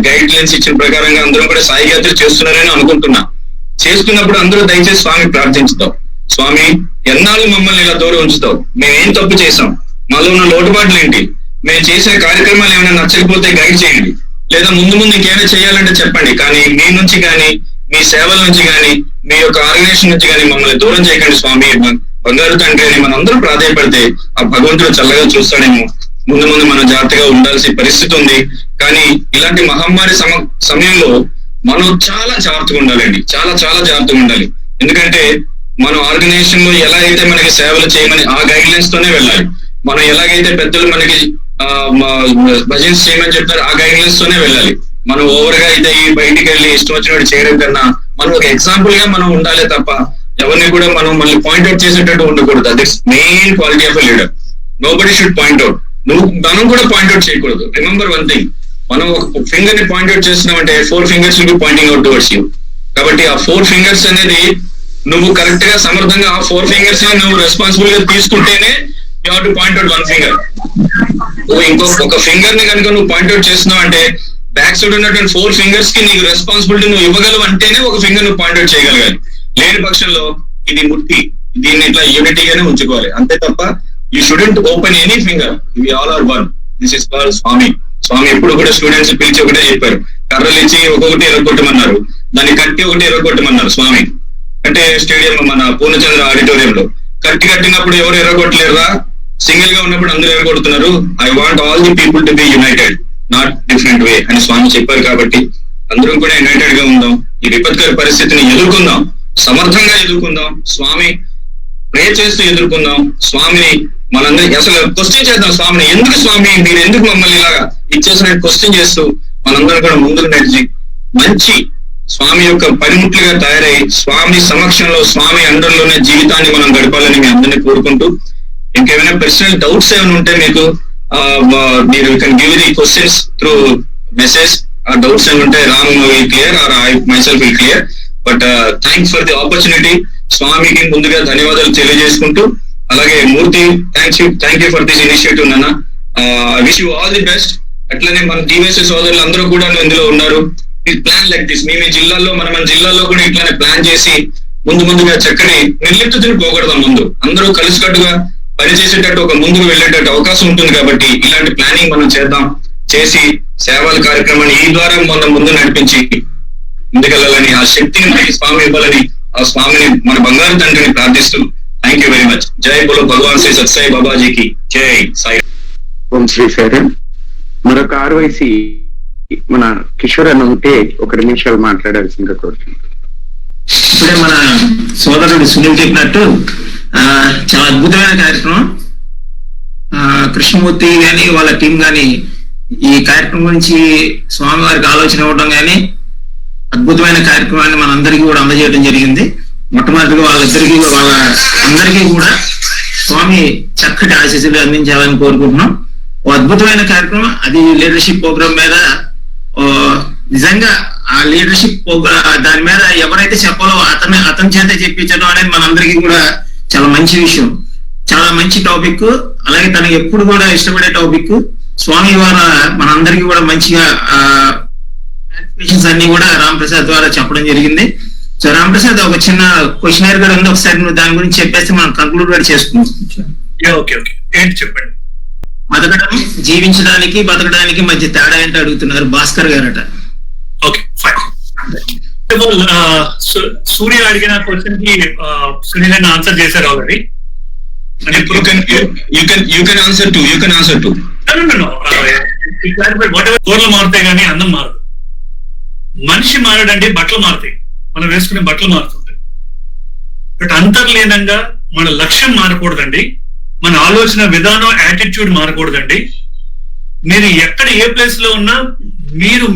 గైడ్ లైన్స్ ఇచ్చిన ప్రకారంగా అందరూ కూడా సాయి గాయత్రి చేస్తున్నారని అనుకుంటున్నా. చేస్తున్నప్పుడు అందరూ దయచేసి స్వామి ప్రార్థించుతాం, స్వామి ఎన్నాళ్ళు మమ్మల్ని ఇలా దూరం ఉంచుతావు, మేమేం తప్పు చేసాం, మాలో ఉన్న లోటుపాట్లు ఏంటి, మేము చేసే కార్యక్రమాలు ఏమైనా నచ్చకపోతే గైడ్ చేయండి, లేదా ముందు ఇంకేమైనా చేయాలంటే చెప్పండి, కానీ మీ నుంచి కానీ మీ సేవల నుంచి కానీ మీ యొక్క ఆర్గనైజేషన్ నుంచి కానీ మమ్మల్ని దూరం చేయకండి స్వామి, బంగారు తండ్రి అని మనం అందరూ ప్రాధాయపడితే ఆ భగవంతుడు చల్లగా చూస్తాడేమో. ముందు మనం జాగ్రత్తగా ఉండాల్సిన పరిస్థితి ఉంది. కానీ ఇలాంటి మహమ్మారి సమయంలో మనం చాలా జాగ్రత్తగా ఉండాలండి, చాలా జాగ్రత్తగా ఉండాలి. ఎందుకంటే మనం ఆర్గనైజేషన్ లో ఎలా అయితే మనకి సేవలు చేయమని ఆ గైడ్ లైన్స్ తోనే వెళ్ళాలి. మనం ఎలాగైతే పెద్దలు మనకి భజన్స్ చేయమని చెప్తారు ఆ గైడ్ లైన్స్ తోనే వెళ్ళాలి. మనం ఓవర్ గా అయితే ఈ బయటికి వెళ్ళి ఇష్టం వచ్చినట్టు చేయడం కన్నా మనం ఒక ఎగ్జాంపుల్ గా మనం ఉండాలి తప్ప ఎవరిని కూడా మనం మళ్ళీ పాయింట్అవుట్ చేసేటట్టు ఉండకూడదు. That's main quality of a leader. Nobody should point out. మనం కూడా పాయింట్అవుట్ చేయకూడదు. రిమెంబర్ వన్ థింగ్, మనం ఒక ఫింగర్ ని పాయింట్అవుట్ చేస్తున్నామంటే 4 fingers will be pointing out towards you. కాబట్టి ఆ 4 fingers అనేది నువ్వు కరెక్ట్ గా సమర్థంగా ఆ 4 fingers ని నువ్వు రెస్పాన్సిబుల్ గా తీసుకుంటేనే you have to point out 1 finger. ఒక ఫింగర్ ని కనుక నువ్వు పాయింట్అవుట్ చేస్తున్నావు అంటే బ్యాక్ సైడ్ ఉన్నటువంటి 4 fingers కి నీకు రెస్పాన్సిబిలిటీ నువ్వు ఇవ్వగలవు అంటేనే ఒక ఫింగర్ నువ్వు పాయింట్అవుట్ చేయగలగాలి. లేని పక్షంలో ఇది ముట్టి దీన్ని ఇట్లా యూనిటీగానే ఉంచుకోవాలి అంతే తప్ప you shouldn't open any finger. We all are one. This is called Swami. Swami ఎప్పుడు కూడా స్టూడెంట్స్ పిలిచి ఒకటే చెప్పారు, కర్రలు ఇచ్చి ఒక్కొక్కటి ఎరగొట్టమన్నారు, దాన్ని కట్టి ఒకటి ఎరగొట్టమన్నారు స్వామి. అంటే స్టేడియం మన పూర్ణచంద్ర ఆడిటోరియంలో కట్టినప్పుడు ఎవరు ఎరగొట్టలేరురా, సింగిల్ గా ఉన్నప్పుడు అందరూ ఎరగొడుతున్నారు. I want all the people to be united, not different way అని స్వామి చెప్పారు. కాబట్టి అందరం కూడా యునైటెడ్ గా ఉందాం, ఈ విపత్కర పరిస్థితిని ఎదుర్కొందాం, సమర్థంగా ఎదుర్కొందాం, స్వామి ప్రే చేస్తూ ఎదుర్కొందాం. స్వామిని మనందరికి అసలు క్వశ్చన్ చేద్దాం, స్వామిని ఎందుకు స్వామి మీరు ఎందుకు మమ్మల్ని ఇలాగా ఇచ్చేసినట్టు క్వశ్చన్ చేస్తూ మనందరం కూడా ముందుకు నడిచి మంచి స్వామి యొక్క పనిముట్లుగా తయారై స్వామి సమక్షంలో స్వామి అండర్లోనే జీవితాన్ని మనం గడపాలని మీ అందరినీ కోరుకుంటూ, ఇంకేమైనా పర్సనల్ డౌట్స్ ఏమైనా ఉంటే మీకు మీరు can give the questions through message. ఆ డౌట్స్ ఏమైనా ఉంటే Ram will clear or I myself will clear. But thanks for the opportunity. స్వామికి ముందుగా ధన్యవాదాలు తెలియజేసుకుంటూ, అలాగే Murthy thank you for this initiative నాన్న. I wish you all the best. అట్లనే మన డివైసీ సోదరులు అందరూ కూడా ఇందులో ఉన్నారు. ప్లాన్ లైక్ దిస్ మీ జిల్లాలో మన జిల్లాలో కూడా ఇట్లానే ప్లాన్ చేసి ముందుగా చక్కని నిర్లిప్తతను పోగొడదాం. ముందు అందరూ కలిసికట్టుగా పనిచేసేటట్టు ఒక ముందుకు వెళ్ళేటట్టు అవకాశం ఉంటుంది. కాబట్టి ఇలాంటి ప్లానింగ్ మనం చేసి సేవల కార్యక్రమాన్ని ఈ ద్వారా మనం ముందు నడిపించి ముందుకెళ్ళాలని, ఆ శక్తిని మనకి స్వామి ఇవ్వాలని ఆ స్వామిని మన బంగారు తండ్రిని ప్రార్థిస్తూ థ్యాంక్ యూ వెరీ మచ్. జై బోలో భగవాన్ శ్రీ సత్సాయి బాబాజీకి జై సాయి. ఓం శ్రీ సాయి. మరొక ఆర్వైసీ మన కిషోర్ అని ఉంటే ఒక 2 నిమిషాలు మాట్లాడాల్సిందిగా కోరుతున్నాను. ఇప్పుడే మన సోదరుడు సునీల్ చెప్పినట్టు చాలా అద్భుతమైన కార్యక్రమం. కృష్ణమూర్తి గాని వాళ్ళ టీం గాని ఈ కార్యక్రమం గురించి స్వామివారికి ఆలోచన ఇవ్వడం గాని అద్భుతమైన కార్యక్రమాన్ని మనందరికీ కూడా అందజేయడం జరిగింది. మొట్టమొదటిగా అందరికీ కూడా స్వామి చక్కటి ఆశీస్సులు అందించాలని కోరుకుంటున్నాం. ఓ అద్భుతమైన కార్యక్రమం అది. లీడర్షిప్ ప్రోగ్రామ్ మీద నిజంగా ఆ లీడర్షిప్ ప్రోగ్రామ్ దాని మీద ఎవరైతే చెప్పాలో అతని చేత చెప్పించడం అనేది మనందరికీ కూడా చాలా మంచి విషయం, చాలా మంచి టాపిక్. అలాగే తనకి ఎప్పుడు కూడా ఇష్టపడే టాపిక్. స్వామి ద్వారా మనందరికీ కూడా మంచిగా అన్ని కూడా రాంప్రసాద్ ద్వారా చెప్పడం జరిగింది. సో రాంప్రసాద్ ఒక చిన్న క్వశ్చనర్ కూడా ఉంది, ఒకసారి నువ్వు దాని గురించి చెప్పేస్తే మనం కంక్లూడ్ కూడా చేసుకుంటాం. చెప్పండి. బతకడం, జీవించడానికి బతకడానికి మధ్య తేడా ఏంటో అడుగుతున్నారు భాస్కర్ గారట. Okay fine. సూర్య అడిగిన క్వశ్చన్ కి సునీల్ ఆన్సర్ చేశారు ఆల్రెడీ. కూరలు మారుతాయి కానీ అన్నం మారదు. మనిషి మారడండి, బట్టలు మారుతాయి, మనం వేసుకునే బట్టలు మారుతుంటాయి. బట్ అంతర్లీనంగా మన లక్ష్యం మారకూడదండి, మన ఆలోచన విధానం, యాటిట్యూడ్ మారకూడదండి. మీరు ఎక్కడ ఏ ప్లేస్ లో ఉన్నా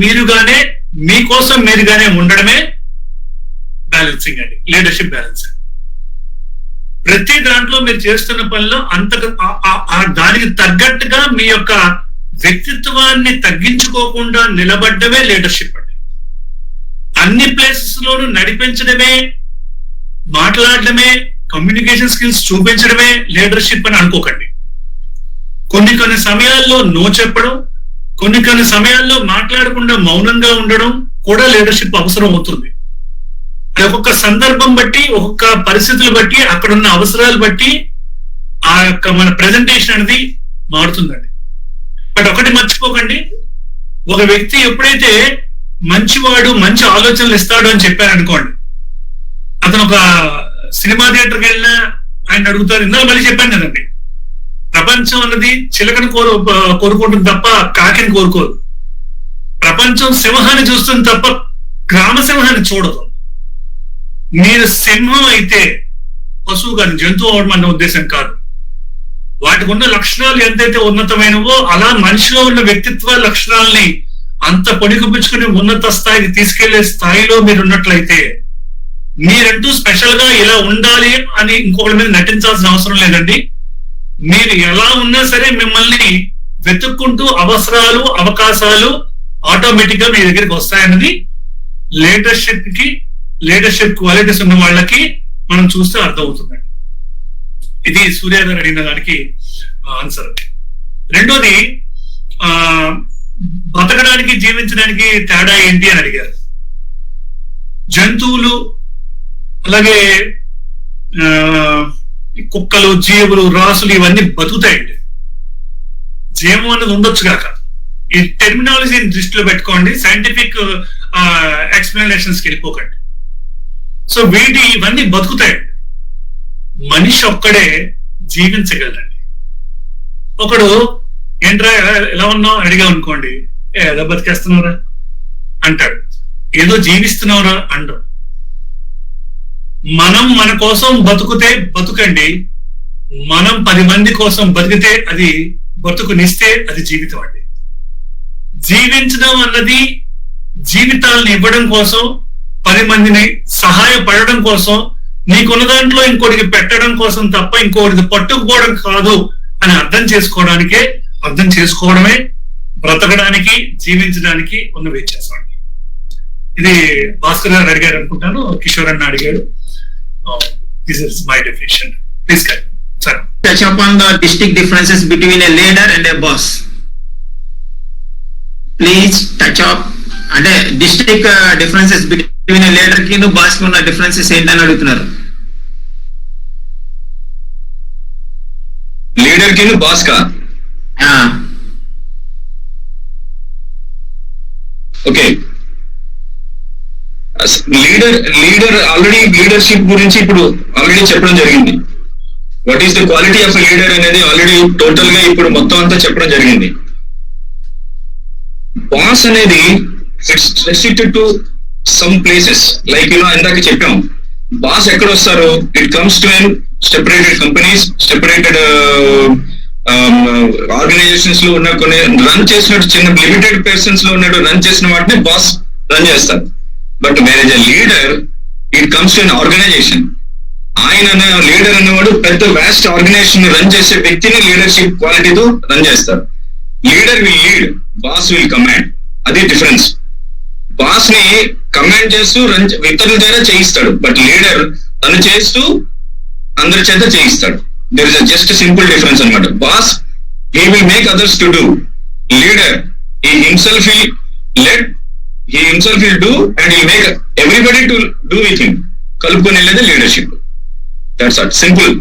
మీరుగానే మీకోసం మీరుగానే ఉండడమే బ్యాలెన్సింగ్ అండి, లీడర్షిప్ బ్యాలెన్సింగ్. ప్రతి దాంట్లో మీరు చేస్తున్న పనిలో దానికి తగ్గట్టుగా మీ యొక్క వ్యక్తిత్వాన్ని తగ్గించుకోకుండా నిలబడ్డమే లీడర్షిప్ అండి. అన్ని ప్లేసెస్ లోనూ నడిపించడమే, మాట్లాడడమే, కమ్యూనికేషన్ స్కిల్స్ చూపించడమే లీడర్షిప్ అని అనుకోకండి. కొన్ని సమయాల్లో నో చెప్పడం, కొన్ని సమయాల్లో మాట్లాడకుండా మౌనంగా ఉండడం కూడా లీడర్షిప్ అవసరం అవుతుంది. ఒక్కొక్క సందర్భం బట్టి, ఒక్కొక్క పరిస్థితులు బట్టి, అక్కడున్న అవసరాలు బట్టి ఆ యొక్క మన ప్రెజెంటేషన్ అనేది మారుతుందండి. బట్ ఒకటి మర్చిపోకండి, ఒక వ్యక్తి ఎప్పుడైతే మంచివాడు, మంచి ఆలోచనలు ఇస్తాడు అని చెప్పారనుకోండి, అతను ఒక సినిమా థియేటర్కి వెళ్ళినా ఆయన అడుగుతారు. ఇందులో మళ్ళీ చెప్పాను కదండి, ప్రపంచం అన్నది చిలకను కోరుకుంటుంది తప్ప కాకిని కోరుకోదు. ప్రపంచం సింహాన్ని చూస్తుంది తప్ప గ్రామ సింహాన్ని చూడదు. మీరు సింహం అయితే పశువు కానీ జంతువు అవడం అన్న ఉద్దేశం కాదు. వాటికి ఉన్న లక్షణాలు ఎంతైతే ఉన్నతమైనవో అలా మనిషిలో ఉన్న వ్యక్తిత్వ లక్షణాలని అంత పొడిగిపుచ్చుకుని ఉన్నత స్థాయికి తీసుకెళ్లే స్థాయిలో మీరు ఉన్నట్లయితే మీరంటూ స్పెషల్ గా ఇలా ఉండాలి అని ఇంకొకరి మీద నటించాల్సిన అవసరం లేదండి. మీరు ఎలా ఉన్నా సరే మిమ్మల్ని వెతుక్కుంటూ అవసరాలు, అవకాశాలు ఆటోమేటిక్ గా మీ దగ్గరికి వస్తాయన్నది లీడర్షిప్ క్వాలిటీస్ ఉన్న వాళ్ళకి మనం చూస్తే అర్థమవుతుందండి. ఇది సూర్య గారు అడిగిన దానికి ఆన్సర్. రెండోది, బతకడానికి జీవించడానికి తేడా ఏంటి అని అడిగారు. జంతువులు అలాగే కుక్కలు, జీవులు, రాసులు ఇవన్నీ బతుకుతాయండి. జీవం అనేది ఉండొచ్చు కాక. ఈ టెర్మినాలజీని దృష్టిలో పెట్టుకోండి, సైంటిఫిక్ ఎక్స్ప్లెనేషన్స్కి వెళ్ళిపోకండి. సో ఇవన్నీ బతుకుతాయండి. మనిషి ఒక్కడే జీవించగలరండి. ఒకడు ఏంట్రా ఎలా ఉన్నావు అడిగా అనుకోండి, ఏదో బతికేస్తున్నావురా అంటాడు, ఏదో జీవిస్తున్నావురా అంటాడు. మనం మన కోసం బతుకుతే బతుకండి, మనం 10 మంది కోసం బతికితే అది బతుకునిస్తే అది జీవితం అండి. జీవించడం అన్నది జీవితాలను ఇవ్వడం కోసం, 10 మందిని సహాయపడడం కోసం, నీకున్న దాంట్లో ఇంకోటికి పెట్టడం కోసం తప్ప ఇంకోటికి పట్టుకుపోవడం కాదు అని అర్థం చేసుకోవడమే బ్రతకడానికి, జీవించడానికి ఉన్న వ్యత్యాసం అండి. ఇది భాస్కర్ గారు అడిగారు అనుకుంటాను, కిషోర్ అన్న అడిగాడు. This is my definition. Please sir. Touch upon the distinct differences between a leader and a boss. Please touch up అంటే డిస్ట్రిక్ట్ డిఫరెన్సెస్ బిట్వీన్ లీడర్ కి బాస్ కి ఉన్న డిఫరెన్సెస్ ఏంటని అడుగుతున్నారు. లీడర్ కి బాస్ కా? ఓకే, లీడర్ ఆల్రెడీ లీడర్షిప్ గురించి ఇప్పుడు ఆల్రెడీ చెప్పడం జరిగింది. What is the quality of leader అనేది ఆల్రెడీ టోటల్ గా ఇప్పుడు మొత్తం అంతా చెప్పడం జరిగింది. బాస్ అనేది it's restricted to some places like ఇందాక చెప్పాం బాస్ ఎక్కడ వస్తారు, it comes to separated companies, separated organisations లో ఉన్న కొన్ని రన్ చేసినట్టు చిన్న లిమిటెడ్ పర్సన్స్ లో ఉన్నట్టు రన్ చేసిన వాటిని బాస్ రన్ చేస్తారు. But where is a leader, it comes to organisation. ఆయన లీడర్ అన్నవాడు పెద్ద వ్యాస్ట్ ఆర్గనైజేషన్ రన్ చేసే వ్యక్తిని లీడర్షిప్ క్వాలిటీతో రన్ చేస్తారు. Leader will lead, boss will command. అది డిఫరెన్స్. బాస్ ని కమాండ్ చేస్తూ ఇతరుల చేత చేయిస్తాడు, బట్ లీడర్ తను చేస్తూ అందరి చేత చేయిస్తాడు. There is just simple difference అనమాట. Boss he will make others to do, leader he himself will let, he himself will do and he make everybody to do with him. కలుపుకొని వెళ్ళేది leadership. That's all, simple.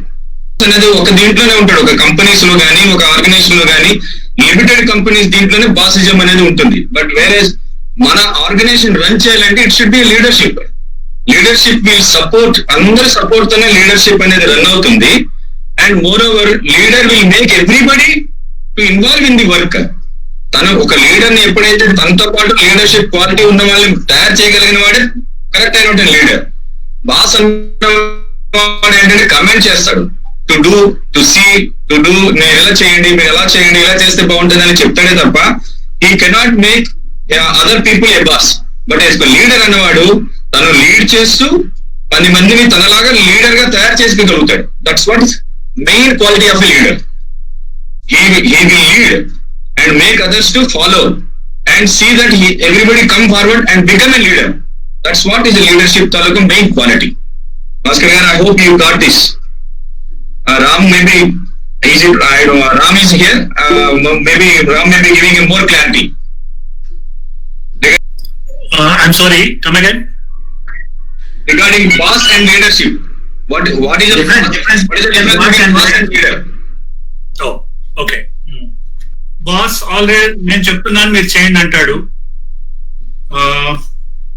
అనేది ఒక దీంట్లోనే ఉంటాడు. ఒక companies లో కానీ ఒక ఆర్గనైజేషన్ లో కానీ లిమిటెడ్ కంపెనీస్ దీంట్లోనే బాసిజం అనేది ఉంటుంది. బట్ వేరే మన ఆర్గనైజేషన్ రన్ చేయాలంటే it should be leadership. Leadership will support, అందరి సపోర్ట్ తోనే లీడర్షిప్ అనేది రన్ అవుతుంది. And more over leader will make everybody to involve in the work. తను ఒక లీడర్ ని ఎప్పుడైతే తనతో పాటు లీడర్షిప్ క్వాలిటీ ఉన్న వాళ్ళని తయారు చేయగలిగిన వాడే కరెక్ట్ అయిన లీడర్. బాస్ అన్నవాడు ఏంటంటే కమెంట్ చేస్తాడు, to do, to see, to do, నేను ఎలా చేయండి, మీరు ఎలా చేయండి, ఇలా చేస్తే బాగుంటుంది అని చెప్తాడే తప్ప he cannot make other people A boss. But as leader అన్నవాడు తను లీడ్ చేస్తూ 10 మందిని తనలాగా లీడర్ గా తయారు చేసుకోగలుగుతాడు. That's what is main quality of a leader. He will lead and make others to follow and see that everybody come forward and become a leader. That's what is leadership తాలూకు main quality. Bhaskar garu, I hope you got this. Ram maybe is it? I don't know. Ram is here. Maybe Ram may be giving you more clarity. I'm sorry. Come again. Regarding boss and leadership, what is the difference? What is the difference between boss and leader? Oh, okay. Boss already నేను చెప్తున్నాను మీరు చేయండి అంటాడు,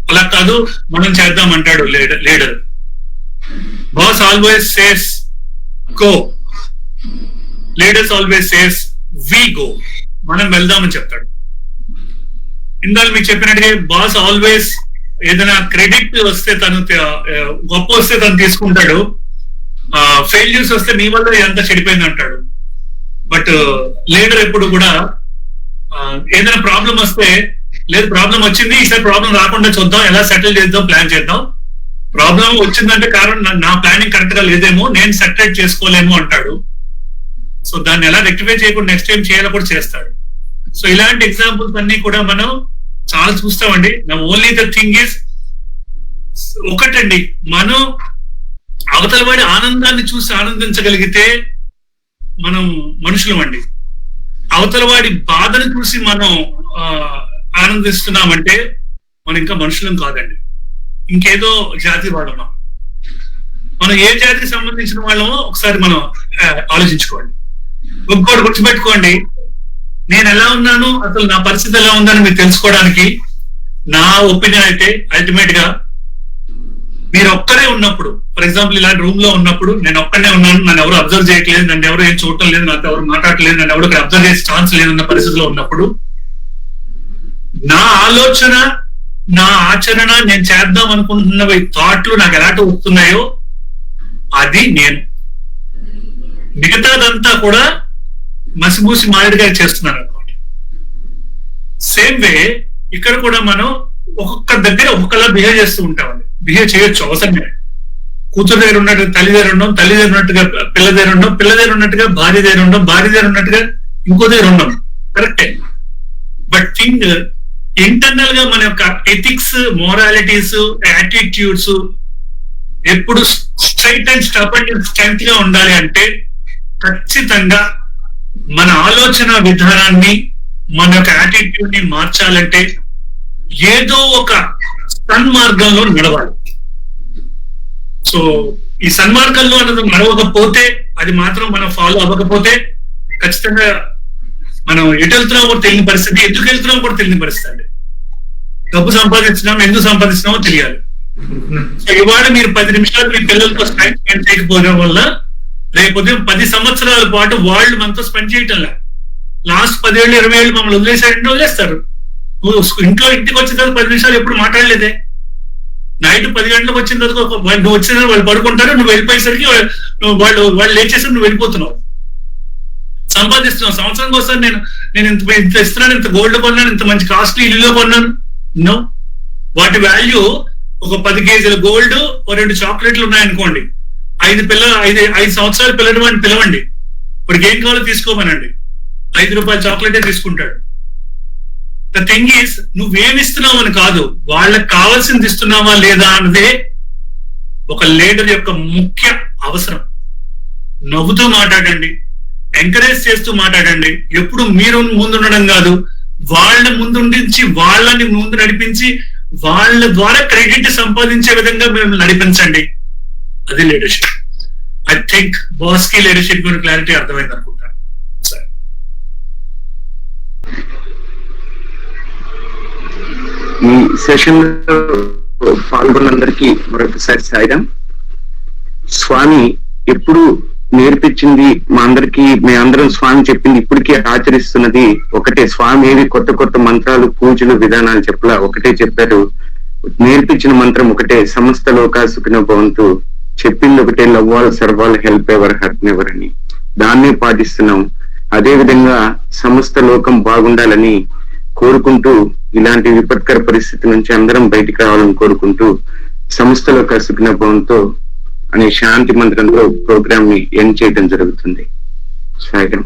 అలా కాదు మనం చేద్దాం అంటాడు leader. Boss always says go, leaders always says we go, మనం వెళ్దామని చెప్తాడు. ఇందాక మీకు చెప్పినట్టుగా బాస్ ఆల్వేస్ ఏదైనా క్రెడిట్ వస్తే తను గొప్ప వస్తే తను తీసుకుంటాడు, ఫెయిల్యూర్స్ వస్తే నీ వల్ల ఎంత చెడిపోయింది అంటాడు. బట్ లీడర్ ఎప్పుడు కూడా ఏదైనా ప్రాబ్లం వస్తే, లేదు ప్రాబ్లం వచ్చింది ఈసారి ప్రాబ్లం రాకుండా చూద్దాం, ఎలా సెటిల్ చేద్దాం, ప్లాన్ చేద్దాం. ప్రాబ్లం వచ్చిందంటే కారణం నా ప్లానింగ్ కరెక్ట్ గా లేదేమో, నేను సెటిల్ చేసుకోలేము అంటాడు. సో దాన్ని ఎలా రెక్టిఫై చేయకుండా నెక్స్ట్ టైం చేయాలో కూడా చేస్తాడు. సో ఇలాంటి ఎగ్జాంపుల్స్ అన్ని కూడా మనం చాలా చూస్తామండి. నా ఓన్లీ ద థింగ్ ఈస్ ఒకటండి, మనం అవతల వాడి ఆనందాన్ని చూసి ఆనందించగలిగితే మనం మనుషులం అండి. అవతల వాడి బాధను చూసి మనం ఆనందిస్తున్నామంటే మనం ఇంకా మనుషులం కాదండి, ఇంకేదో జాతి వాళ్ళం. మనం ఏ జాతికి సంబంధించిన వాళ్ళమో ఒకసారి మనం ఆలోచించుకోండి. ఒక్కోటి గుర్తుపెట్టుకోండి, నేను ఎలా ఉన్నాను, అసలు నా పరిస్థితి ఎలా ఉందని మీరు తెలుసుకోవడానికి నా ఒపీనియన్ అయితే అల్టిమేట్ గా మీరు ఒక్కరే ఉన్నప్పుడు, ఫర్ ఎగ్జాంపుల్ ఇలాంటి రూమ్ లో ఉన్నప్పుడు నేను ఒక్కనే ఉన్నాను, నన్ను ఎవరు అబ్జర్వ్ చేయట్లేదు, నన్ను ఎవరు ఏం చూడటం లేదు, నాతో ఎవరు మాట్లాడలేదు, నన్ను ఎవరు అబ్జర్వ్ చేసే ఛాన్స్ లేదన్న పరిస్థితిలో ఉన్నప్పుడు నా ఆలోచన, నా ఆచరణ, నేను చేద్దాం అనుకుంటున్నవి థాట్లు నాకు ఎలాంటి వస్తున్నాయో అది నేను. మిగతాదంతా కూడా మసిమూసి మారేడుగా చేస్తున్నాను అనమాట. సేమ్ వే ఇక్కడ కూడా మనం ఒక్కొక్క దగ్గర ఒక్కొక్కలా బిహేవ్ చేస్తూ ఉంటామండి. బిహేవ్ చేయొచ్చు అవసరమే. కూతురు దగ్గర ఉన్నట్టుగా తల్లి దగ్గర ఉండడం, తల్లి దగ్గర ఉన్నట్టుగా పిల్ల దగ్గర ఉండడం, పిల్ల దగ్గర ఉన్నట్టుగా భార్య దగ్గర ఉండడం, భార్య దగ్గర ఉన్నట్టుగా ఇంకో దగ్గర ఉండడం కరెక్టే. బట్ థింగ్ ఇంటర్నల్ గా మన యొక్క ఎథిక్స్, మోరాలిటీస్, యాటిట్యూడ్స్ ఎప్పుడు స్ట్రైట్ అండ్ స్ట్రెంత్ గా ఉండాలి అంటే ఖచ్చితంగా మన ఆలోచన విధానాన్ని, మన యొక్క యాటిట్యూడ్ ని మార్చాలంటే ఏదో ఒక సన్మార్గంలో నడవాలి. సో ఈ సన్మార్గంలో అన్నది నడవకపోతే, అది మాత్రం మనం ఫాలో అవ్వకపోతే ఖచ్చితంగా మనం ఎటు వెళ్తున్నామో కూడా తెలియని పరిస్థితి, ఎందుకు వెళ్తున్నామో కూడా తెలియని పరిస్థితి అండి. డబ్బు సంపాదించినామో ఎందుకు సంపాదించినామో తెలియాలి. సో ఇవాళ మీరు 10 నిమిషాలు మీ పిల్లలతో స్పెండ్ చేయకపోవడం వల్ల రేపు 10 సంవత్సరాల పాటు వాళ్ళు మనతో స్పెండ్ చేయటంలా. లాస్ట్ 10 ఏళ్ళు 20 ఏళ్ళు మమ్మల్ని వదిలేసారంటే వదిలేస్తారు. నువ్వు ఇంటికి వచ్చిన తర్వాత 10 నిమిషాలు ఎప్పుడు మాట్లాడలేదే. నైట్ 10 గంటలకు వచ్చిన తర్వాత నువ్వు వచ్చిన వాళ్ళు పడుకుంటారు, నువ్వు వెళ్ళిపోయేసరికి వాళ్ళు లేచేసరికి నువ్వు వెళ్ళిపోతున్నావు. సంపాదిస్తున్నావు. సంవత్సరానికి వస్తాను నేను ఇంత ఇస్తున్నాను, ఇంత గోల్డ్ కొన్నాను, ఇంత మంచి కాస్ట్లీ ఇల్లులో కొన్నాను. నో, వాటి వాల్యూ ఒక 10 కేజీల గోల్డ్, 2 చాక్లెట్లు ఉన్నాయనుకోండి, 5 సంవత్సరాల పిల్లవాడిని పిలవండి, ఇప్పటికి ఏం కావాలో తీసుకోమనండి, 5 రూపాయల చాక్లెటే తీసుకుంటాడు. ద థింగ్ ఈస్, నువ్వేమిస్తున్నావు అని కాదు, వాళ్ళకి కావాల్సింది ఇస్తున్నావా లేదా అన్నదే ఒక లీడర్ యొక్క ముఖ్య అవసరం. నవ్వుతూ మాట్లాడండి, ఎంకరేజ్ చేస్తూ మాట్లాడండి. ఎప్పుడు మీరు ముందుండడం కాదు, వాళ్ళ ముందుండించి వాళ్ళని ముందు నడిపించి వాళ్ళ ద్వారా క్రెడిట్ సంపాదించే విధంగా మేము నడిపించండి. అది లీడర్షిప్. ఐ థింక్ బాస్ కి లీడర్షిప్ గురించి క్లారిటీ అర్థమైంది అనుకుంటాను. సరే, ఈ సెషన్ లో పాల్గొన్నందరికీ మరొకసారి సాయిరాం. స్వామి ఎప్పుడు నేర్పించింది మా అందరికి, మేమందరం స్వామి చెప్పింది ఇప్పటికీ ఆచరిస్తున్నది ఒకటే. స్వామి ఏవి కొత్త కొత్త మంత్రాలు, పూజలు, విధానాలు చెప్పలా, ఒకటే చెప్పారు. నేర్పించిన మంత్రం ఒకటే, సమస్త లోకా సుఖినో భవంతు. చెప్పింది ఒకటే, love all, serve all, help ever, hurt never అని. దాన్నే పాటిస్తున్నాం. అదే విధంగా సమస్త లోకం బాగుండాలని కోరుకుంటూ, ఇలాంటి విపత్కర పరిస్థితి నుంచి అందరం బయటికి రావాలని కోరుకుంటూ, సమస్త లోకా సుఖినో భవంతు అనే శాంతి మంత్రంలో ప్రోగ్రామ్ ని ఎండ్ చేయడం జరుగుతుంది. సాయంత్రం